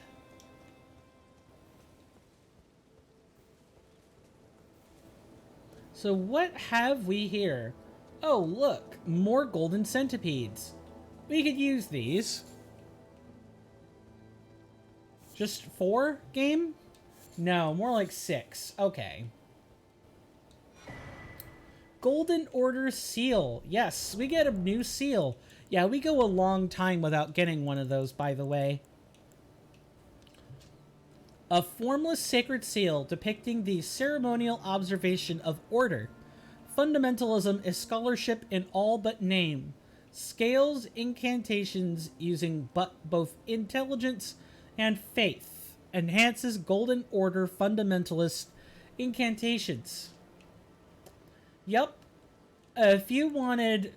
A: So what have we here? Oh, look, more golden centipedes. We could use these. Just 4, game? No, more like 6. Okay. Golden Order seal. Yes, we get a new seal. Yeah, we go a long time without getting one of those, by the way. A formless sacred seal depicting the ceremonial observation of order. Fundamentalism is scholarship in all but name. Scales incantations using both intelligence and faith. Enhances Golden Order fundamentalist incantations. Yep. If you wanted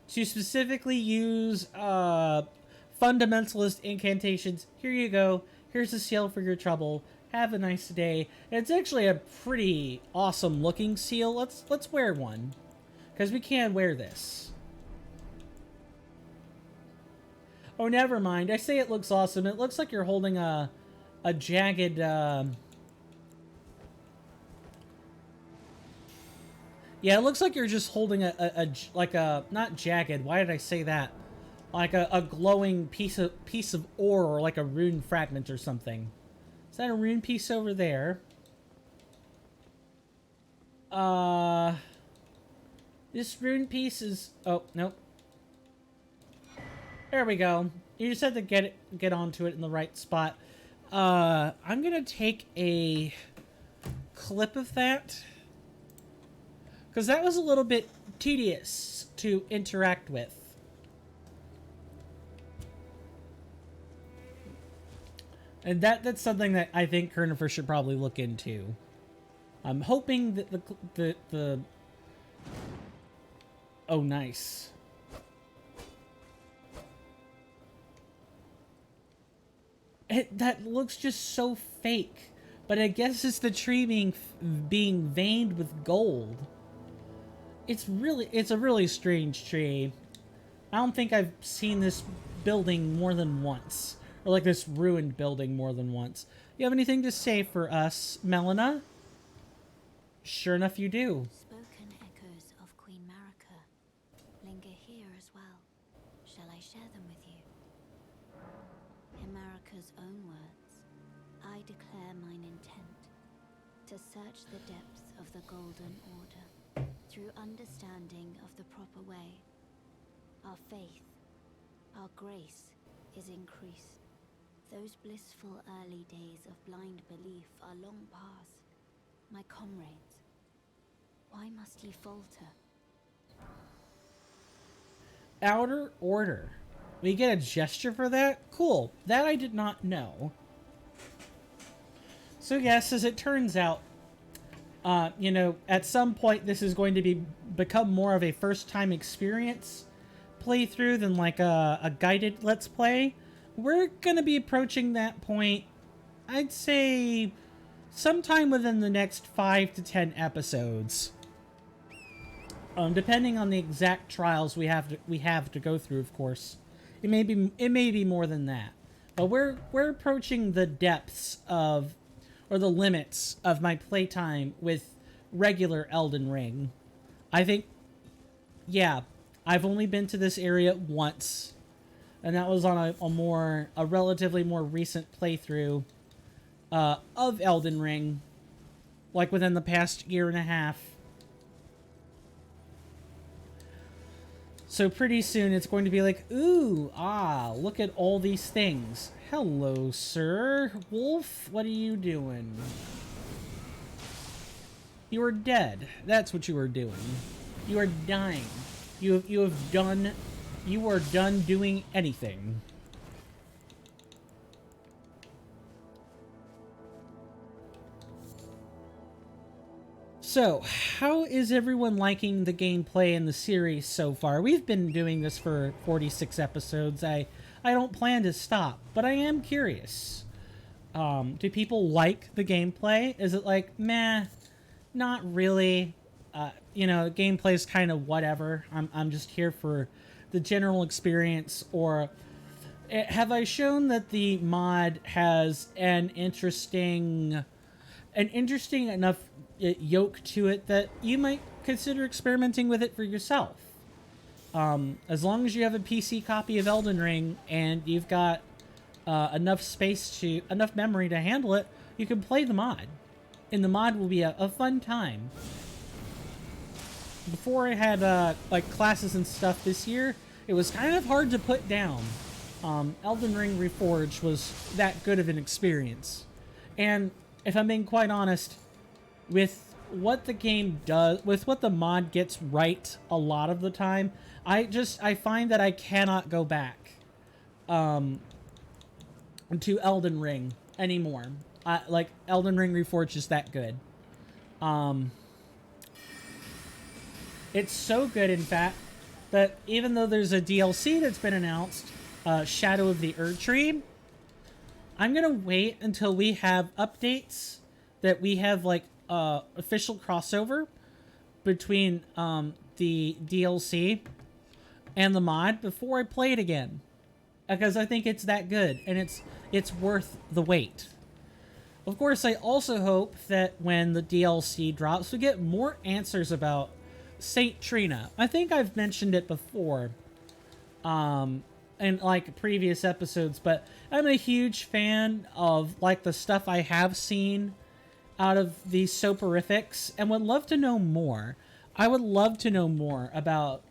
A: to specifically use fundamentalist incantations, here you go. Here's a seal for your trouble. Have a nice day. It's actually a pretty awesome looking seal. Let's wear one, because we can wear this. Oh, never mind. I say it looks awesome. It looks like you're holding a jagged. Yeah, it looks like you're just holding a not jagged. Why did I say that? Like a glowing piece of ore, or like a rune fragment or something. Is that a rune piece over there? This rune piece is... Oh, nope. There we go. You just have to get onto it in the right spot. I'm gonna take a clip of that, because that was a little bit tedious to interact with. And that's something that I think Kernifer should probably look into. I'm hoping that the oh, nice. That looks just so fake. But I guess it's the tree being veined with gold. It's a really strange tree. I don't think I've seen this building more than once. Or like this ruined building more than once. You have anything to say for us, Melina? Sure enough, you do.
B: Spoken echoes of Queen Marika linger here as well. Shall I share them with you? In Marika's own words, I declare mine intent to search the depths of the Golden Order through understanding of the proper way. Our faith, our grace is increased. Those blissful early days of blind belief are long past. My comrades, why must ye falter?
A: Outer Order. We get a gesture for that? Cool. That I did not know. So yes, as it turns out, you know, at some point this is going to become more of a first-time experience playthrough than like a guided Let's Play. We're going to be approaching that point, I'd say, sometime within the next 5 to 10 episodes. Depending on the exact trials we have to go through, of course. It may be more than that. But we're approaching the depths of, or the limits of my playtime with regular Elden Ring. I think, yeah, I've only been to this area once. And that was on a relatively more recent playthrough of Elden Ring, like within the past year and a half. So pretty soon it's going to be like, ooh, look at all these things. Hello, sir. Wolf, what are you doing? You are dead. That's what you are doing. You are dying. You are done doing anything. So, how is everyone liking the gameplay in the series so far? We've been doing this for 46 episodes. I don't plan to stop, but I am curious. Do people like the gameplay? Is it like, meh, not really? You know, gameplay's kind of whatever. I'm just here for the general experience, or have I shown that the mod has an interesting enough yoke to it that you might consider experimenting with it for yourself. As long as you have a PC copy of Elden Ring and you've got enough memory to handle it, you can play the mod. And the mod will be a fun time. Before I had like classes and stuff this year, it was kind of hard to put down. Elden Ring Reforged was that good of an experience. And if I'm being quite honest, with what the game does, with what the mod gets right a lot of the time, I find that I cannot go back to Elden Ring anymore. Like, Elden Ring Reforged is that good. It's so good, in fact, that even though there's a DLC that's been announced, Shadow of the Erdtree, I'm gonna wait until we have updates that we have, like, official crossover between the DLC and the mod before I play it again, because I think it's that good and it's worth the wait. Of course, I also hope that when the DLC drops, we get more answers about Saint Trina. I think I've mentioned it before in like previous episodes, but I'm a huge fan of like the stuff I have seen out of these soporifics and would love to know more. I would love to know more about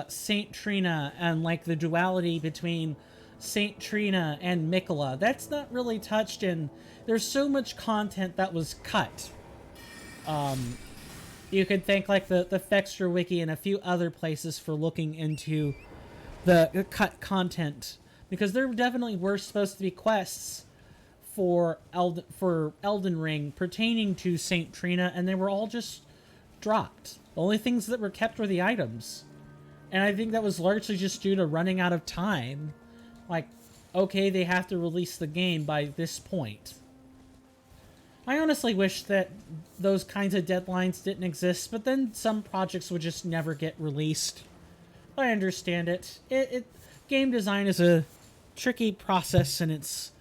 A: Saint Trina and like the duality between Saint Trina and Mikola. That's not really touched in. There's so much content that was cut. You could thank like the Fextra Wiki and a few other places for looking into the cut content, because there definitely were supposed to be quests for Elden Ring pertaining to Saint Trina, and they were all just dropped. The only things that were kept were the items. And I think that was largely just due to running out of time. Like, okay, they have to release the game by this point. I honestly wish that those kinds of deadlines didn't exist, but then some projects would just never get released. I understand it. Game design is a tricky process, and it's,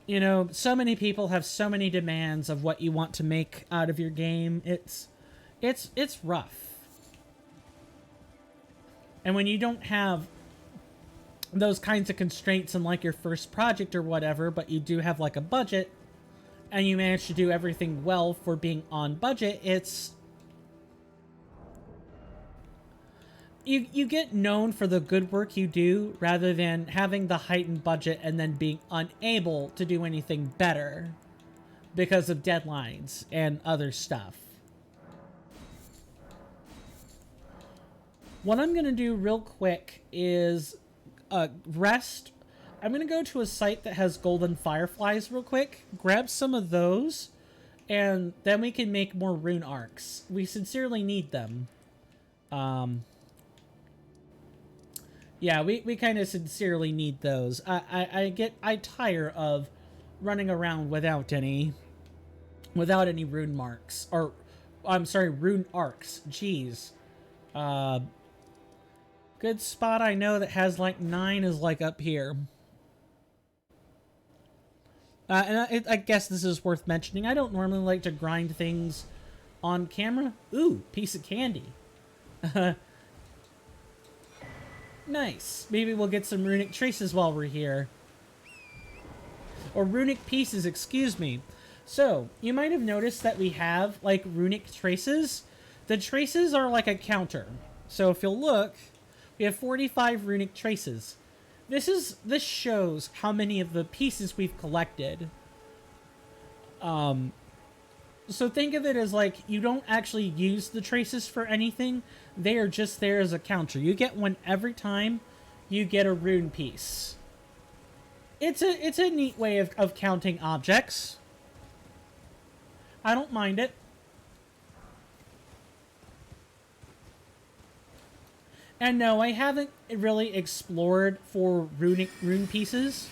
A: you know, so many people have so many demands of what you want to make out of your game. It's rough. And when you don't have those kinds of constraints in like your first project or whatever, but you do have like a budget, and you manage to do everything well for being on budget, it's... You get known for the good work you do, rather than having the heightened budget and then being unable to do anything better because of deadlines and other stuff. What I'm going to do real quick is rest. I'm going to go to a site that has golden fireflies real quick, grab some of those, and then we can make more rune arcs. We sincerely need them. Yeah, we kind of sincerely need those. I tire of running around without any rune marks, or I'm sorry, rune arcs. Jeez. Good spot I know that has like 9 is like up here. And I guess this is worth mentioning. I don't normally like to grind things on camera. Ooh, piece of candy. Nice. Maybe we'll get some runic traces while we're here. Or runic pieces, excuse me. So, you might have noticed that we have, like, runic traces. The traces are like a counter. So if you'll look, we have 45 runic traces. This shows how many of the pieces we've collected. So think of it as like, you don't actually use the traces for anything. They are just there as a counter. You get one every time you get a rune piece. It's a neat way of counting objects. I don't mind it. And no, I haven't really explored for rune pieces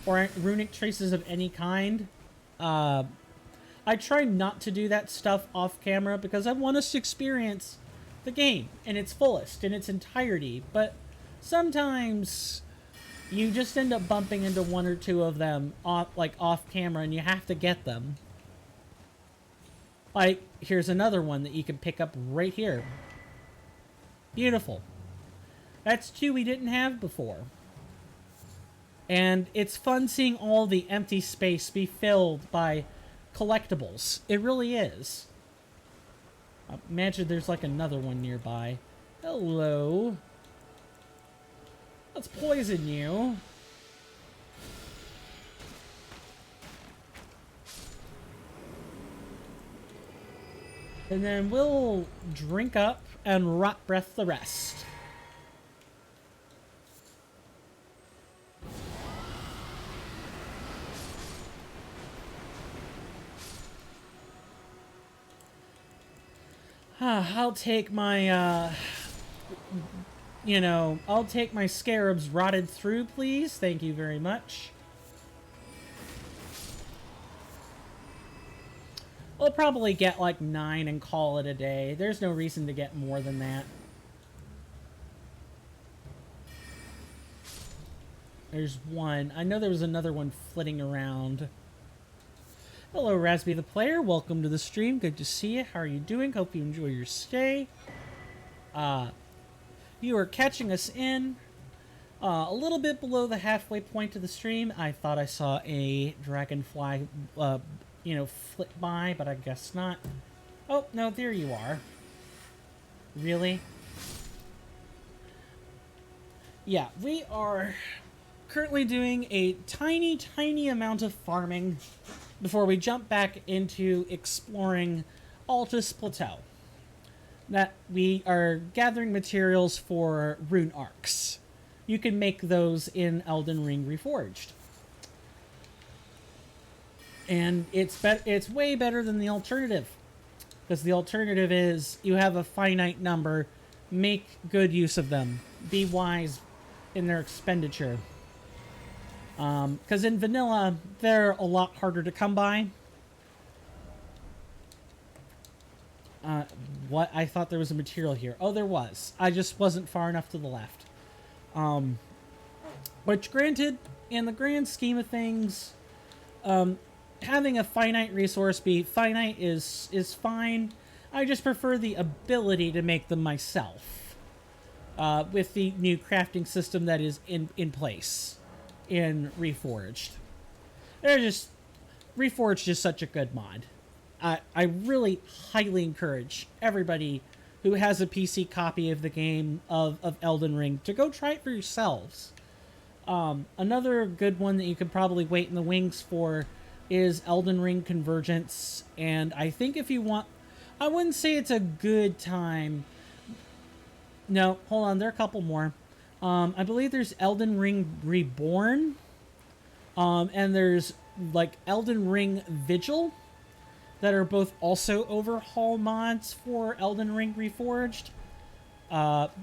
A: or runic traces of any kind. I try not to do that stuff off camera because I want us to experience the game in its fullest, in its entirety. But sometimes you just end up bumping into one or two of them off camera, and you have to get them. Like, here's another one that you can pick up right here. Beautiful. That's two we didn't have before. And it's fun seeing all the empty space be filled by collectibles. It really is. Imagine there's like another one nearby. Hello. Let's poison you. And then we'll drink up and rot breath the rest. I'll take my, I'll take my scarabs rotted through, please. Thank you very much. We'll probably get like 9 and call it a day. There's no reason to get more than that. There's one. I know there was another one flitting around. Hello, Raspy the Player. Welcome to the stream. Good to see you. How are you doing? Hope you enjoy your stay. You are catching us in a little bit below the halfway point of the stream. I thought I saw a dragonfly, flit by, but I guess not. Oh, no, there you are. Really? Yeah, we are currently doing a tiny, tiny amount of farming before we jump back into exploring Altus Plateau. That we are gathering materials for rune arcs. You can make those in Elden Ring Reforged. And it's way better than the alternative. Because the alternative is you have a finite number, make good use of them. Be wise in their expenditure. Because in vanilla, they're a lot harder to come by. What? I thought there was a material here. Oh, there was. I just wasn't far enough to the left. Which, granted, in the grand scheme of things, having a finite resource be finite is fine. I just prefer the ability to make them myself. With the new crafting system that is in place in Reforged. Reforged is such a good mod. I really highly encourage everybody who has a PC copy of the game of Elden Ring to go try it for yourselves. Another good one that you could probably wait in the wings for is Elden Ring Convergence. And I think if you want... I wouldn't say it's a good time. No, hold on. There are a couple more. I believe there's Elden Ring Reborn. And there's like Elden Ring Vigil that are both also overhaul mods for Elden Ring Reforged.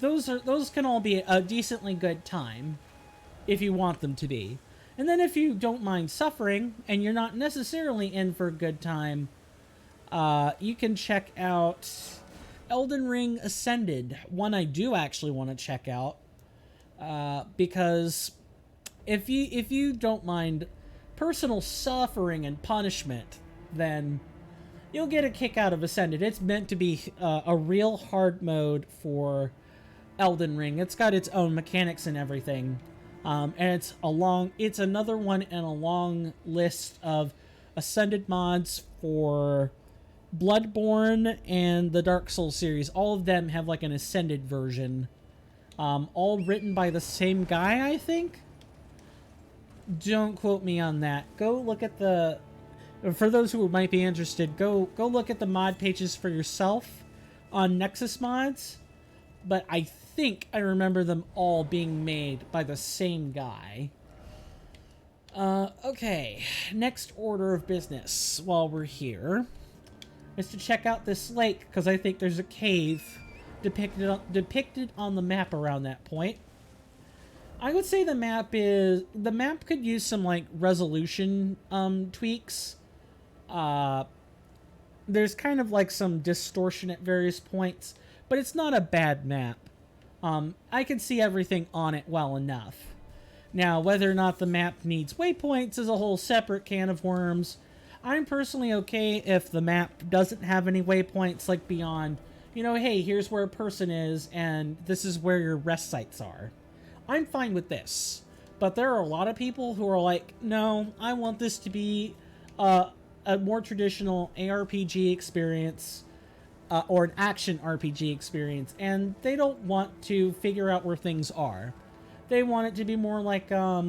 A: Those can all be a decently good time if you want them to be. And then if you don't mind suffering and you're not necessarily in for a good time, you can check out Elden Ring Ascended, one I do actually want to check out, because if you don't mind personal suffering and punishment, then you'll get a kick out of Ascended. It's meant to be a real hard mode for Elden Ring. It's got its own mechanics and everything, and it's another one in a long list of Ascended mods for Bloodborne and the Dark Souls series. All of them have like an Ascended version, all written by the same guy, I think. Don't quote me on that. Go look at the... For those who might be interested, go look at the mod pages for yourself on Nexus Mods. But I think I remember them all being made by the same guy. Okay. Next order of business while we're here is to check out this lake, because I think there's a cave depicted on the map around that point. I would say the map could use some like resolution tweaks. There's kind of like some distortion at various points, but it's not a bad map. I can see everything on it well enough. Now, whether or not the map needs waypoints is a whole separate can of worms. I'm personally okay if the map doesn't have any waypoints like beyond, you know, hey, here's where a person is and this is where your rest sites are. I'm fine with this. But there are a lot of people who are like, no, I want this to be a more traditional ARPG experience or an action RPG experience, and they don't want to figure out where things are. They want it to be more like I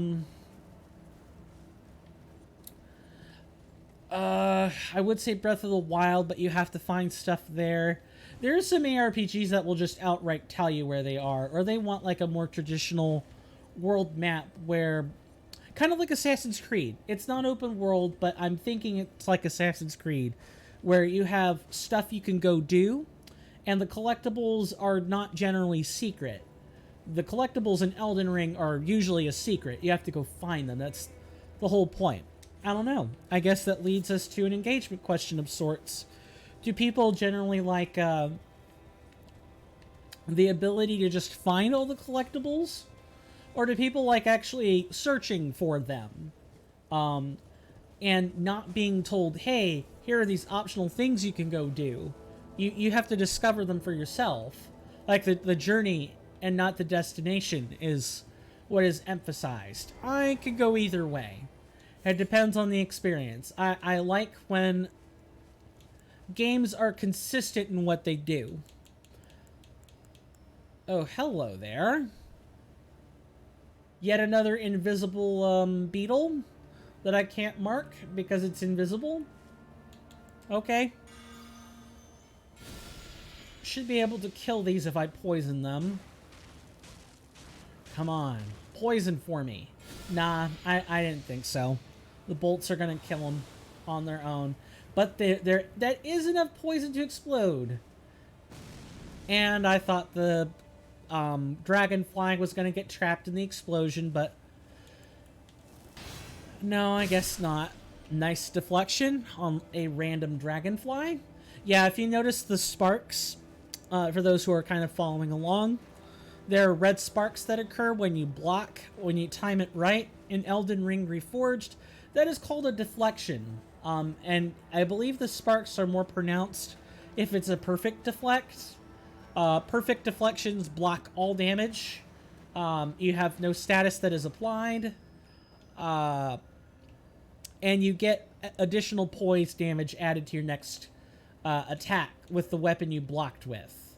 A: would say Breath of the Wild, but you have to find stuff there. There's some ARPGs that will just outright tell you where they are, or they want like a more traditional world map where, kind of like Assassin's Creed. It's not open world, but I'm thinking it's like Assassin's Creed, where you have stuff you can go do, and the collectibles are not generally secret. The collectibles in Elden Ring are usually a secret. You have to go find them. That's the whole point. I don't know. I guess that leads us to an engagement question of sorts. Do people generally like the ability to just find all the collectibles? Or do people like actually searching for them? And not being told, hey, here are these optional things you can go do. You have to discover them for yourself. Like the journey and not the destination is what is emphasized. I could go either way. It depends on the experience. I like when games are consistent in what they do. Oh, hello there. Yet another invisible beetle that I can't mark because it's invisible. Okay. Should be able to kill these if I poison them. Come on. Poison for me. Nah, I didn't think so. The bolts are going to kill them on their own. But that is enough poison to explode. And I thought the dragonfly was going to get trapped in the explosion, but no, I guess not. Nice deflection on a random dragonfly. Yeah, if you notice the sparks, for those who are kind of following along, there are red sparks that occur when you block, when you time it right in Elden Ring Reforged. That is called a deflection. And I believe the sparks are more pronounced if it's a perfect deflect. Perfect deflections block all damage. You have no status that is applied. And you get additional poise damage added to your next attack with the weapon you blocked with.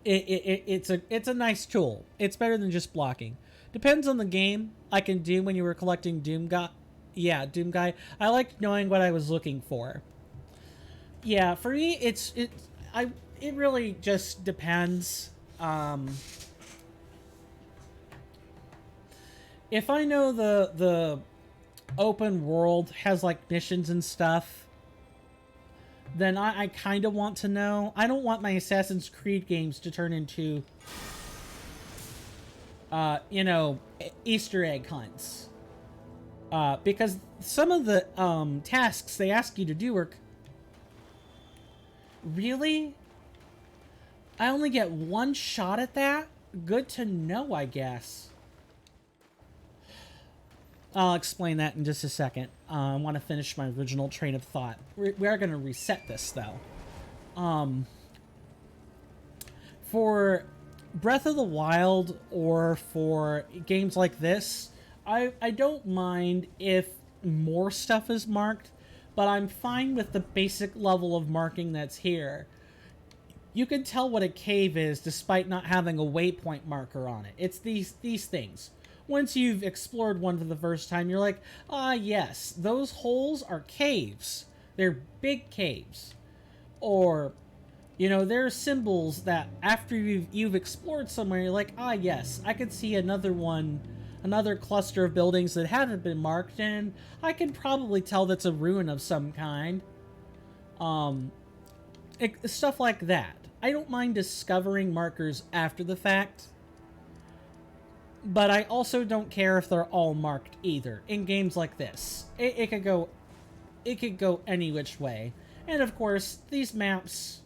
A: It's a nice tool. It's better than just blocking. Depends on the game. I can do when you were collecting Doom Guy. Yeah, Doom Guy. I liked knowing what I was looking for. Yeah, for me, it really just depends. If I know the open world has like missions and stuff, then I kind of want to know. I don't want my Assassin's Creed games to turn into, you know, Easter egg hunts. Because some of the tasks they ask you to do are... Really? I only get one shot at that? Good to know, I guess. I'll explain that in just a second. I want to finish my original train of thought. We are going to reset this, though. For Breath of the Wild or for games like this, I don't mind if more stuff is marked, but I'm fine with the basic level of marking that's here. You can tell what a cave is despite not having a waypoint marker on it. It's these things. Once you've explored one for the first time, you're like, ah, yes, those holes are caves. They're big caves. Or, you know, there are symbols that after you've explored somewhere, you're like, ah, yes, I could see another one, another cluster of buildings that haven't been marked, and I can probably tell that's a ruin of some kind. Stuff like that. I don't mind discovering markers after the fact. But I also don't care if they're all marked either. In games like this, it could go any which way. And of course, these maps,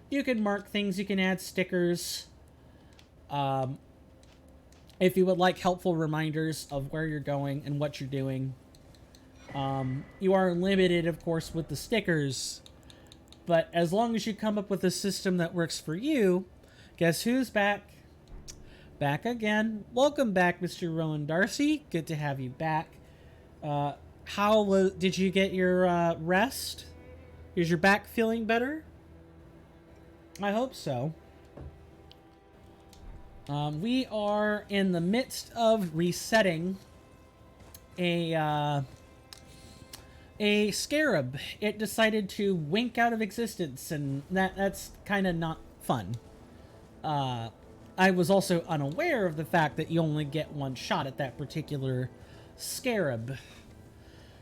A: you can mark things. You can add stickers. if you would like helpful reminders of where you're going and what you're doing. You are limited, of course, with the stickers, but as long as you come up with a system that works for you, guess who's back? Back again. Welcome back, Mr. Rowan Darcy. Good to have you back. Did you get your rest? Is your back feeling better? I hope so. We are in the midst of resetting a scarab. It decided to wink out of existence, and that's kind of not fun. I was also unaware of the fact that you only get one shot at that particular scarab,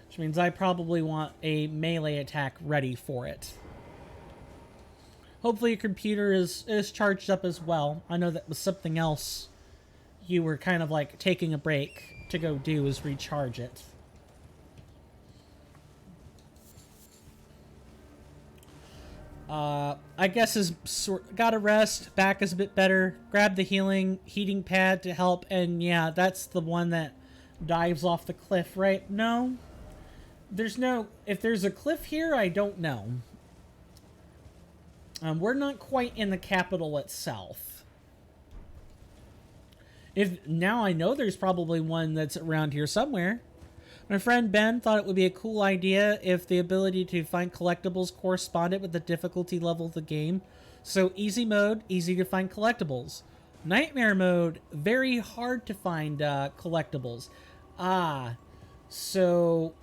A: which means I probably want a melee attack ready for it. Hopefully your computer is charged up as well. I know that was something else you were kind of like taking a break to go do, is recharge it. I guess got a rest, back is a bit better, grab the heating pad to help, and yeah, that's the one that dives off the cliff, right? No? If there's a cliff here, I don't know. We're not quite in the capital itself. Now I know there's probably one that's around here somewhere. My friend Ben thought it would be a cool idea if the ability to find collectibles corresponded with the difficulty level of the game. So easy mode, easy to find collectibles. Nightmare mode, very hard to find collectibles. So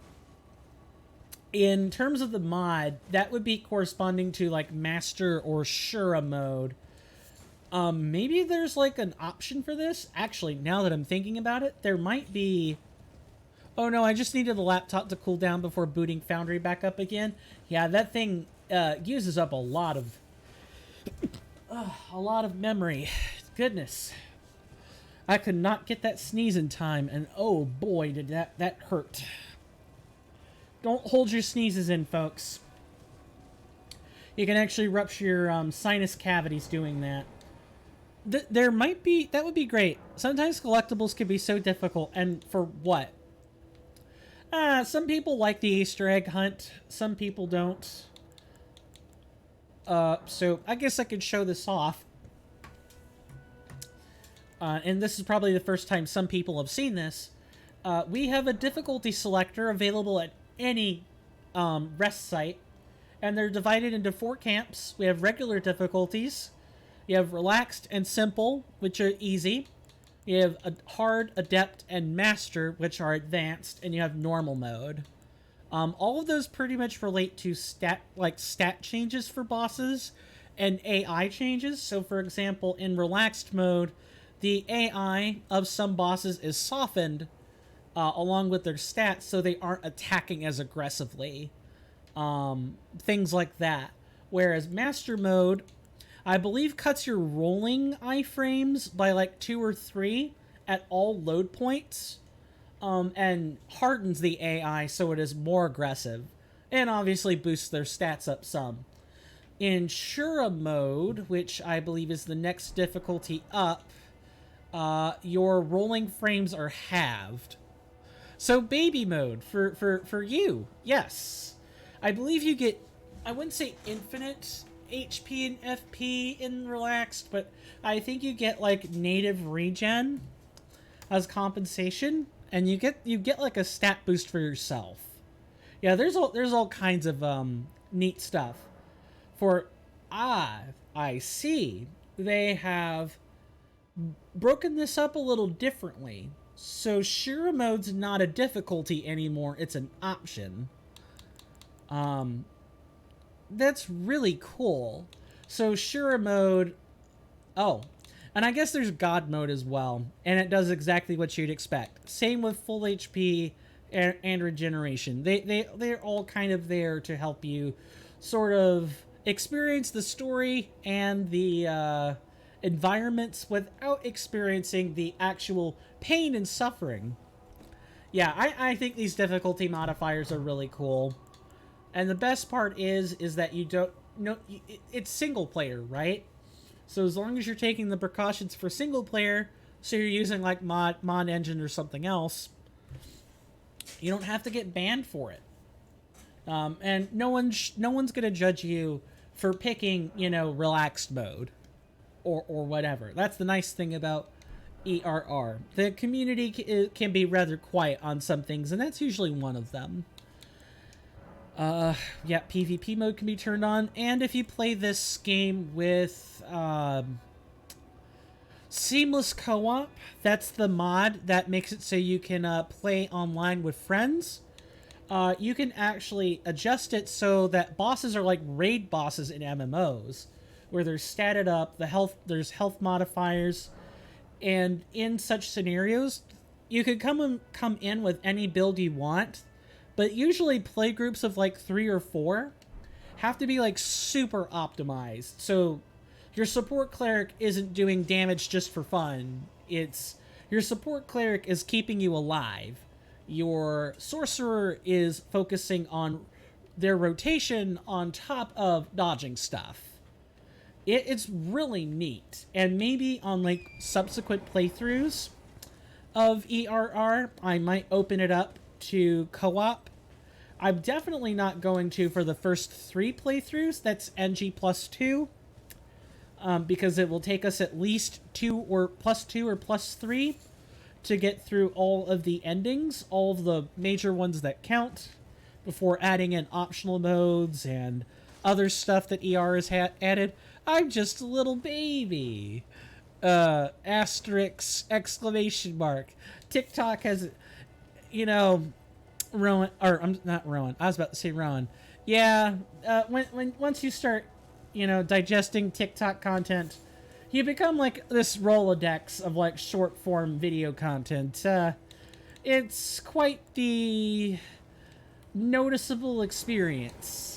A: in terms of the mod, that would be corresponding to like Master or Shura mode. Maybe there's like an option for this. Actually, now that I'm thinking about it, there might be... Oh no, I just needed the laptop to cool down before booting Foundry back up again. Yeah, that thing uses up a lot of memory. Goodness. I could not get that sneeze in time, and oh boy, did that hurt. Don't hold your sneezes in, folks. You can actually rupture your sinus cavities doing that. That would be great. Sometimes collectibles can be so difficult, and for what? Some people like the Easter egg hunt. Some people don't. So I guess I could show this off. And this is probably the first time some people have seen this. We have a difficulty selector available at any rest site. And they're divided into 4 camps. We have regular difficulties. You have relaxed and simple, which are easy. You have a hard, adept, and master, which are advanced, and you have normal mode. All of those pretty much relate to stat changes for bosses and AI changes. So, for example, in relaxed mode, the AI of some bosses is softened along with their stats, so they aren't attacking as aggressively. Things like that. Whereas master mode, I believe, cuts your rolling iframes by like 2 or 3 at all load points, and hardens the AI so it is more aggressive, and obviously boosts their stats up some. In Shura mode, which I believe is the next difficulty up, your rolling frames are halved. So baby mode for you, yes. I believe you get, I wouldn't say infinite HP and FP in relaxed, but I think you get like native regen as compensation, and you get like a stat boost for yourself. Yeah, there's all kinds of neat stuff. I see. They have broken this up a little differently. So Shura mode's not a difficulty anymore, it's an option. That's really cool. So Shura mode... Oh, and I guess there's God mode as well, and it does exactly what you'd expect. Same with full HP and regeneration. They're all kind of there to help you sort of experience the story and the environments without experiencing the actual pain and suffering. Yeah, I think these difficulty modifiers are really cool. And the best part is that you don't... No, it's single player, right? So as long as you're taking the precautions for single player, so you're using like mod engine or something else, you don't have to get banned for it. And no one's gonna judge you for picking, you know, relaxed mode or whatever. That's the nice thing about ERR. The community can be rather quiet on some things, and that's usually one of them. Yeah, PvP mode can be turned on, and if you play this game with seamless co-op, that's the mod that makes it so you can play online with friends. You can actually adjust it so that bosses are like raid bosses in MMOs, where they're statted up, there's health modifiers, and in such scenarios, you could come in with any build you want, but usually play groups of like 3 or 4 have to be like super optimized. So your support cleric isn't doing damage just for fun. Your support cleric is keeping you alive. Your sorcerer is focusing on their rotation on top of dodging stuff. It's really neat, and maybe on like subsequent playthroughs of ERR, I might open it up to co-op. I'm definitely not going to for the first 3 playthroughs. That's NG plus 2, because it will take us at least 2 or plus 3 to get through all of the endings, all of the major ones that count, before adding in optional modes and other stuff that ER has added. I'm just a little baby. Asterisk, exclamation mark. TikTok has, you know, Rowan, or I'm not Rowan. I was about to say Rowan. Yeah, once you start, you know, digesting TikTok content, you become like this Rolodex of like short form video content. It's quite the noticeable experience.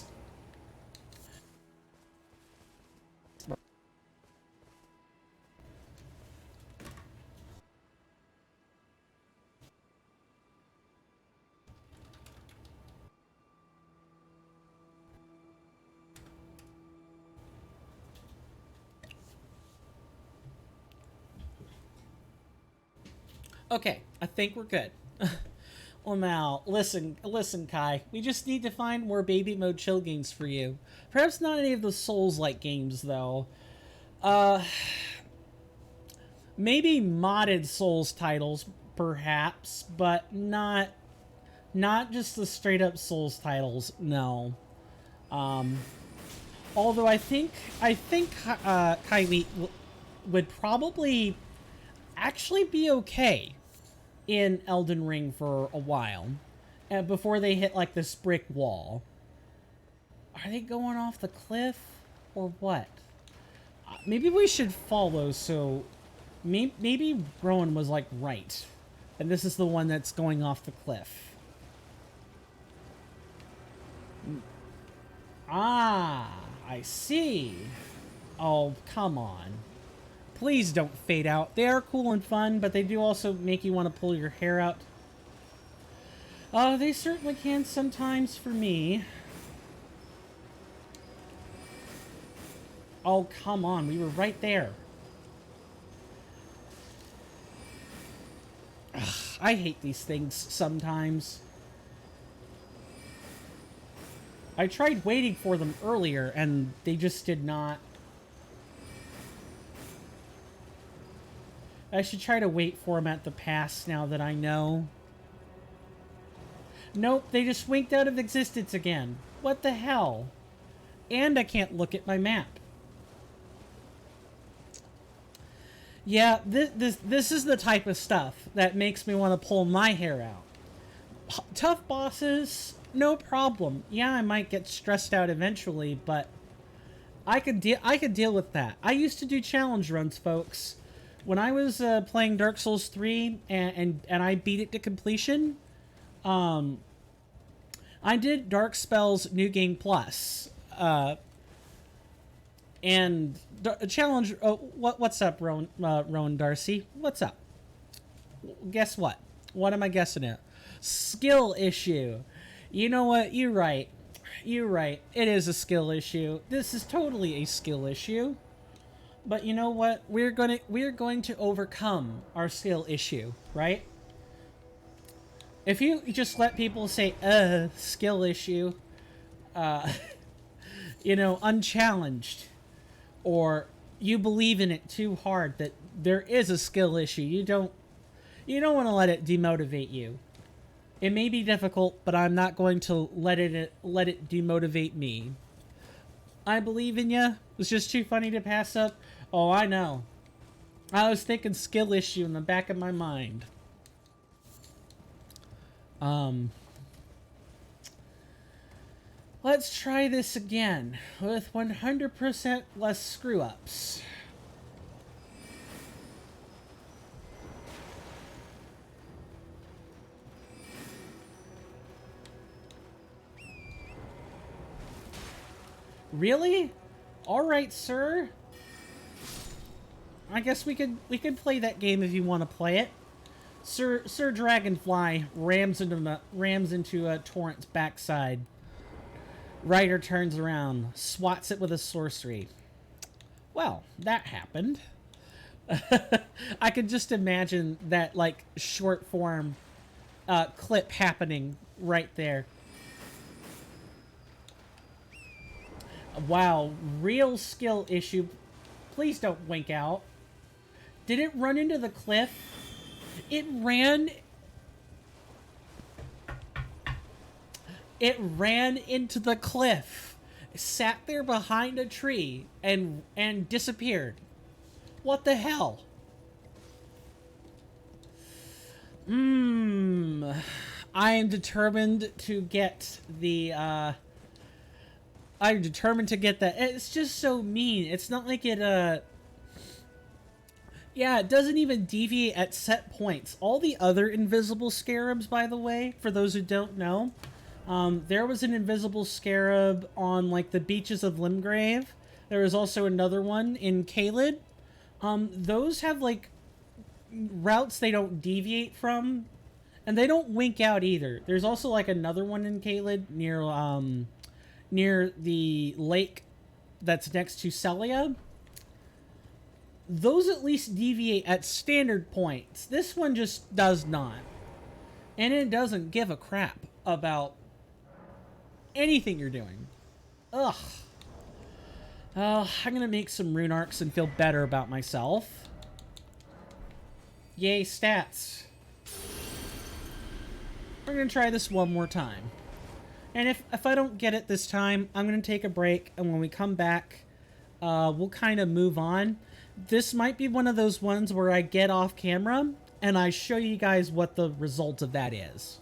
A: Okay, I think we're good. Well, now, listen, Kai. We just need to find more baby mode chill games for you. Perhaps not any of the Souls-like games, though. Maybe modded Souls titles, perhaps, but not just the straight-up Souls titles. No. Although I think Kylie would probably actually be okay in Elden Ring for a while, before they hit like this brick wall. Are they going off the cliff or what? Maybe we should follow. So maybe Rowan was like right, and this is the one that's going off the cliff. Ah, I see. Oh, come on. Please don't fade out. They are cool and fun, but they do also make you want to pull your hair out. They certainly can sometimes for me. Oh, come on. We were right there. Ugh, I hate these things sometimes. I tried waiting for them earlier, and they just did not. I should try to wait for them at the pass now that I know. Nope, they just winked out of existence again. What the hell? And I can't look at my map. Yeah, this is the type of stuff that makes me want to pull my hair out. Tough bosses, no problem. Yeah, I might get stressed out eventually, but I could deal with that. I used to do challenge runs, folks. When I was playing Dark Souls 3 and I beat it to completion, I did Dark Spells New Game Plus, and a challenge. What's up, Rowan Darcy? What's up? Guess what? What am I guessing at? Skill issue. You know what? You're right. You're right. It is a skill issue. This is totally a skill issue. But you know what? We're going to overcome our skill issue, right? If you just let people say, skill issue, uh, you know, unchallenged, or you believe in it too hard that there is a skill issue, you don't want to let it demotivate you. It may be difficult, but I'm not going to let it demotivate me. I believe in you. It's just too funny to pass up. Oh, I know. I was thinking skill issue in the back of my mind. Let's try this again with 100% less screw-ups. Really? All right, sir. I guess we could play that game if you want to play it. Sir Dragonfly rams into a Torrent's backside. Ryder turns around, swats it with a sorcery. Well, that happened. I could just imagine that, like, short form clip happening right there. Wow, real skill issue. Please don't wink out. Did it run into the cliff? It ran into the cliff. Sat there behind a tree and disappeared. What the hell? I am determined to get the I'm determined to get that. It's just so mean. It's not like it yeah, it doesn't even deviate at set points. All the other invisible scarabs, by the way, for those who don't know, there was an invisible scarab on, like, the beaches of Limgrave. There was also another one in Caelid. Those have, like, routes they don't deviate from, and they don't wink out either. There's also, like, another one in Caelid near the lake that's next to Celia. Those at least deviate at standard points. This one just does not. And it doesn't give a crap about anything you're doing. Ugh. Oh, I'm gonna make some rune arcs and feel better about myself. Yay, stats. We're gonna try this one more time. And if I don't get it this time, I'm gonna take a break, and when we come back, we'll kind of move on. This might be one of those ones where I get off camera and I show you guys what the result of that is.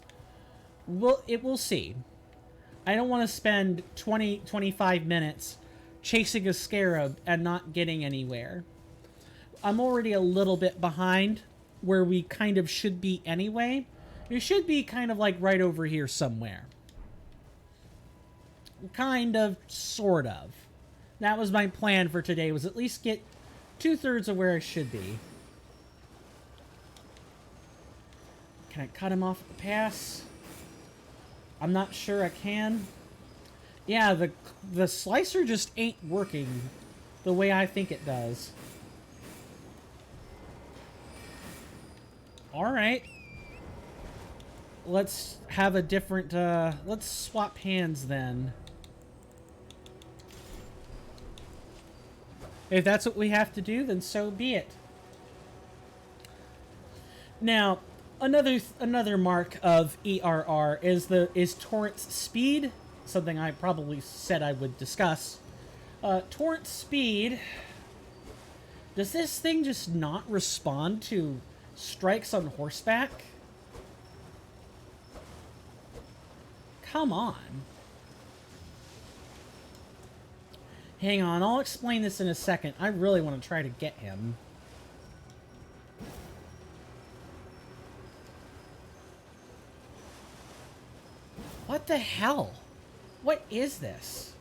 A: We'll see. I don't want to spend 25 minutes chasing a scarab and not getting anywhere. I'm already a little bit behind where we kind of should be anyway. We should be kind of like right over here somewhere. Kind of, sort of. That was my plan for today, was at least get 2/3 of where I should be. Can I cut him off at the pass? I'm not sure I can. Yeah, the slicer just ain't working the way I think it does. Alright. Let's have a different, let's swap hands then. If that's what we have to do, then so be it. Now, another mark of ERR is Torrent's speed, something I probably said I would discuss. Torrent's speed. Does this thing just not respond to strikes on horseback? Come on. Hang on, I'll explain this in a second. I really want to try to get him. What the hell? What is this?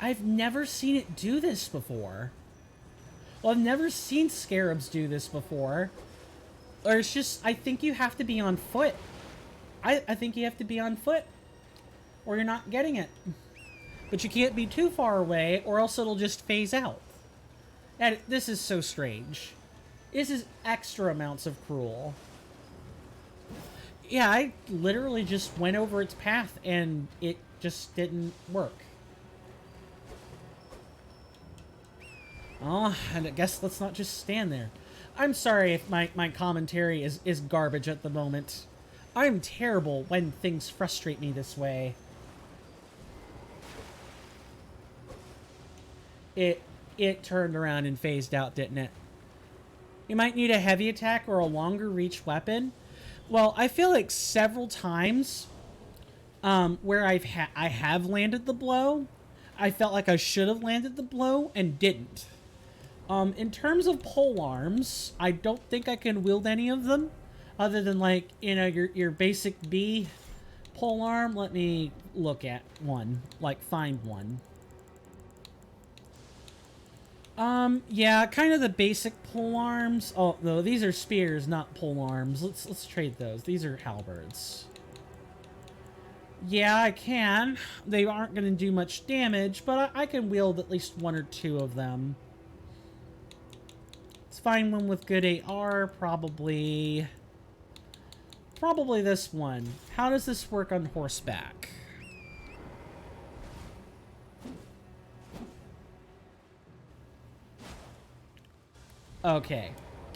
A: I've never seen it do this before. Well, I've never seen scarabs do this before. Or it's just, I think you have to be on foot. I think you have to be on foot, or you're not getting it. but you can't be too far away or else it'll just phase out. And this is so strange. This is extra amounts of cruel. Yeah, I literally just went over its path and it just didn't work. Oh, and I guess let's not just stand there. I'm sorry if my commentary is garbage at the moment. I'm terrible when things frustrate me this way. It turned around and phased out, didn't it? You might need a heavy attack or a longer reach weapon. Well, I feel like several times where I have landed the blow, I felt like I should have landed the blow and didn't. In terms of pole arms, I don't think I can wield any of them, other than like, you know, your basic B pole arm. Let me look at one, like find one. Yeah, kind of the basic pole arms. Oh no, these are spears, not pole arms. Let's trade those. These are halberds. Yeah, I can. They aren't going to do much damage, but I can wield at least one or two of them. Let's find one with good AR, probably this one. How does this work on horseback? Okay.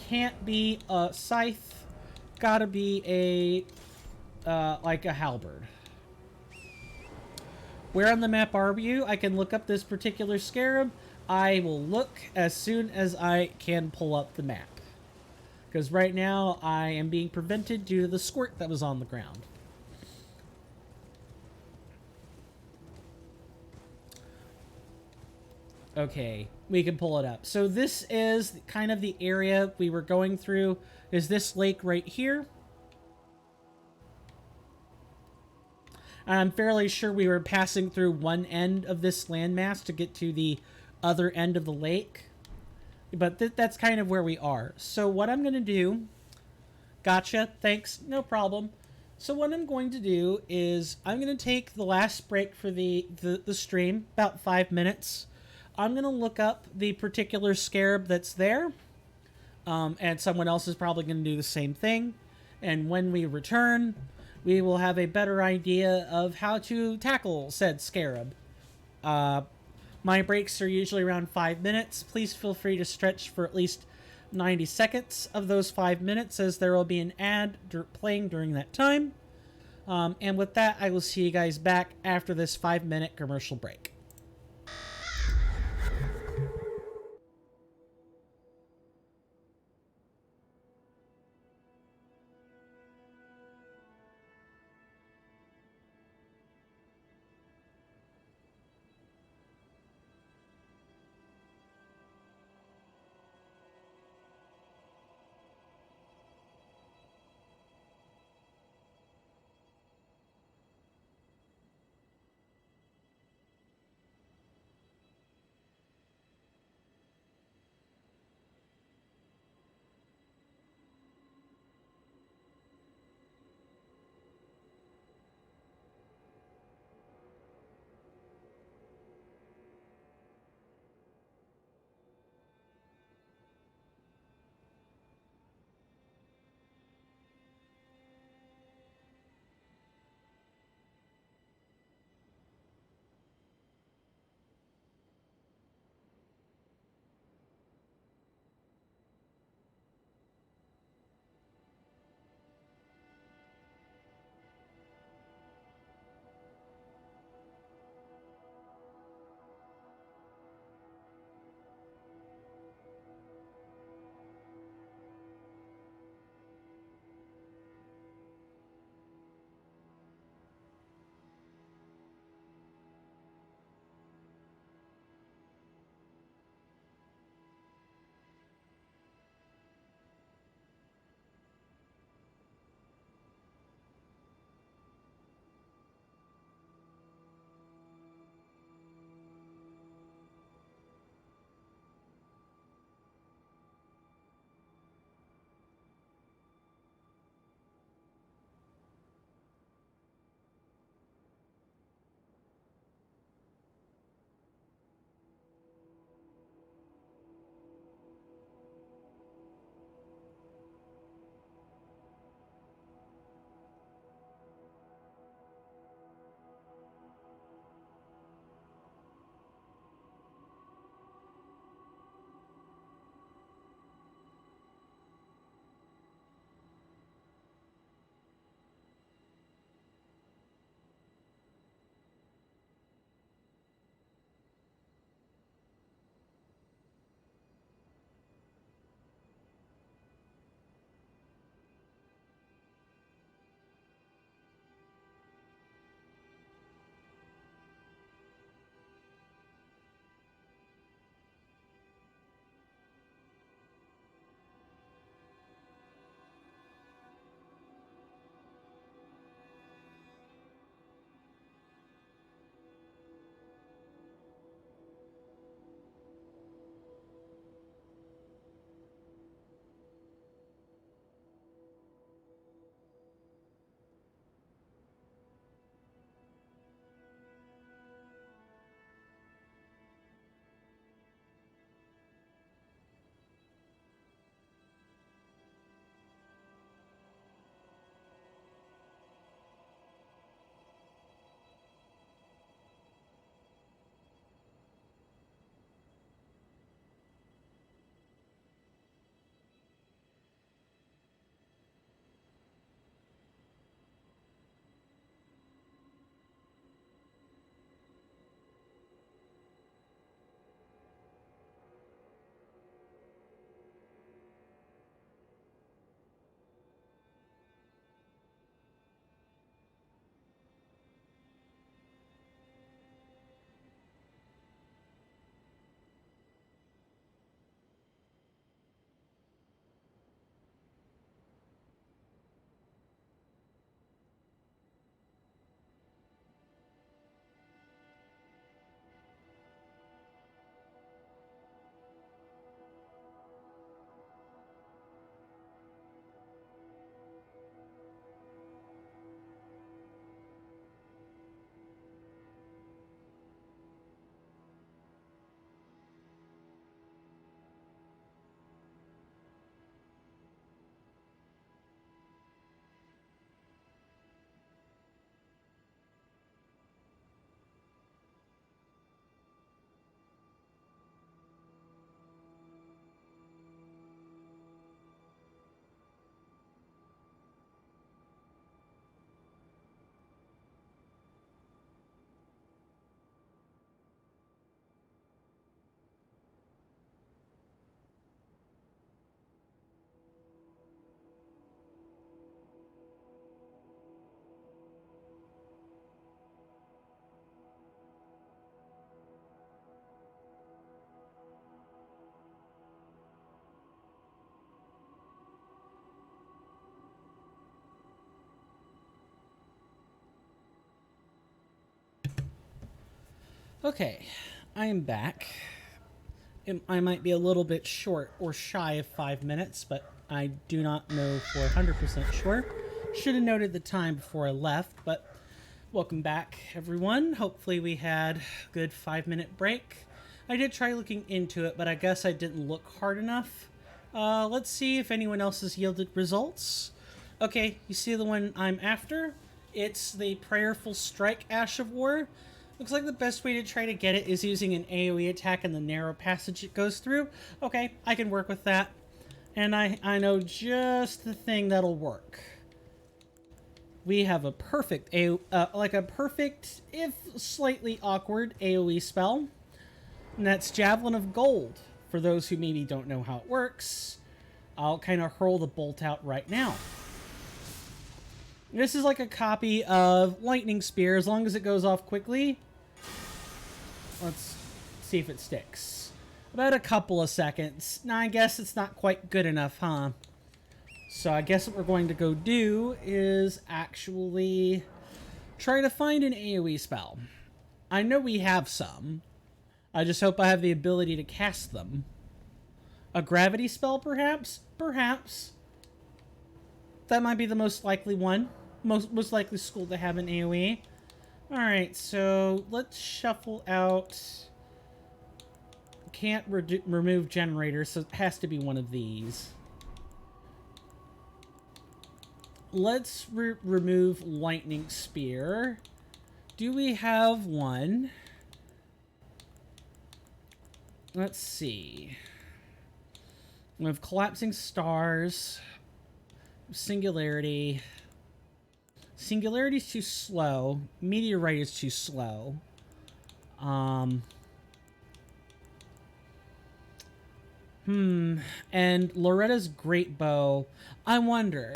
A: Can't be a scythe. Gotta be like a halberd. Where on the map are you? I can look up this particular scarab. I will look as soon as I can pull up the map. Because right now I am being prevented due to the squirt that was on the ground. Okay, we can pull it up. So this is kind of the area we were going through. Is this lake right here? I'm fairly sure we were passing through one end of this landmass to get to the other end of the lake. But that's kind of where we are. So what I'm going to do... Gotcha, thanks, no problem. So what I'm going to do is I'm going to take the last break for the stream, about 5 minutes. I'm going to look up the particular scarab that's there. And someone else is probably going to do the same thing. And when we return, we will have a better idea of how to tackle said scarab. My breaks are usually around 5 minutes. Please feel free to stretch for at least 90 seconds of those 5 minutes, as there will be an ad playing during that time. And with that, I will see you guys back after this 5-minute commercial break. Okay, I am back. I might be a little bit short or shy of 5 minutes, but I do not know for 100% sure. Should have noted the time before I left, but welcome back, everyone. Hopefully we had a good 5-minute break. I did try looking into it, but I guess I didn't look hard enough. Let's see if anyone else has yielded results. Okay, you see the one I'm after? It's the Prayerful Strike Ash of War. Looks like the best way to try to get it is using an AoE attack in the narrow passage it goes through. Okay, I can work with that. And I know just the thing that'll work. We have a perfect, perfect, if slightly awkward, AoE spell. And that's Javelin of Gold. For those who maybe don't know how it works, I'll kind of hurl the bolt out right now. This is like a copy of Lightning Spear, as long as it goes off quickly. Let's see if it sticks. About a couple of seconds. Now, I guess it's not quite good enough, huh? So I guess what we're going to go do is actually try to find an AoE spell. I know we have some. I just hope I have the ability to cast them. A gravity spell, perhaps? Perhaps. That might be the most likely one. Most likely school to have an AoE. Alright, so let's shuffle out... Can't remove generators, so it has to be one of these. Let's remove Lightning Spear. Do we have one? Let's see. We have Collapsing Stars. Singularity. Singularity's too slow. Meteorite is too slow. And Loretta's Great Bow. I wonder.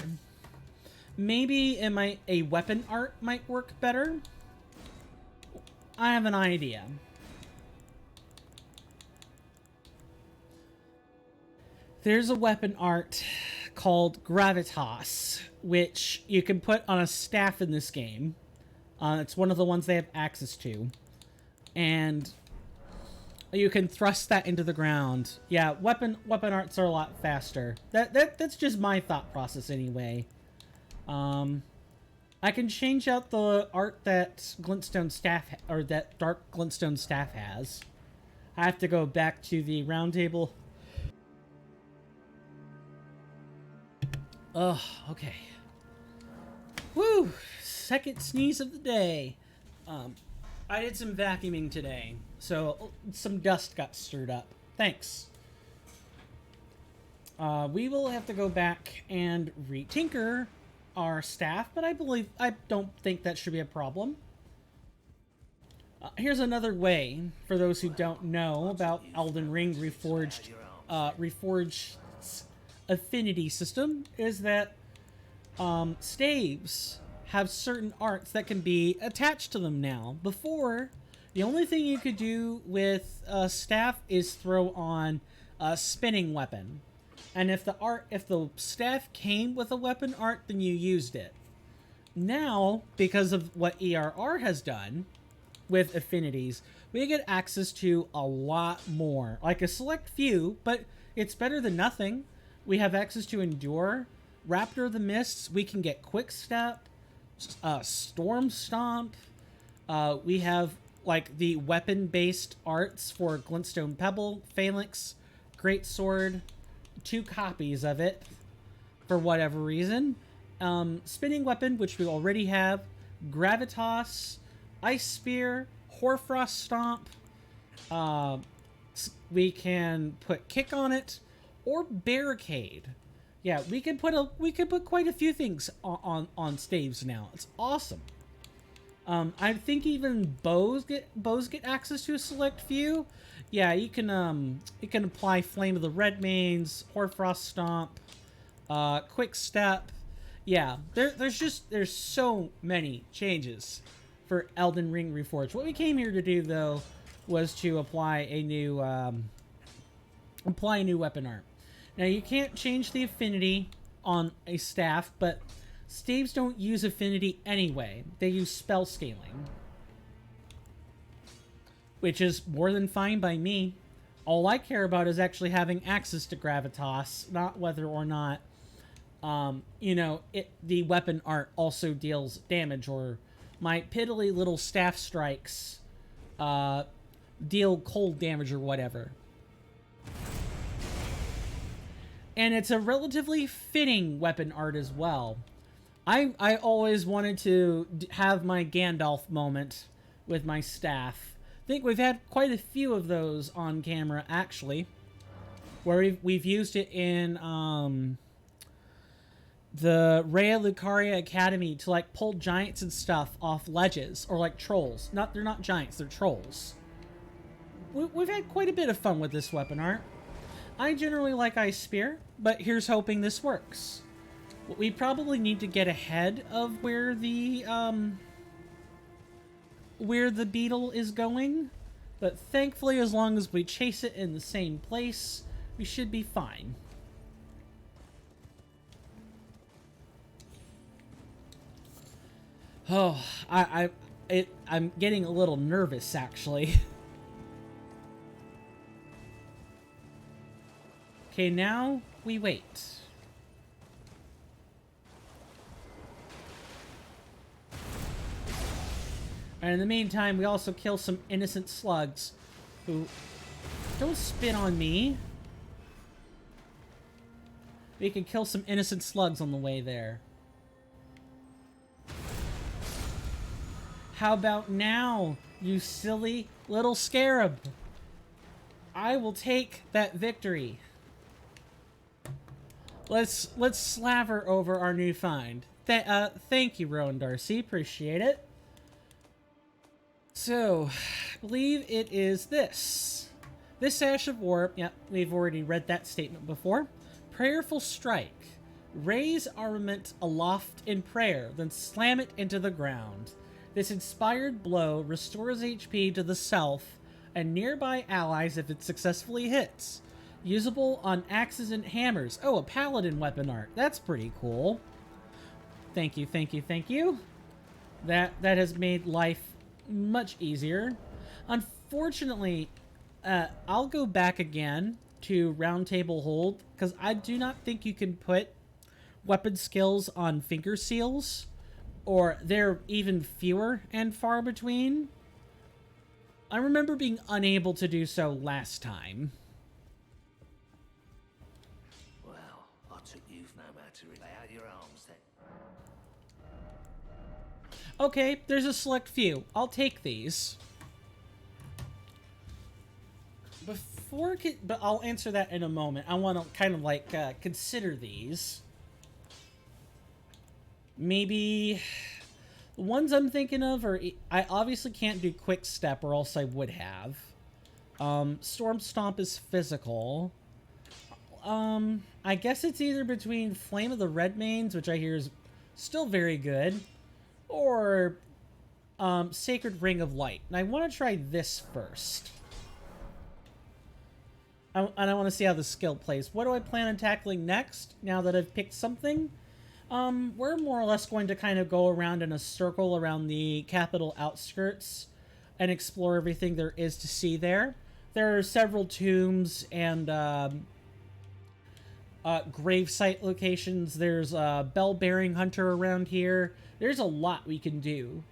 A: Maybe a weapon art might work better? I have an idea. There's a weapon art called Gravitas, which you can put on a staff in this game. It's one of the ones they have access to. And you can thrust that into the ground. Yeah, weapon arts are a lot faster. That's just my thought process anyway. I can change out the art that Glintstone Staff or that Dark Glintstone Staff has. I have to go back to the round table. Oh, okay. Woo! Second sneeze of the day. I did some vacuuming today, so some dust got stirred up. Thanks. We will have to go back and retinker our staff, but I don't think that should be a problem. Here's another way, for those who don't know about Elden Ring Reforged, Reforged's affinity system, is that staves have certain arts that can be attached to them now. Before, the only thing you could do with a staff is throw on a spinning weapon. And if the staff came with a weapon art, then you used it. Now, because of what ERR has done with affinities, we get access to a lot more. Like a select few, but it's better than nothing. We have access to Endure, Raptor of the Mists. We can get Quick Step, Storm Stomp. We have like the weapon-based arts for Glintstone Pebble, Phalanx, Greatsword. 2 copies of it for whatever reason. Spinning Weapon, which we already have. Gravitas, Ice Spear, Hoarfrost Stomp. We can put Kick on it, or Barricade. Yeah, we can put quite a few things on staves now. It's awesome. I think even bows get access to a select few. Yeah, you can apply Flame of the Redmanes, Hoarfrost Stomp, Quick Step. Yeah, there's so many changes for Elden Ring Reforged. What we came here to do though was to apply a new weapon art. Now you can't change the affinity on a staff, but staves don't use affinity anyway. They use spell scaling. which is more than fine by me. All I care about is actually having access to gravitas, not whether or not, the weapon art also deals damage, or my piddly little staff strikes deal cold damage or whatever. And it's a relatively fitting weapon art as well. I always wanted to have my Gandalf moment with my staff. I think we've had quite a few of those on camera, actually, where we've used it in the Rhea Lucaria Academy to like pull giants and stuff off ledges, or like trolls. They're not giants, they're trolls. We've had quite a bit of fun with this weapon art. I generally like Ice Spear, but here's hoping this works. We probably need to get ahead of where the beetle is going, but thankfully, as long as we chase it in the same place, we should be fine. Oh, I'm getting a little nervous, actually. Okay, now we wait. And in the meantime, we also kill some innocent slugs who don't spit on me. We can kill some innocent slugs on the way there. How about now, you silly little scarab? I will take that victory. Let's slaver over our new find. Thank you, Rowan Darcy. Appreciate it. So, I believe it is this. This Ash of War, yep, we've already read that statement before. Prayerful Strike. Raise armament aloft in prayer, then slam it into the ground. This inspired blow restores HP to the self and nearby allies if it successfully hits. Usable on axes and hammers. Oh, a paladin weapon art. That's pretty cool. Thank you, thank you, thank you. That has made life much easier. Unfortunately, I'll go back again to Round Table Hold, because I do not think you can put weapon skills on finger seals, or they're even fewer and far between. I remember being unable to do so last time.
C: Well, I took you've no matter to lay out your arms then.
A: Okay, there's a select few. I'll take these. But I'll answer that in a moment. I want to kind of like consider these. Maybe the ones I'm thinking of are, I obviously can't do Quick Step, or else I would have. Storm Stomp is physical. I guess it's either between Flame of the Redmanes, which I hear is still very good, or Sacred Ring of Light. And I want to try this first. And I want to see how the skill plays. What do I plan on tackling next, now that I've picked something? We're more or less going to kind of go around in a circle around the capital outskirts and explore everything there is to see there. There are several tombs and gravesite locations. There's a bell-bearing hunter around here. There's a lot we can do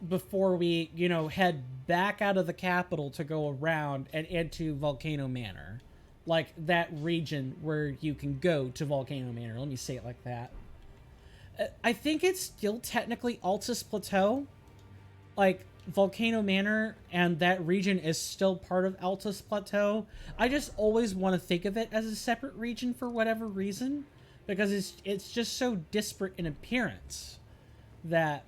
A: before we, head back out of the capital to go around and into Volcano Manor. Like, that region where you can go to Volcano Manor. Let me say it like that. I think it's still technically Altus Plateau. Like, Volcano Manor and that region is still part of Altus Plateau. I just always want to think of it as a separate region for whatever reason, because it's just so disparate in appearance that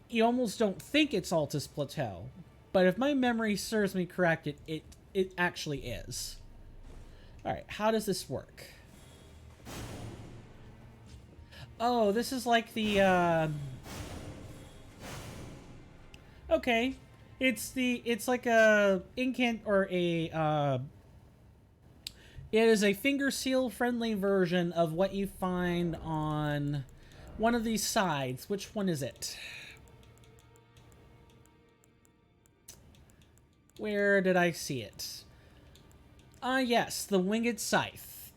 A: you almost don't think it's Altus Plateau. But if my memory serves me correct, it actually is. Alright, how does this work? Oh, this is like the, okay. It's like a incant, or a, it is a finger seal friendly version of what you find on one of these sides. Which one is it? Where did I see it? Yes, the Winged Scythe.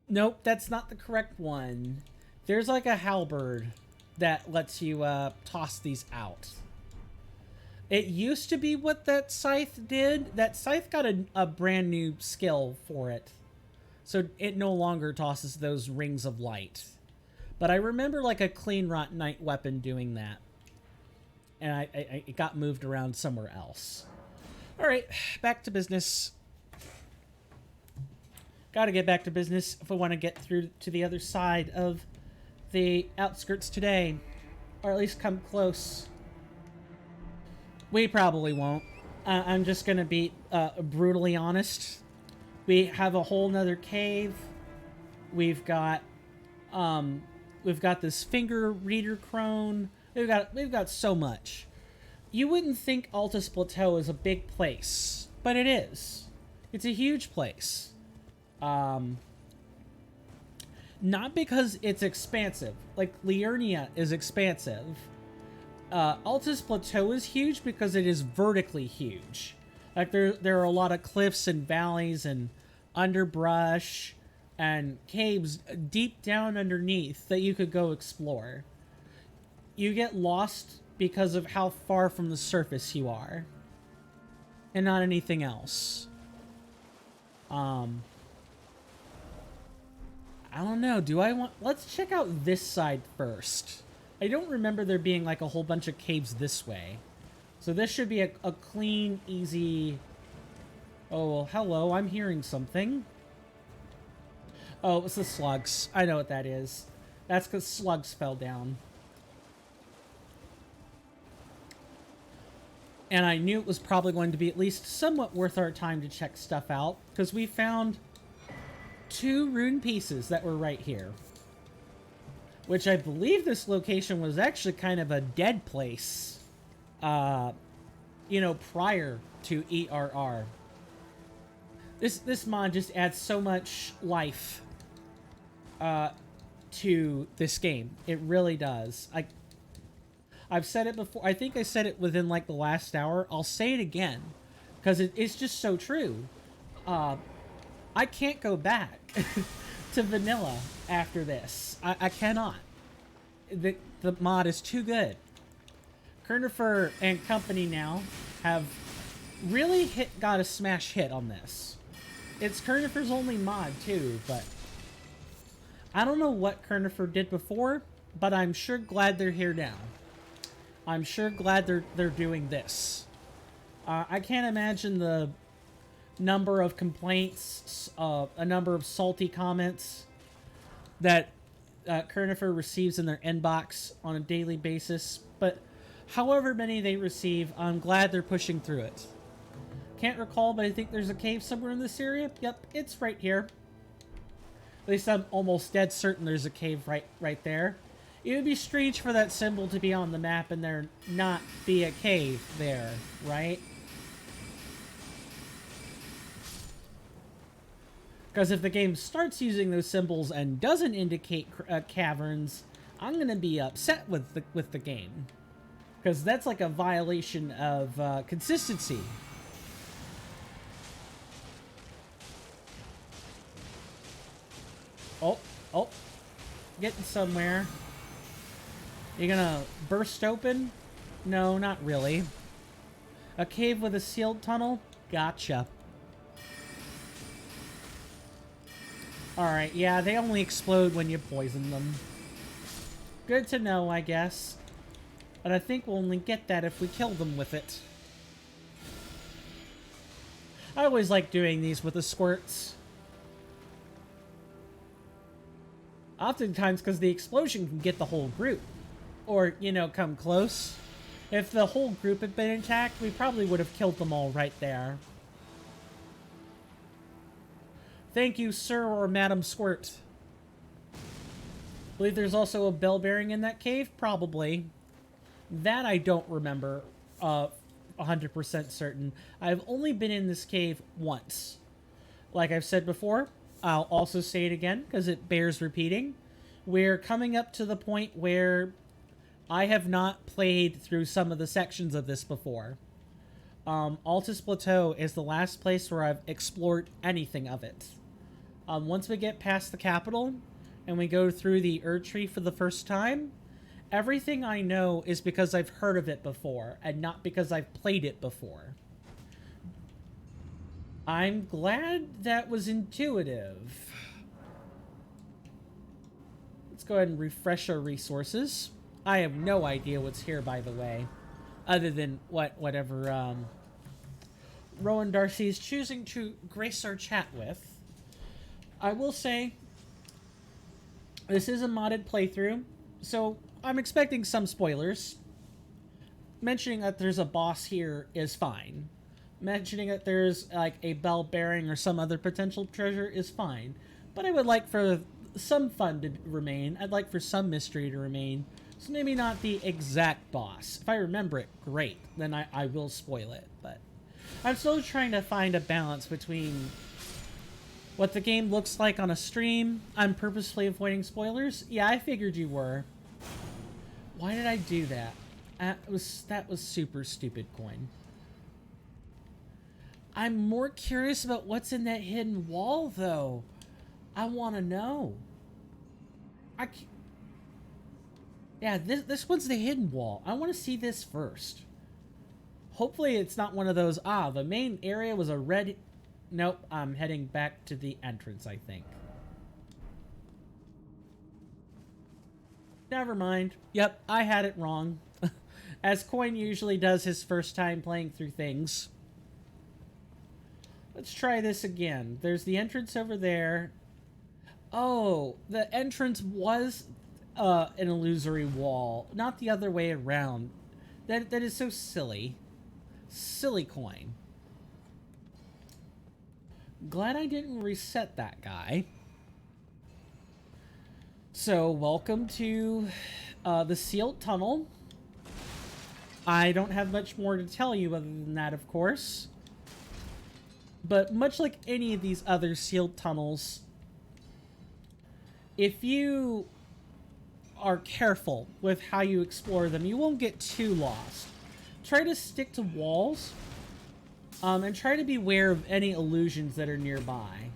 A: Nope, that's not the correct one. There's like a halberd that lets you toss these out. It used to be what that scythe did. That scythe got a brand new skill for it. So it no longer tosses those rings of light. But I remember like a clean rot knight weapon doing that. And it got moved around somewhere else. Alright, back to business. Gotta get back to business if I want to get through to the other side of the outskirts today. Or at least come close. We probably won't. I'm just gonna be brutally honest. We have a whole nother cave. We've got this finger reader crone. We've got so much. You wouldn't think Altus Plateau is a big place, but it is. It's a huge place. Not because it's expansive. Like, Liurnia is expansive. Altus Plateau is huge because it is vertically huge. Like, there are a lot of cliffs and valleys and underbrush and caves deep down underneath that you could go explore. You get lost because of how far from the surface you are. And not anything else. I don't know. Let's check out this side first. I don't remember there being like a whole bunch of caves this way. So this should be a clean, easy... Oh, well, hello. I'm hearing something. Oh, it's the slugs. I know what that is. That's because slugs fell down. And I knew it was probably going to be at least somewhat worth our time to check stuff out, because we found 2 rune pieces that were right here. Which I believe this location was actually kind of a dead place, you know, prior to ERR. This mod just adds so much life to this game. It really does. I've said it before. I think I said it within like the last hour. I'll say it again because it's just so true. I can't go back to vanilla after this. I cannot. The mod is too good. Kernifer and company now have really got a smash hit on this. It's Kernifer's only mod too, but I don't know what Kernifer did before, but I'm sure glad they're here now. I'm sure glad they're doing this. I can't imagine the number of complaints, a number of salty comments that Kernifer receives in their inbox on a daily basis, but however many they receive, I'm glad they're pushing through it. Can't recall, but I think there's a cave somewhere in this area. Yep, it's right here. At least I'm almost dead certain there's a cave right there. It would be strange for that symbol to be on the map and there not be a cave there, right? Because if the game starts using those symbols and doesn't indicate caverns, I'm going to be upset with the game. Because that's like a violation of consistency. Oh, getting somewhere. You gonna burst open? No, not really. A cave with a sealed tunnel? Gotcha. Alright, yeah, they only explode when you poison them. Good to know, I guess. But I think we'll only get that if we kill them with it. I always like doing these with the squirts. Oftentimes because the explosion can get the whole group. Or, you know, come close. If the whole group had been intact, we probably would have killed them all right there. Thank you, sir or Madam Squirt. Believe there's also a bell bearing in that cave? Probably. That I don't remember 100% certain. I've only been in this cave once. Like I've said before, I'll also say it again because it bears repeating. We're coming up to the point where I have not played through some of the sections of this before. Altus Plateau is the last place where I've explored anything of it. Once we get past the capital and we go through the Erdtree for the first time, everything I know is because I've heard of it before and not because I've played it before. I'm glad that was intuitive. Let's go ahead and refresh our resources. I have no idea what's here, by the way, other than whatever Rowan Darcy is choosing to grace our chat with. I will say, this is a modded playthrough, so I'm expecting some spoilers. Mentioning that there's a boss here is fine. Mentioning that there's like a bell bearing or some other potential treasure is fine. But I would like for some fun to remain. I'd like for some mystery to remain. So maybe not the exact boss. If I remember it, great. Then I will spoil it. But I'm still trying to find a balance between what the game looks like on a stream. I'm purposefully avoiding spoilers. Yeah, I figured you were. Why did I do that? That was super stupid, coin. I'm more curious about what's in that hidden wall, though. I want to know. Yeah, this one's the hidden wall. I want to see this first. Hopefully it's not one of those, the main area was a red... Nope, I'm heading back to the entrance, I think. Never mind. Yep, I had it wrong. As Coin usually does his first time playing through things. Let's try this again. There's the entrance over there. Oh, the entrance was an illusory wall, not the other way around. That is so silly. Silly Coin. Glad I didn't reset that guy. So, welcome to the sealed tunnel. I don't have much more to tell you other than that, of course. But much like any of these other sealed tunnels, if you are careful with how you explore them, you won't get too lost. Try to stick to walls, and try to be aware of any illusions that are nearby.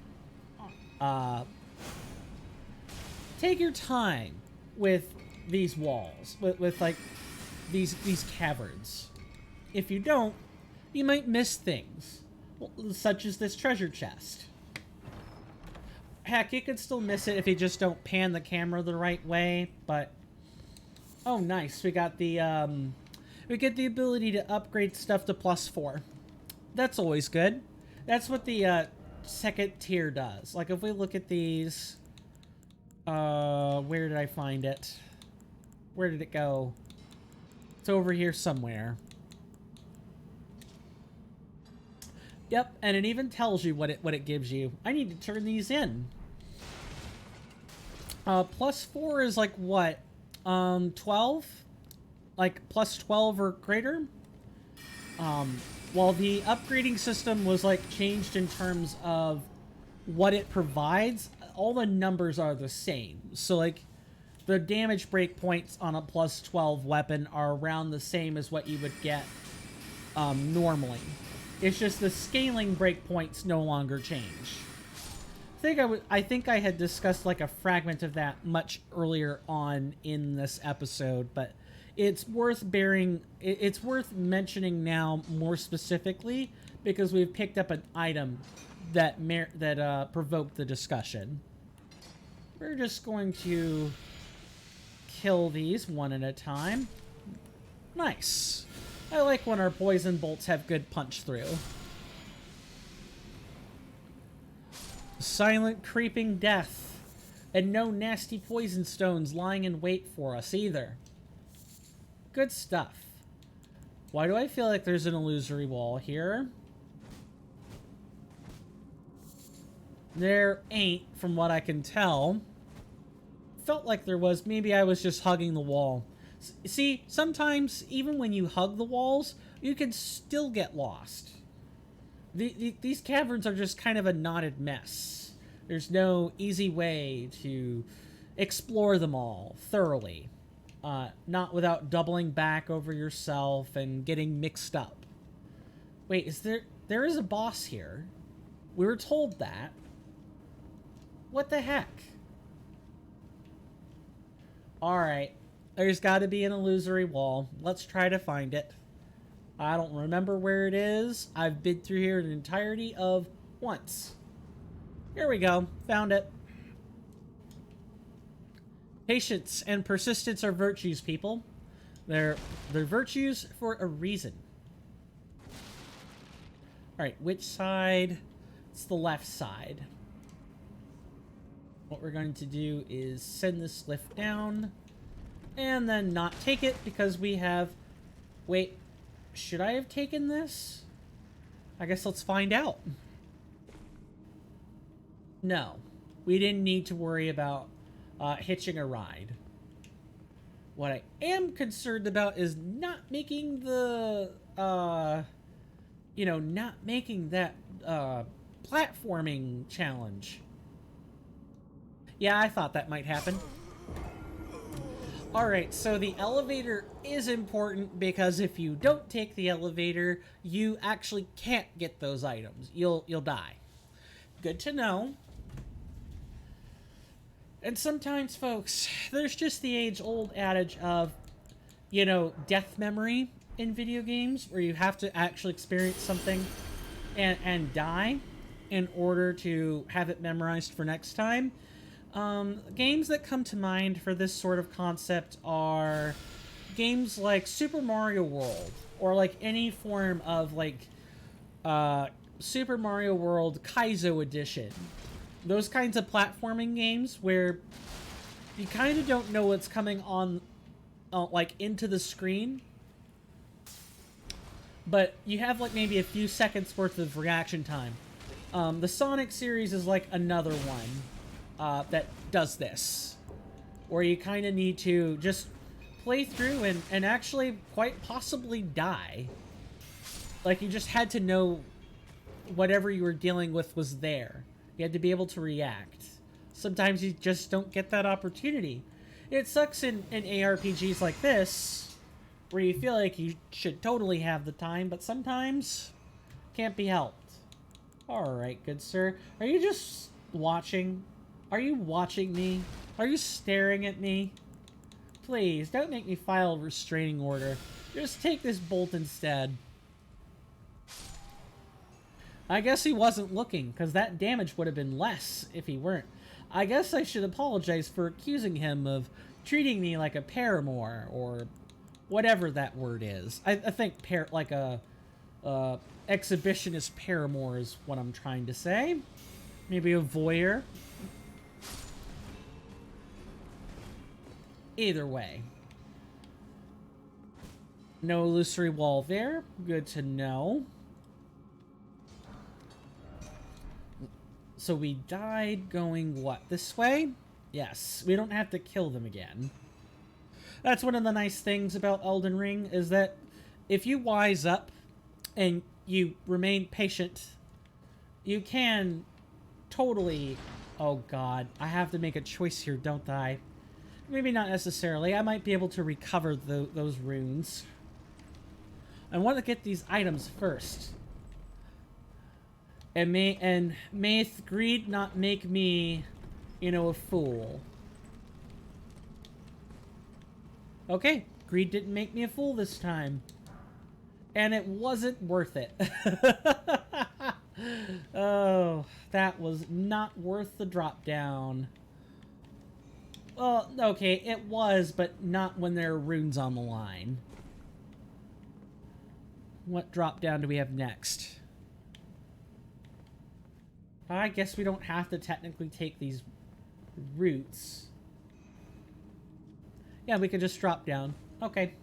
A: Take your time with these walls, with like these caverns. If you don't, you might miss things, such as this treasure chest. Heck, you could still miss it if you just don't pan the camera the right way, but... Oh, nice. We got the, we get the ability to upgrade stuff to +4. That's always good. That's what the, second tier does. Like, if we look at these... where did I find it? Where did it go? It's over here somewhere. Yep, and it even tells you what it gives you. I need to turn these in. +4 is like what? 12? Like +12 or greater? While the upgrading system was like changed in terms of what it provides, all the numbers are the same. So like the damage breakpoints on a +12 weapon are around the same as what you would get normally. It's just the scaling breakpoints no longer change. I think I had discussed like a fragment of that much earlier on in this episode, but it's worth mentioning now more specifically because we've picked up an item that provoked the discussion. We're just going to kill these one at a time. Nice. I like when our poison bolts have good punch through. Silent creeping death. And no nasty poison stones lying in wait for us either. Good stuff. Why do I feel like there's an illusory wall here? There ain't, from what I can tell. Felt like there was. Maybe I was just hugging the wall. See, sometimes, even when you hug the walls, you can still get lost. These caverns are just kind of a knotted mess. There's no easy way to explore them all thoroughly. Not without doubling back over yourself and getting mixed up. Wait, there is a boss here. We were told that. What the heck? Alright. There's got to be an illusory wall. Let's try to find it. I don't remember where it is. I've been through here an entirety of once. Here we go. Found it. Patience and persistence are virtues, people. They're virtues for a reason. Alright, which side? It's the left side. What we're going to do is send this lift down and then not take it because we have... Wait, should I have taken this? I guess let's find out. No, we didn't need to worry about hitching a ride. What I am concerned about is not making the, you know, not making that platforming challenge. Yeah, I thought that might happen. Alright, so the elevator is important because if you don't take the elevator, you actually can't get those items. You'll die. Good to know. And sometimes, folks, there's just the age-old adage of, you know, death memory in video games, where you have to actually experience something and die in order to have it memorized for next time. Games that come to mind for this sort of concept are games like Super Mario World, or like any form of like Super Mario World Kaizo Edition. Those kinds of platforming games where you kind of don't know what's coming on, like, into the screen, but you have like maybe a few seconds worth of reaction time. The Sonic series is like another one that does this, where you kind of need to just play through and actually quite possibly die. Like, you just had to know whatever you were dealing with was there. You had to be able to react. Sometimes you just don't get that opportunity. It sucks in ARPGs like this, where you feel like you should totally have the time, but sometimes can't be helped. Alright, good sir. Are you just watching? Are you watching me? Are you staring at me? Please, don't make me file a restraining order. Just take this bolt instead. I guess he wasn't looking, because that damage would have been less if he weren't. I guess I should apologize for accusing him of treating me like a paramour, or whatever that word is. I think like a exhibitionist paramour is what I'm trying to say. Maybe a voyeur. Either way. No illusory wall there. Good to know. So we died going, what, this way? Yes, we don't have to kill them again. That's one of the nice things about Elden Ring, is that if you wise up and you remain patient, you can totally... Oh god, I have to make a choice here, don't I? Maybe not necessarily. I might be able to recover those runes. I want to get these items first. And mayth greed not make me, you know, a fool. Okay, greed didn't make me a fool this time. And it wasn't worth it. Oh, that was not worth the drop down. Well, okay, it was, but not when there are runes on the line. What drop down do we have next? I guess we don't have to technically take these routes. Yeah, we can just drop down. Okay.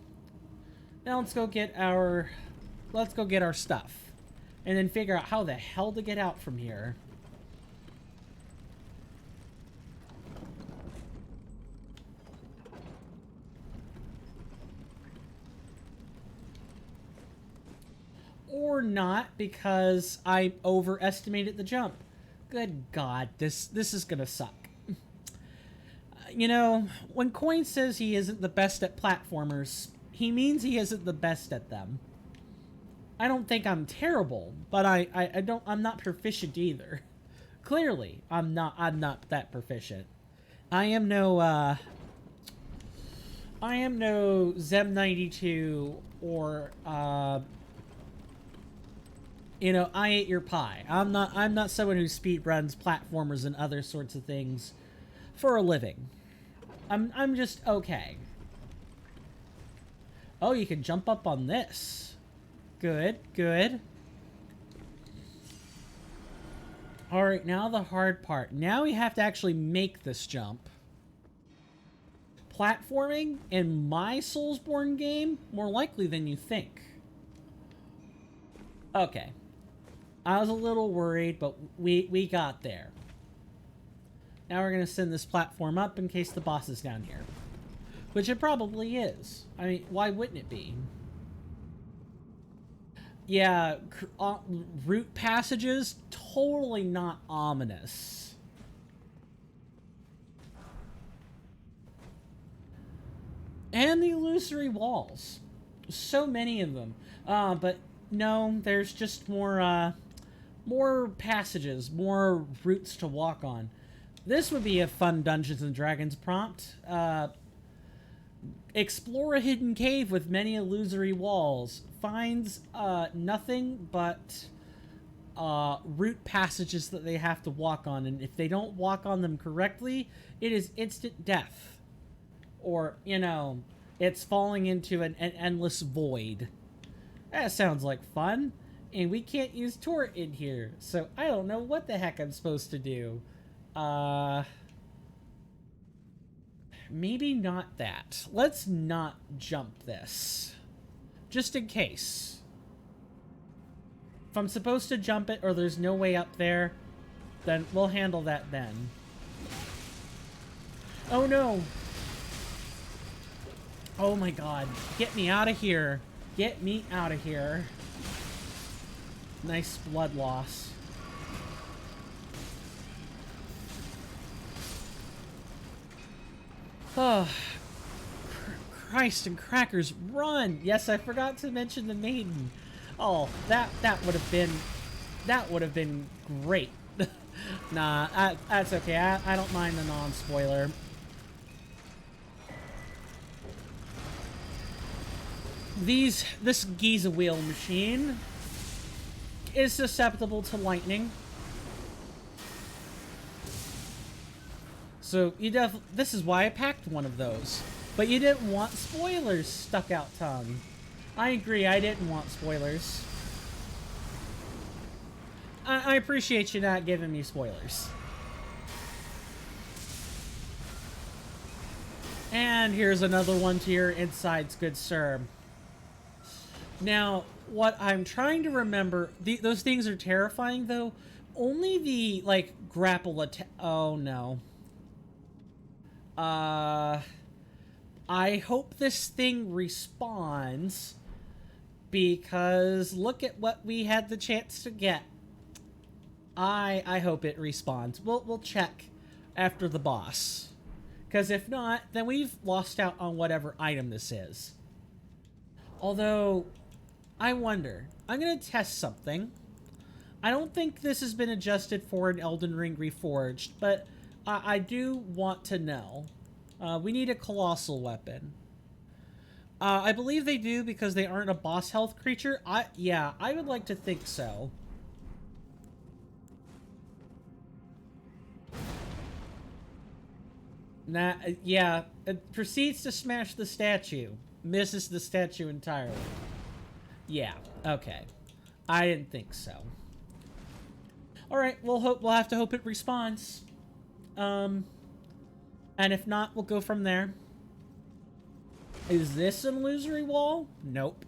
A: Now let's go get our stuff. And then figure out how the hell to get out from here. Or not, because I overestimated the jump. Good God, this is gonna suck. You know, when Coin says he isn't the best at platformers, he means he isn't the best at them. I don't think I'm terrible, but I'm not proficient either. Clearly, I'm not that proficient. I am no Zem 92 or you know, I ate your pie. I'm not someone who speed runs platformers and other sorts of things for a living. I'm just okay. Oh, you can jump up on this. Good, good. Alright, now the hard part. Now we have to actually make this jump. Platforming in my Soulsborne game? More likely than you think. Okay. I was a little worried, but we got there. Now we're going to send this platform up in case the boss is down here. Which it probably is. I mean, why wouldn't it be? Yeah, route passages, totally not ominous. And the illusory walls. So many of them. But no, there's just more passages, more routes to walk on. This would be a fun Dungeons & Dragons prompt. Explore a hidden cave with many illusory walls. Finds nothing but route passages that they have to walk on. And if they don't walk on them correctly, it is instant death. Or, you know, it's falling into an endless void. That sounds like fun. And we can't use turret in here. So I don't know what the heck I'm supposed to do. Maybe not that. Let's not jump this. Just in case. If I'm supposed to jump it or there's no way up there, then we'll handle that then. Oh no! Oh my god. Get me out of here. Get me out of here. Nice blood loss. Oh, Christ and crackers, run! Yes, I forgot to mention the maiden. Oh, that would have been great. Nah, that's okay. I don't mind the non-spoiler. This Giza wheel machine is susceptible to lightning. So this is why I packed one of those. But you didn't want spoilers, stuck out tongue. I agree, I didn't want spoilers. I appreciate you not giving me spoilers. And here's another one to your insides, good sir. Now, what I'm trying to remember, those things are terrifying though. Only the, like, grapple attack. Oh no. I hope this thing respawns, because look at what we had the chance to get. I hope it respawns. We'll check after the boss, because if not, then we've lost out on whatever item this is. Although, I wonder. I'm gonna test something. I don't think this has been adjusted for in Elden Ring Reforged, but I do want to know. We need a colossal weapon. I believe they do because they aren't a boss health creature. Yeah, I would like to think so. Nah, yeah, it proceeds to smash the statue. Misses the statue entirely. Yeah, okay. I didn't think so. Alright, we'll have to hope it respawns. And if not, we'll go from there. Is this an illusory wall? Nope.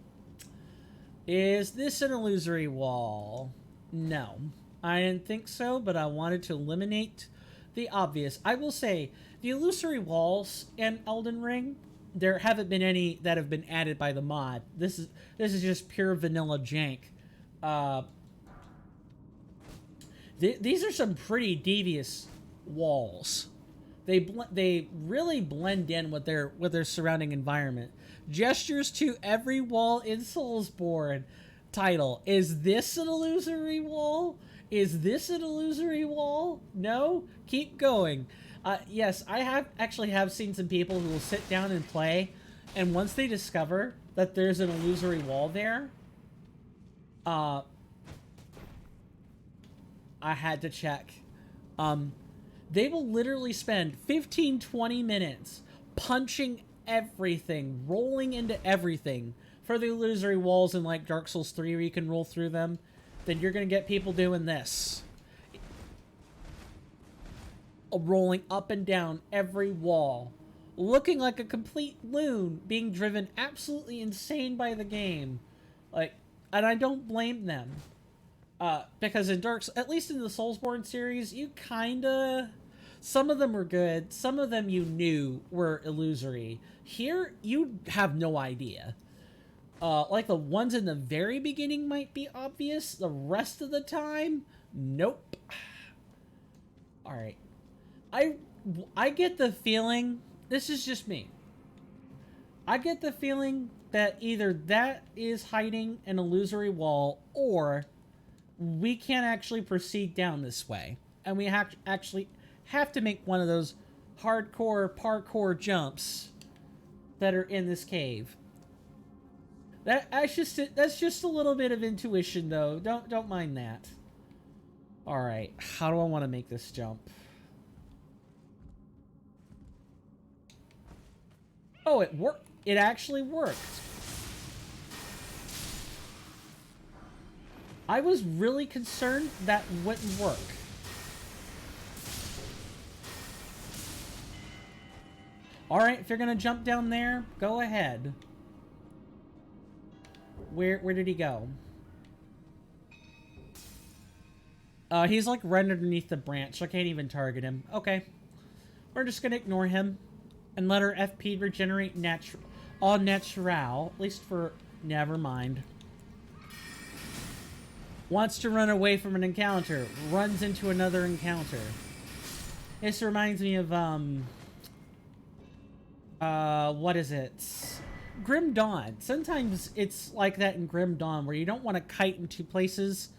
A: Is this an illusory wall? No. I didn't think so, but I wanted to eliminate the obvious. I will say, the illusory walls in Elden Ring, there haven't been any that have been added by the mod. This is just pure vanilla jank. These are some pretty devious walls. They really blend in with their surrounding environment. Gestures to every wall in Soulsborne. Title. Is this an illusory wall? Is this an illusory wall? No? Keep going. Yes, I have seen some people who will sit down and play, and once they discover that there's an illusory wall there, I had to check. They will literally spend 15-20 minutes punching everything, rolling into everything for the illusory walls in like Dark Souls 3 where you can roll through them. Then you're gonna get people doing this. Rolling up and down every wall. Looking like a complete loon, being driven absolutely insane by the game. Like, and I don't blame them. Because in at least in the Soulsborne series, you kinda... Some of them were good, some of them you knew were illusory. Here, you have no idea. Like the ones in the very beginning might be obvious, the rest of the time, nope. Alright. I get the feeling, this is just me. I get the feeling that either that is hiding an illusory wall, or we can't actually proceed down this way. And we actually have to make one of those hardcore parkour jumps that are in this cave. That's just a little bit of intuition, though. Don't mind that. All right, how do I want to make this jump? Oh, it worked. It actually worked. I was really concerned that wouldn't work. Alright, if you're gonna jump down there, go ahead. Where did he go? He's like right underneath the branch, so I can't even target him. Okay. We're just gonna ignore him and let our FP regenerate au natural, at least for... Never mind. Wants to run away from an encounter, runs into another encounter. This reminds me of, what is it? Grim Dawn. Sometimes it's like that in Grim Dawn, where you don't want to kite into places,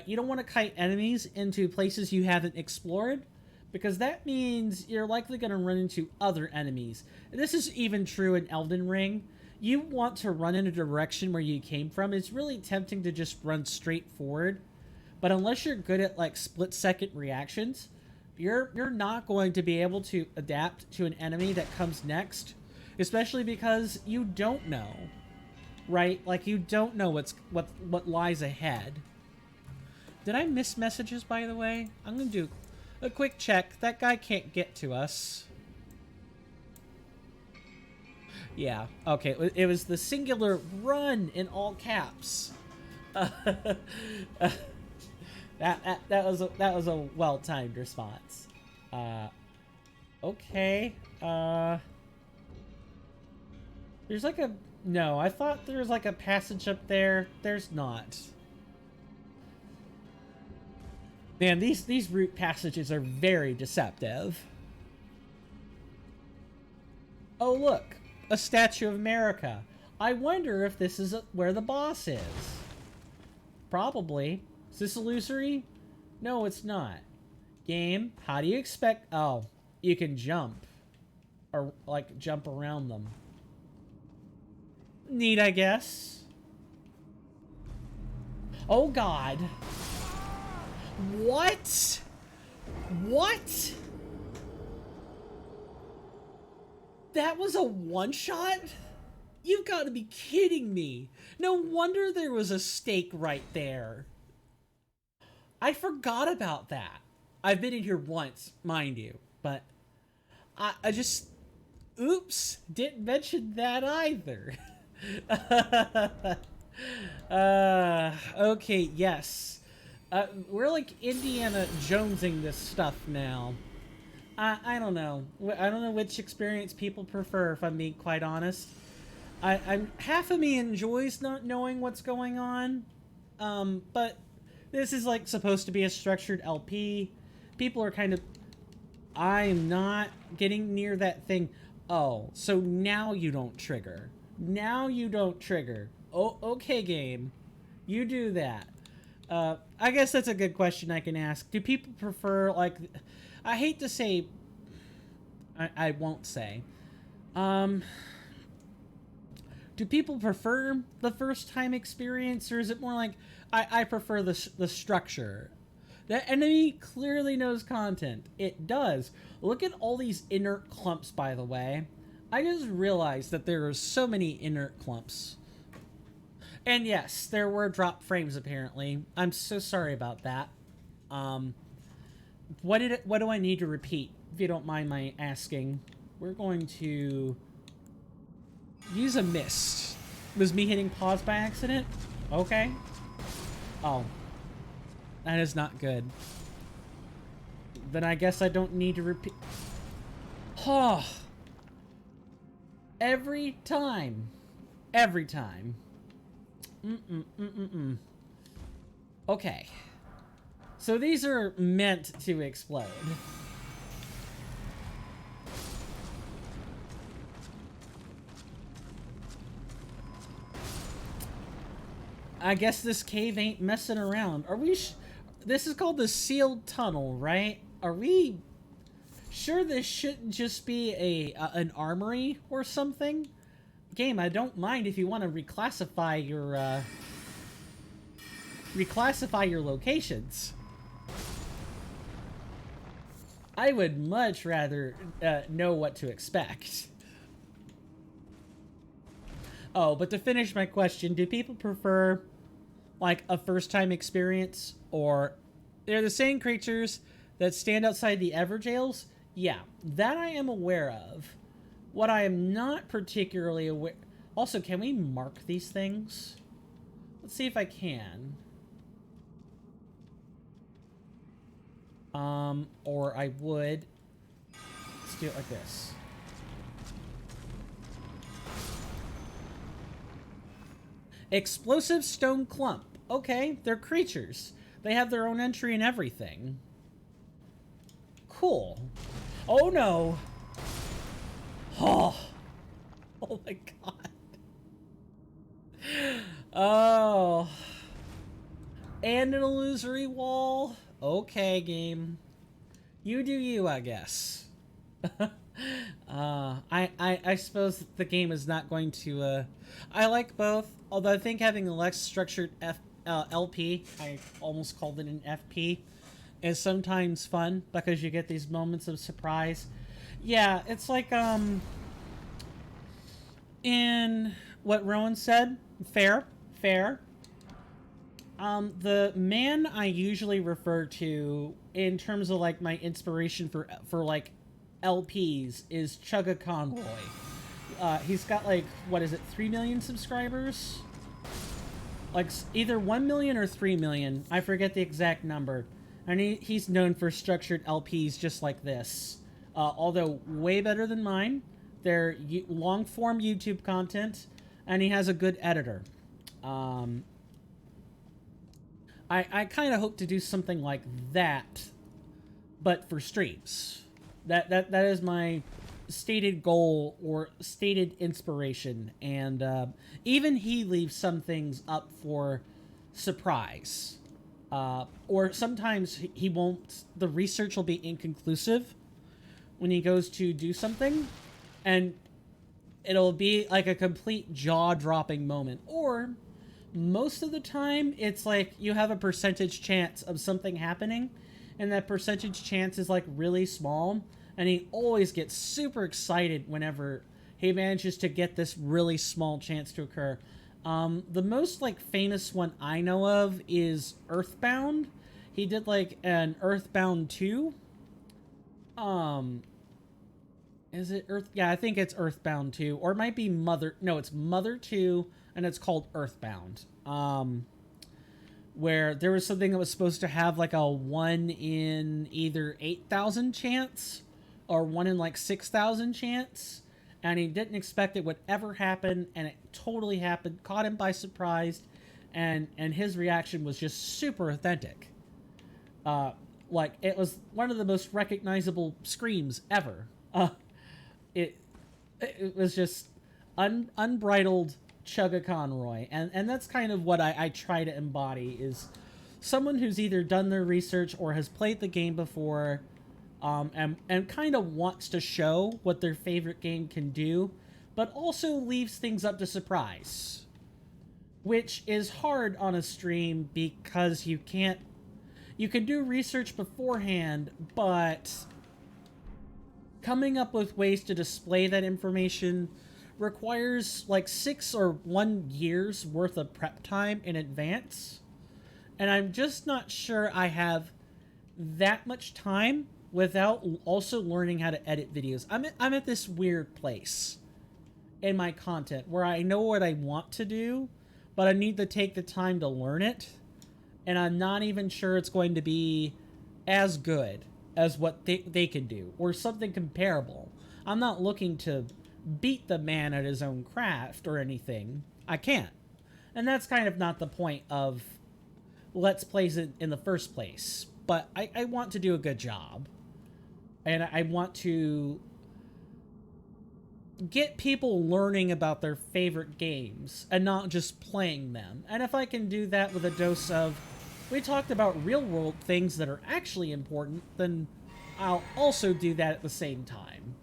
A: you don't want to kite enemies into places you haven't explored, because that means you're likely going to run into other enemies. And this is even true in Elden Ring. You want to run in a direction where you came from. It's really tempting to just run straight forward, but unless you're good at like split-second reactions, you're not going to be able to adapt to an enemy that comes next, especially because you don't know, right? Like, you don't know what lies ahead. Did I miss messages, by the way? I'm gonna do a quick check. That guy can't get to us. Yeah, okay, it was the singular run in all caps. That was a well-timed response. Okay. There's like a... No, I thought there was like a passage up there. There's not. Man, these route passages are very deceptive. Oh, look. A Statue of America. I wonder if this is where the boss is. Probably. Is this illusory? No, it's not. Game, how do you expect... Oh, you can jump. Or, like, jump around them. Neat, I guess. Oh, God. What? What? That was a one-shot? You've got to be kidding me. No wonder there was a stake right there. I forgot about that. I've been in here once, mind you, but I just... Oops, didn't mention that either. Okay, yes. We're like Indiana Jonesing this stuff now. I don't know. I don't know which experience people prefer, if I'm being quite honest. Half of me enjoys not knowing what's going on, but this is like supposed to be a structured LP. People are kind of... I'm not getting near that thing. Oh, so now you don't trigger. Now you don't trigger. Oh, okay, game. You do that. I guess that's a good question I can ask. Do people prefer, like, I hate to say, I won't say. Um, do people prefer the first time experience, or is it more like, I prefer the structure? That enemy clearly knows content. It does. Look at all these inert clumps, by the way. I just realized that there are so many inert clumps. And yes, there were drop frames apparently. I'm so sorry about that. What do I need to repeat? If you don't mind my asking. We're going to use a mist. Was me hitting pause by accident? Okay. Oh. That is not good. Then I guess I don't need to repeat. Oh. Every time. Every time. Okay. So these are meant to explode. I guess this cave ain't messing around. Are we this is called the sealed tunnel, right? Are we sure this shouldn't just be an armory or something? Game, I don't mind if you want to reclassify your locations. I would much rather know what to expect. Oh, but to finish my question, do people prefer like a first-time experience, or they're the same creatures that stand outside the Everjails? Yeah, that I am aware of. What I am not particularly aware... Also, can we mark these things? Let's see if I can. Or I would... Let's do it like this. Explosive stone clump. Okay, they're creatures. They have their own entry and everything. Cool. Oh no! Oh. Oh my god. Oh. And an illusory wall? Okay, game. You do you, I guess. I suppose the game is not going to, I like both, although I think having a less structured LP, I almost called it an FP, is sometimes fun, because you get these moments of surprise. Yeah, it's like, in what Rowan said, fair. The man I usually refer to in terms of like my inspiration for like LPs is Chugga Conroy. He's got like, what is it, 3 million subscribers? Like either 1 million or 3 million. I forget the exact number. And he's known for structured LPs just like this. Although way better than mine. They're long form YouTube content, and he has a good editor. I kind of hope to do something like that, but for streams. That is my stated goal or stated inspiration, and even he leaves some things up for surprise. Or sometimes he won't. The research will be inconclusive when he goes to do something, and it'll be like a complete jaw-dropping moment. Or most of the time, it's like you have a percentage chance of something happening, and that percentage chance is like really small, and he always gets super excited whenever he manages to get this really small chance to occur. The most like famous one I know of is Earthbound. He did like an Earthbound 2. Is it Earth? Yeah, I think it's Earthbound 2, or it might be Mother. No, it's Mother 2, and it's called Earthbound. Where there was something that was supposed to have like a 1 in either 8,000 chance or 1 in like 6,000 chance, and he didn't expect it would ever happen, and it totally happened. Caught him by surprise, and his reaction was just super authentic. Like it was one of the most recognizable screams ever. It was just unbridled Chugga-Conroy. And that's kind of what I try to embody, is someone who's either done their research or has played the game before, and kind of wants to show what their favorite game can do, but also leaves things up to surprise. Which is hard on a stream because you can't... You can do research beforehand, but coming up with ways to display that information requires like 6 or 1 year's worth of prep time in advance. And I'm just not sure I have that much time without also learning how to edit videos. I'm at this weird place in my content where I know what I want to do, but I need to take the time to learn it. And I'm not even sure it's going to be as good as what they can do, or something comparable. I'm not looking to beat the man at his own craft or anything. I can't. And that's kind of not the point of Let's Plays in the first place. But I want to do a good job. And I want to get people learning about their favorite games and not just playing them. And if I can do that with a dose of, we talked about real-world things that are actually important, then I'll also do that at the same time.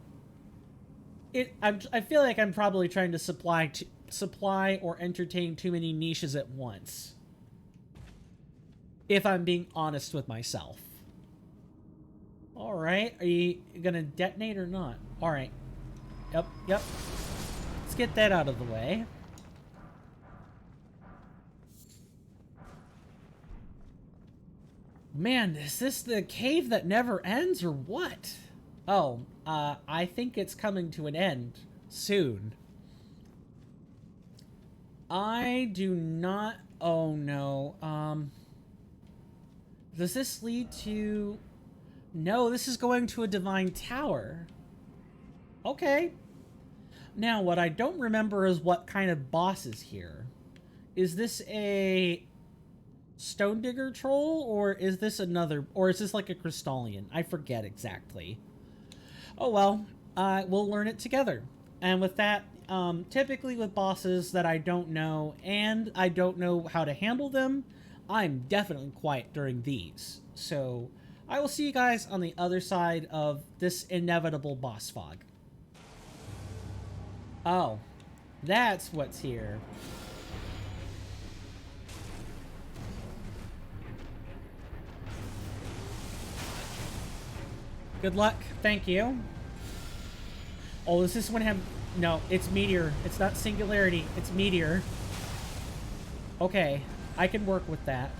A: I feel like I'm probably trying to supply or entertain too many niches at once, if I'm being honest with myself. Alright, are you gonna detonate or not? Alright. Yep. Let's get that out of the way. Man, is this the cave that never ends, or what? Oh, I think it's coming to an end soon. I do not... Oh, no. Does this lead to... No, this is going to a divine tower. Okay. Now, what I don't remember is what kind of boss is here. Is this a Stone Digger troll, or is this another, or is this like a Crystallian? I forget exactly. Oh well, we'll learn it together. And with that, typically with bosses that I don't know, and I don't know how to handle them, I'm definitely quiet during these. So, I will see you guys on the other side of this inevitable boss fog. Oh, that's what's here. Good luck. Thank you. Oh, does this one have... No, it's Meteor. It's not Singularity. It's Meteor. Okay. I can work with that.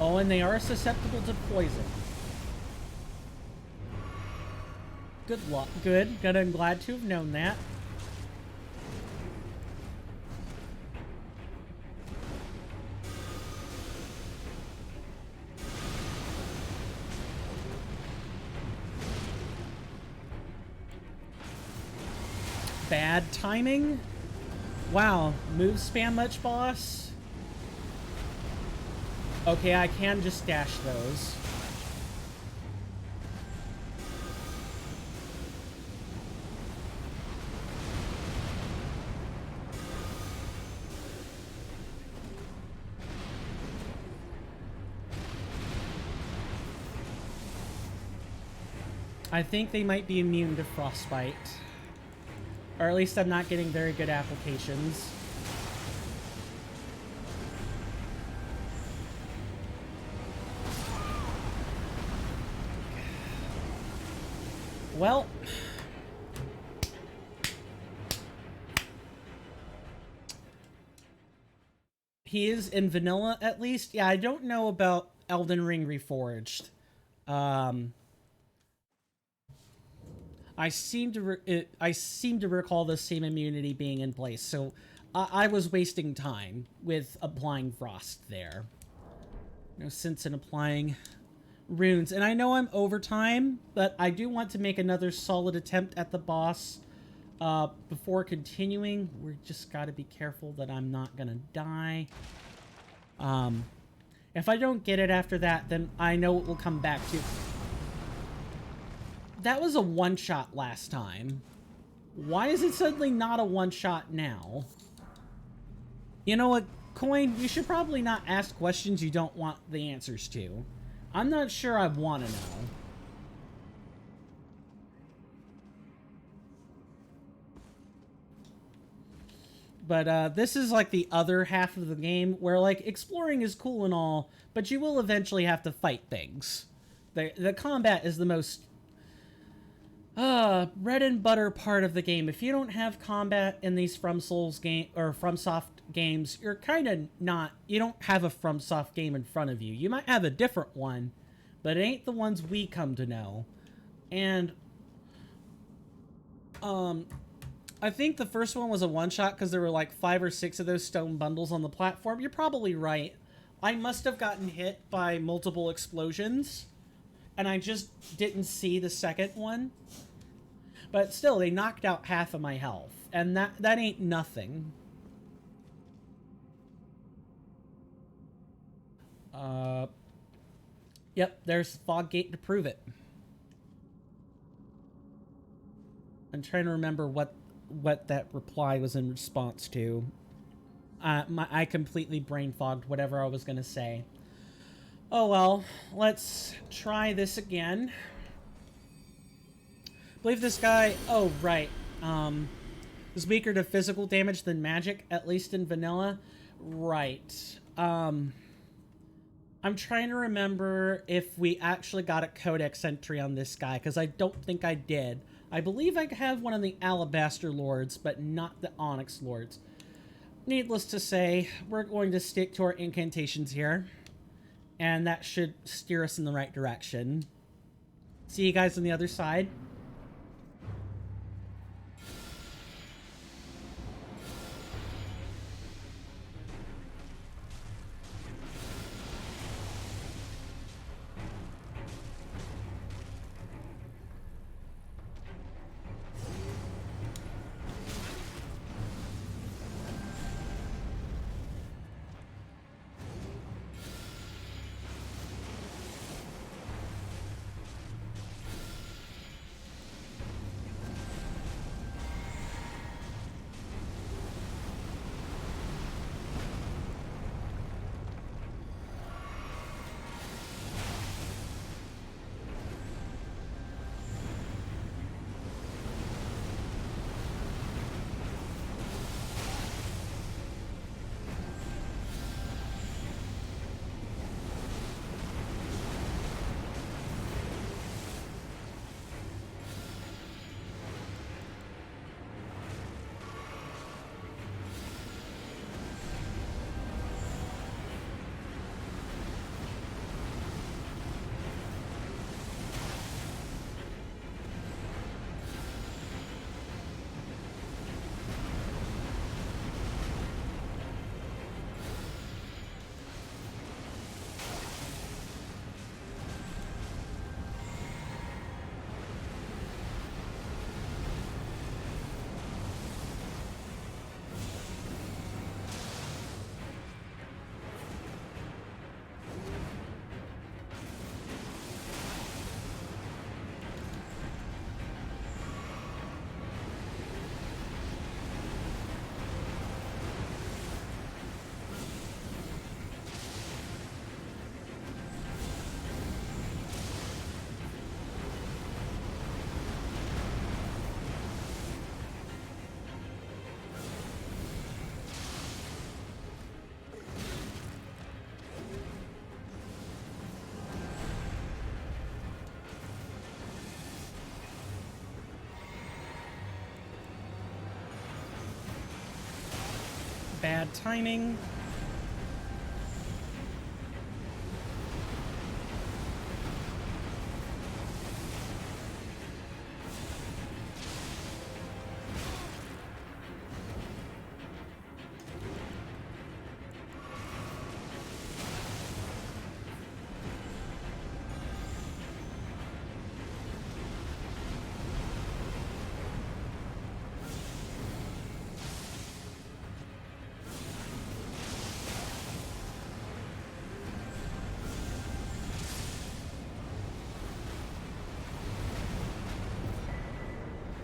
A: Oh, and they are susceptible to poison. Good luck. Good. I'm glad to have known that. Bad timing? Wow. Move spam much, boss? Okay, I can just dash those. I think they might be immune to frostbite. Or at least I'm not getting very good applications. Well... he is in vanilla, at least. Yeah, I don't know about Elden Ring Reforged. I seem to recall the same immunity being in place, so I was wasting time with applying frost there. No sense in applying runes. And I know I'm over time, but I do want to make another solid attempt at the boss Before continuing, we just got to be careful that I'm not going to die. If I don't get it after that, then I know it will come back to... That was a one-shot last time. Why is it suddenly not a one-shot now? You know what, Coin? You should probably not ask questions you don't want the answers to. I'm not sure I want to know. But this is like the other half of the game where like exploring is cool and all, but you will eventually have to fight things. The combat is the most bread and butter part of the game. If you don't have combat in these FromSoft games, you're kind of not, you don't have a FromSoft game in front of you. You might have a different one, but it ain't the ones we come to know. And I think the first one was a one-shot because there were like 5 or 6 of those stone bundles on the platform. You're probably right. I must have gotten hit by multiple explosions, and I just didn't see the second one. But still, they knocked out half of my health, and that ain't nothing. Yep, there's Fog Gate to prove it. I'm trying to remember what that reply was in response to. I completely brain fogged whatever I was gonna say. Oh well, let's try this again. I believe this guy, oh right, is weaker to physical damage than magic, at least in vanilla. Right. I'm trying to remember if we actually got a codex entry on this guy, because I don't think I did. I believe I have one of the Alabaster Lords, but not the Onyx Lords. Needless to say, we're going to stick to our incantations here, and that should steer us in the right direction. See you guys on the other side. Bad timing.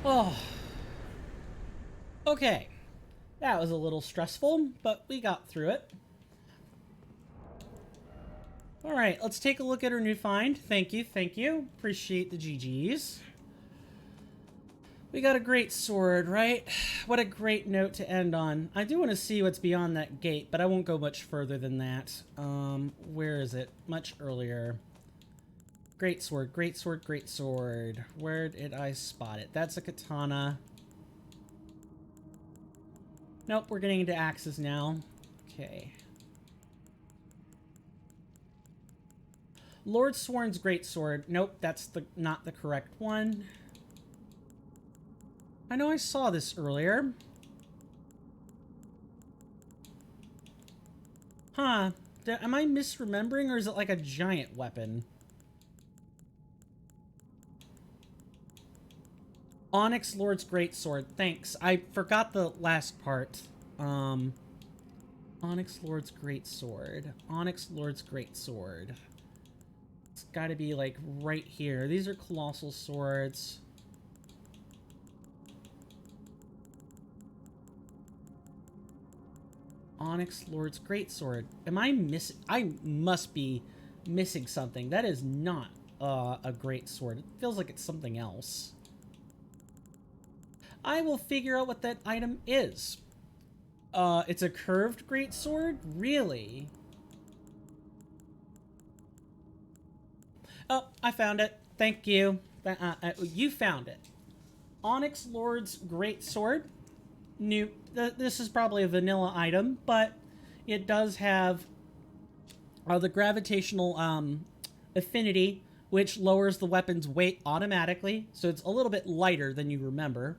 A: Oh, okay. That was a little stressful, but we got through it. All right, let's take a look at our new find. Thank you, thank you. Appreciate the GGs. We got a great sword, right? What a great note to end on. I do want to see what's beyond that gate, but I won't go much further than that. Where is it? Much earlier. Great sword, great sword, great sword. Where did I spot it? That's a katana. Nope, we're getting into axes now. Okay. Lord Sworn's great sword. Nope, that's not the correct one. I know I saw this earlier. Huh. Am I misremembering, or is it like a giant weapon? Onyx Lord's greatsword. Thanks. I forgot the last part. Onyx Lord's greatsword. Onyx Lord's greatsword. It's got to be like right here. These are colossal swords. Onyx Lord's greatsword. Am I missing? I must be missing something. That is not a greatsword. It feels like it's something else. I will figure out what that item is. It's a curved greatsword? Really? Oh, I found it. Thank you. You found it. Onyx Lord's greatsword. New. This is probably a vanilla item, but it does have the gravitational affinity, which lowers the weapon's weight automatically, so it's a little bit lighter than you remember.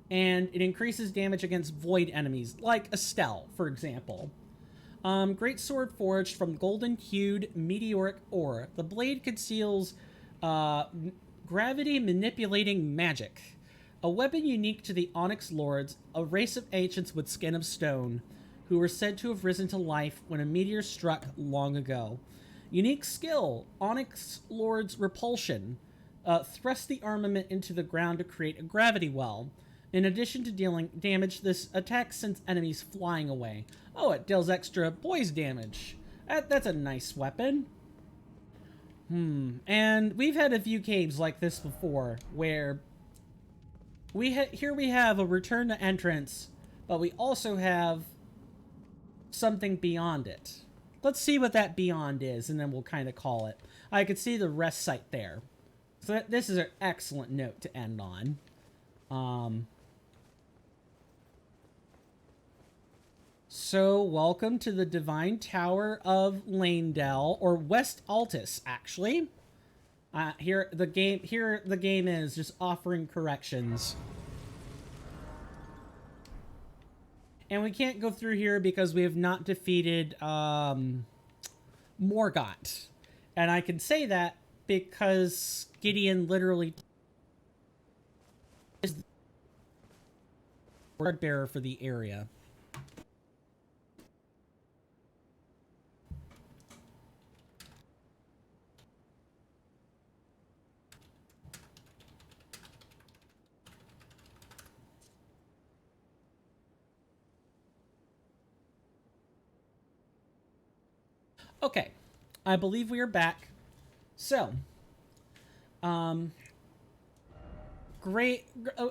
A: And it increases damage against void enemies, like Estelle, for example. Great sword forged from golden-hued meteoric ore. The blade conceals gravity-manipulating magic. A weapon unique to the Onyx Lords, a race of ancients with skin of stone, who were said to have risen to life when a meteor struck long ago. Unique skill, Onyx Lord's repulsion. Thrust the armament into the ground to create a gravity well. In addition to dealing damage, this attack sends enemies flying away. Oh, it deals extra poise damage. That's a nice weapon. And we've had a few caves like this before, where here we have a return to entrance, but we also have something beyond it. Let's see what that beyond is, and then we'll kind of call it. I could see the rest site there. So this is an excellent note to end on. So, welcome to the Divine Tower of Leyndell, or West Altus, actually. Here the game is just offering corrections. And we can't go through here because we have not defeated Morgott. And I can say that because Gideon literally is the word bearer for the area. Okay, I believe we are back. So, great.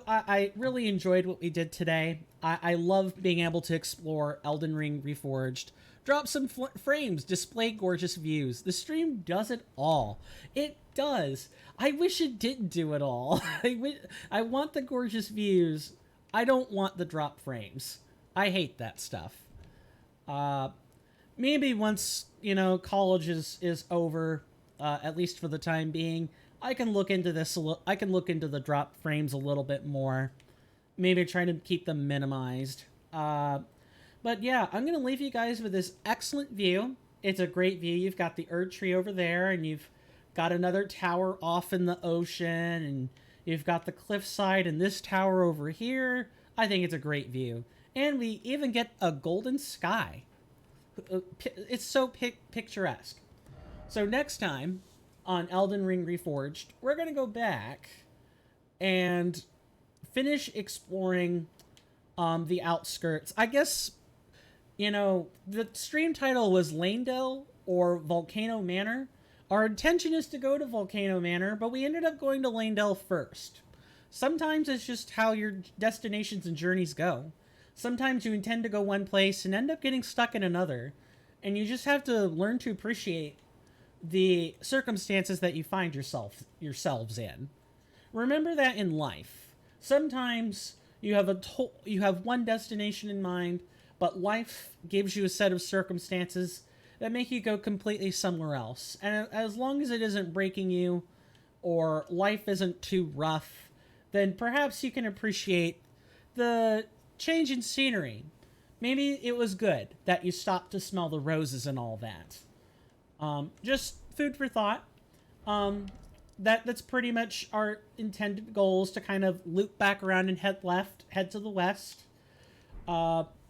A: I really enjoyed what we did today. I love being able to explore Elden Ring Reforged. Drop some frames, display gorgeous views. The stream does it all. It does. I wish it didn't do it all. I want the gorgeous views. I don't want the drop frames. I hate that stuff. Maybe once, college is over, at least for the time being, I can look into this I can look into the drop frames a little bit more. Maybe try to keep them minimized. But yeah, I'm going to leave you guys with this excellent view. It's a great view. You've got the Erd Tree over there, and you've got another tower off in the ocean, and you've got the cliffside and this tower over here. I think it's a great view. And we even get a golden sky. It's so picturesque. So next time on Elden Ring Reforged, we're going to go back and finish exploring the outskirts. I guess, you know, the stream title was Leyndell or Volcano Manor. Our intention is to go to Volcano Manor, but we ended up going to Leyndell first. Sometimes it's just how your destinations and journeys go. Sometimes you intend to go one place and end up getting stuck in another, and you just have to learn to appreciate the circumstances that you find yourselves in. Remember that in life. Sometimes you have one destination in mind, but life gives you a set of circumstances that make you go completely somewhere else. And as long as it isn't breaking you or life isn't too rough, then perhaps you can appreciate the change in scenery. Maybe it was good that you stopped to smell the roses and all that. Just food for thought. That's pretty much our intended goals, to kind of loop back around and head to the west.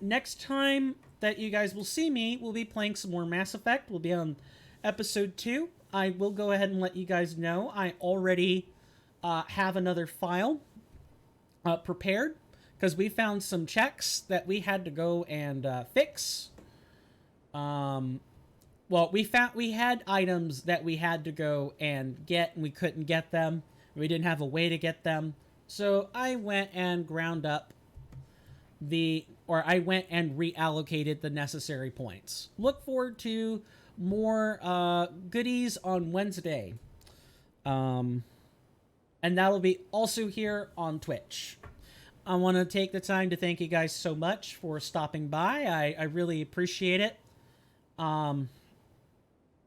A: Next time that you guys will see me, we'll be playing some more Mass Effect. We'll be on episode 2. I will go ahead and let you guys know I already have another file prepared, because we found some checks that we had to go and fix. Well, we had items that we had to go and get, and we couldn't get them. We didn't have a way to get them. So I went and I went and reallocated the necessary points. Look forward to more goodies on Wednesday. And that'll be also here on Twitch. I want to take the time to thank you guys so much for stopping by. I really appreciate it.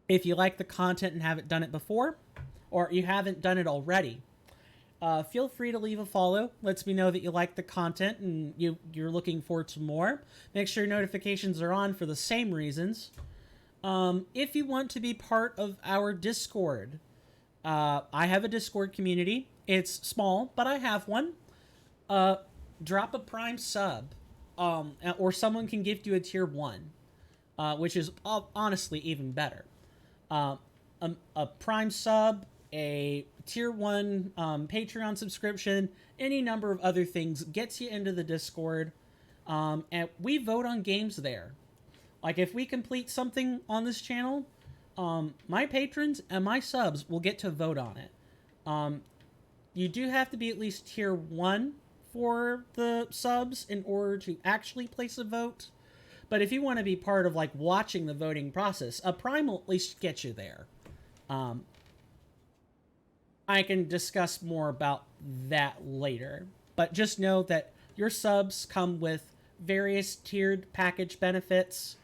A: If you like the content and haven't done it before, or you haven't done it already, feel free to leave a follow. Lets me know that you like the content and you're looking forward to more. Make sure notifications are on for the same reasons. If you want to be part of our Discord, I have a Discord community. It's small, but I have one. Drop a Prime sub, or someone can gift you a tier 1, which is honestly even better. A Prime sub, a tier 1 Patreon subscription, any number of other things gets you into the Discord, and we vote on games there. Like, if we complete something on this channel, my patrons and my subs will get to vote on it. You do have to be at least tier 1 for the subs in order to actually place a vote. But if you want to be part of, like, watching the voting process, a Prime will at least get you there. I can discuss more about that later. But just know that your subs come with various tiered package benefits.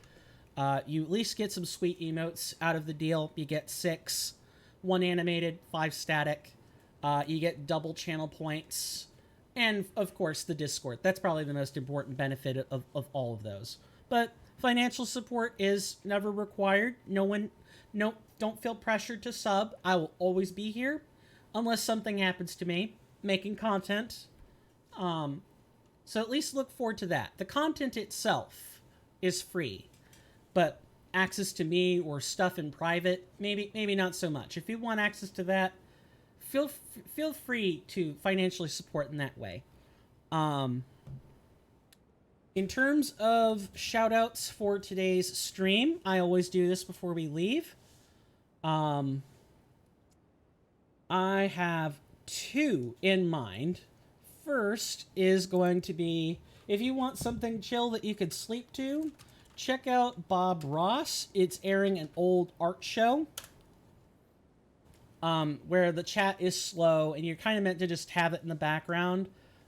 A: You at least get some sweet emotes out of the deal. You get 6, 1 animated, 5 static. You get double channel points. And, of course, the Discord. That's probably the most important benefit of all of those. But financial support is never required. Don't feel pressured to sub. I will always be here, unless something happens to me, making content. So at least look forward to that. The content itself is free, but access to me or stuff in private, maybe not so much. If you want access to that, feel free to financially support in that way. In terms of shoutouts for today's stream, I always do this before we leave. I have 2 in mind. First is going to be, if you want something chill that you could sleep to, check out Bob Ross. It's airing an old art show. Where the chat is slow and you're kind of meant to just have it in the background.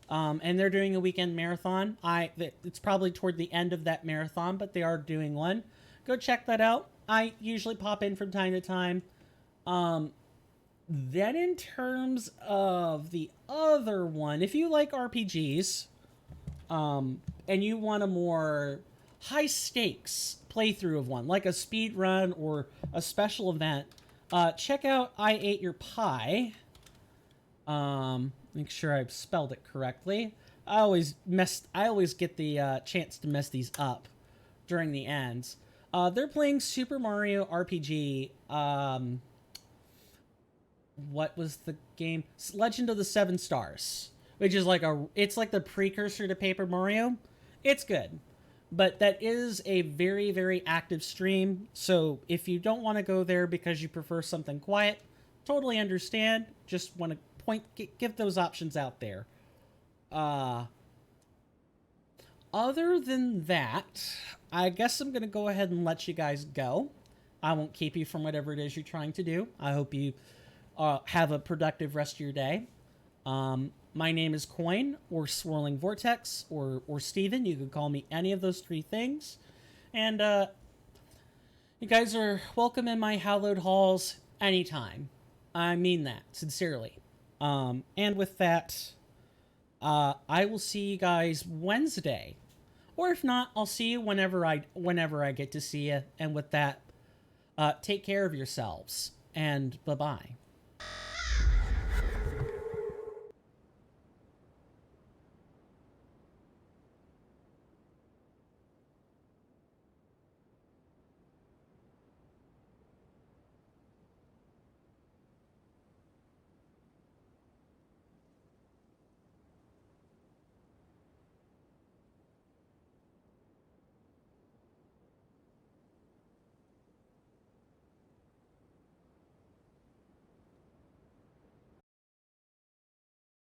A: And they're doing a weekend marathon. It's probably toward the end of that marathon, but they are doing one. Go check that out. I usually pop in from time to time. Then in terms of the other one, if you like RPGs, and you want a more high stakes playthrough of one, like a speed run or a special event, check out I Ate Your Pie. Make sure I've spelled it correctly. I always get the chance to mess these up during the ends. They're playing Super Mario RPG. What was the game? Legend of the Seven Stars. which is like it's like the precursor to Paper Mario. It's good. But that is a very, very active stream. So if you don't want to go there because you prefer something quiet, totally understand. Just want to give those options out there. Other than that, I guess I'm going to go ahead and let you guys go. I won't keep you from whatever it is you're trying to do. I hope you have a productive rest of your day. My name is Coin, or Swirling Vortex, or Steven. You can call me any of those three things. And you guys are welcome in my hallowed halls anytime. I mean that, sincerely. And with that, I will see you guys Wednesday. Or if not, I'll see you whenever I get to see you. And with that, take care of yourselves. And bye-bye.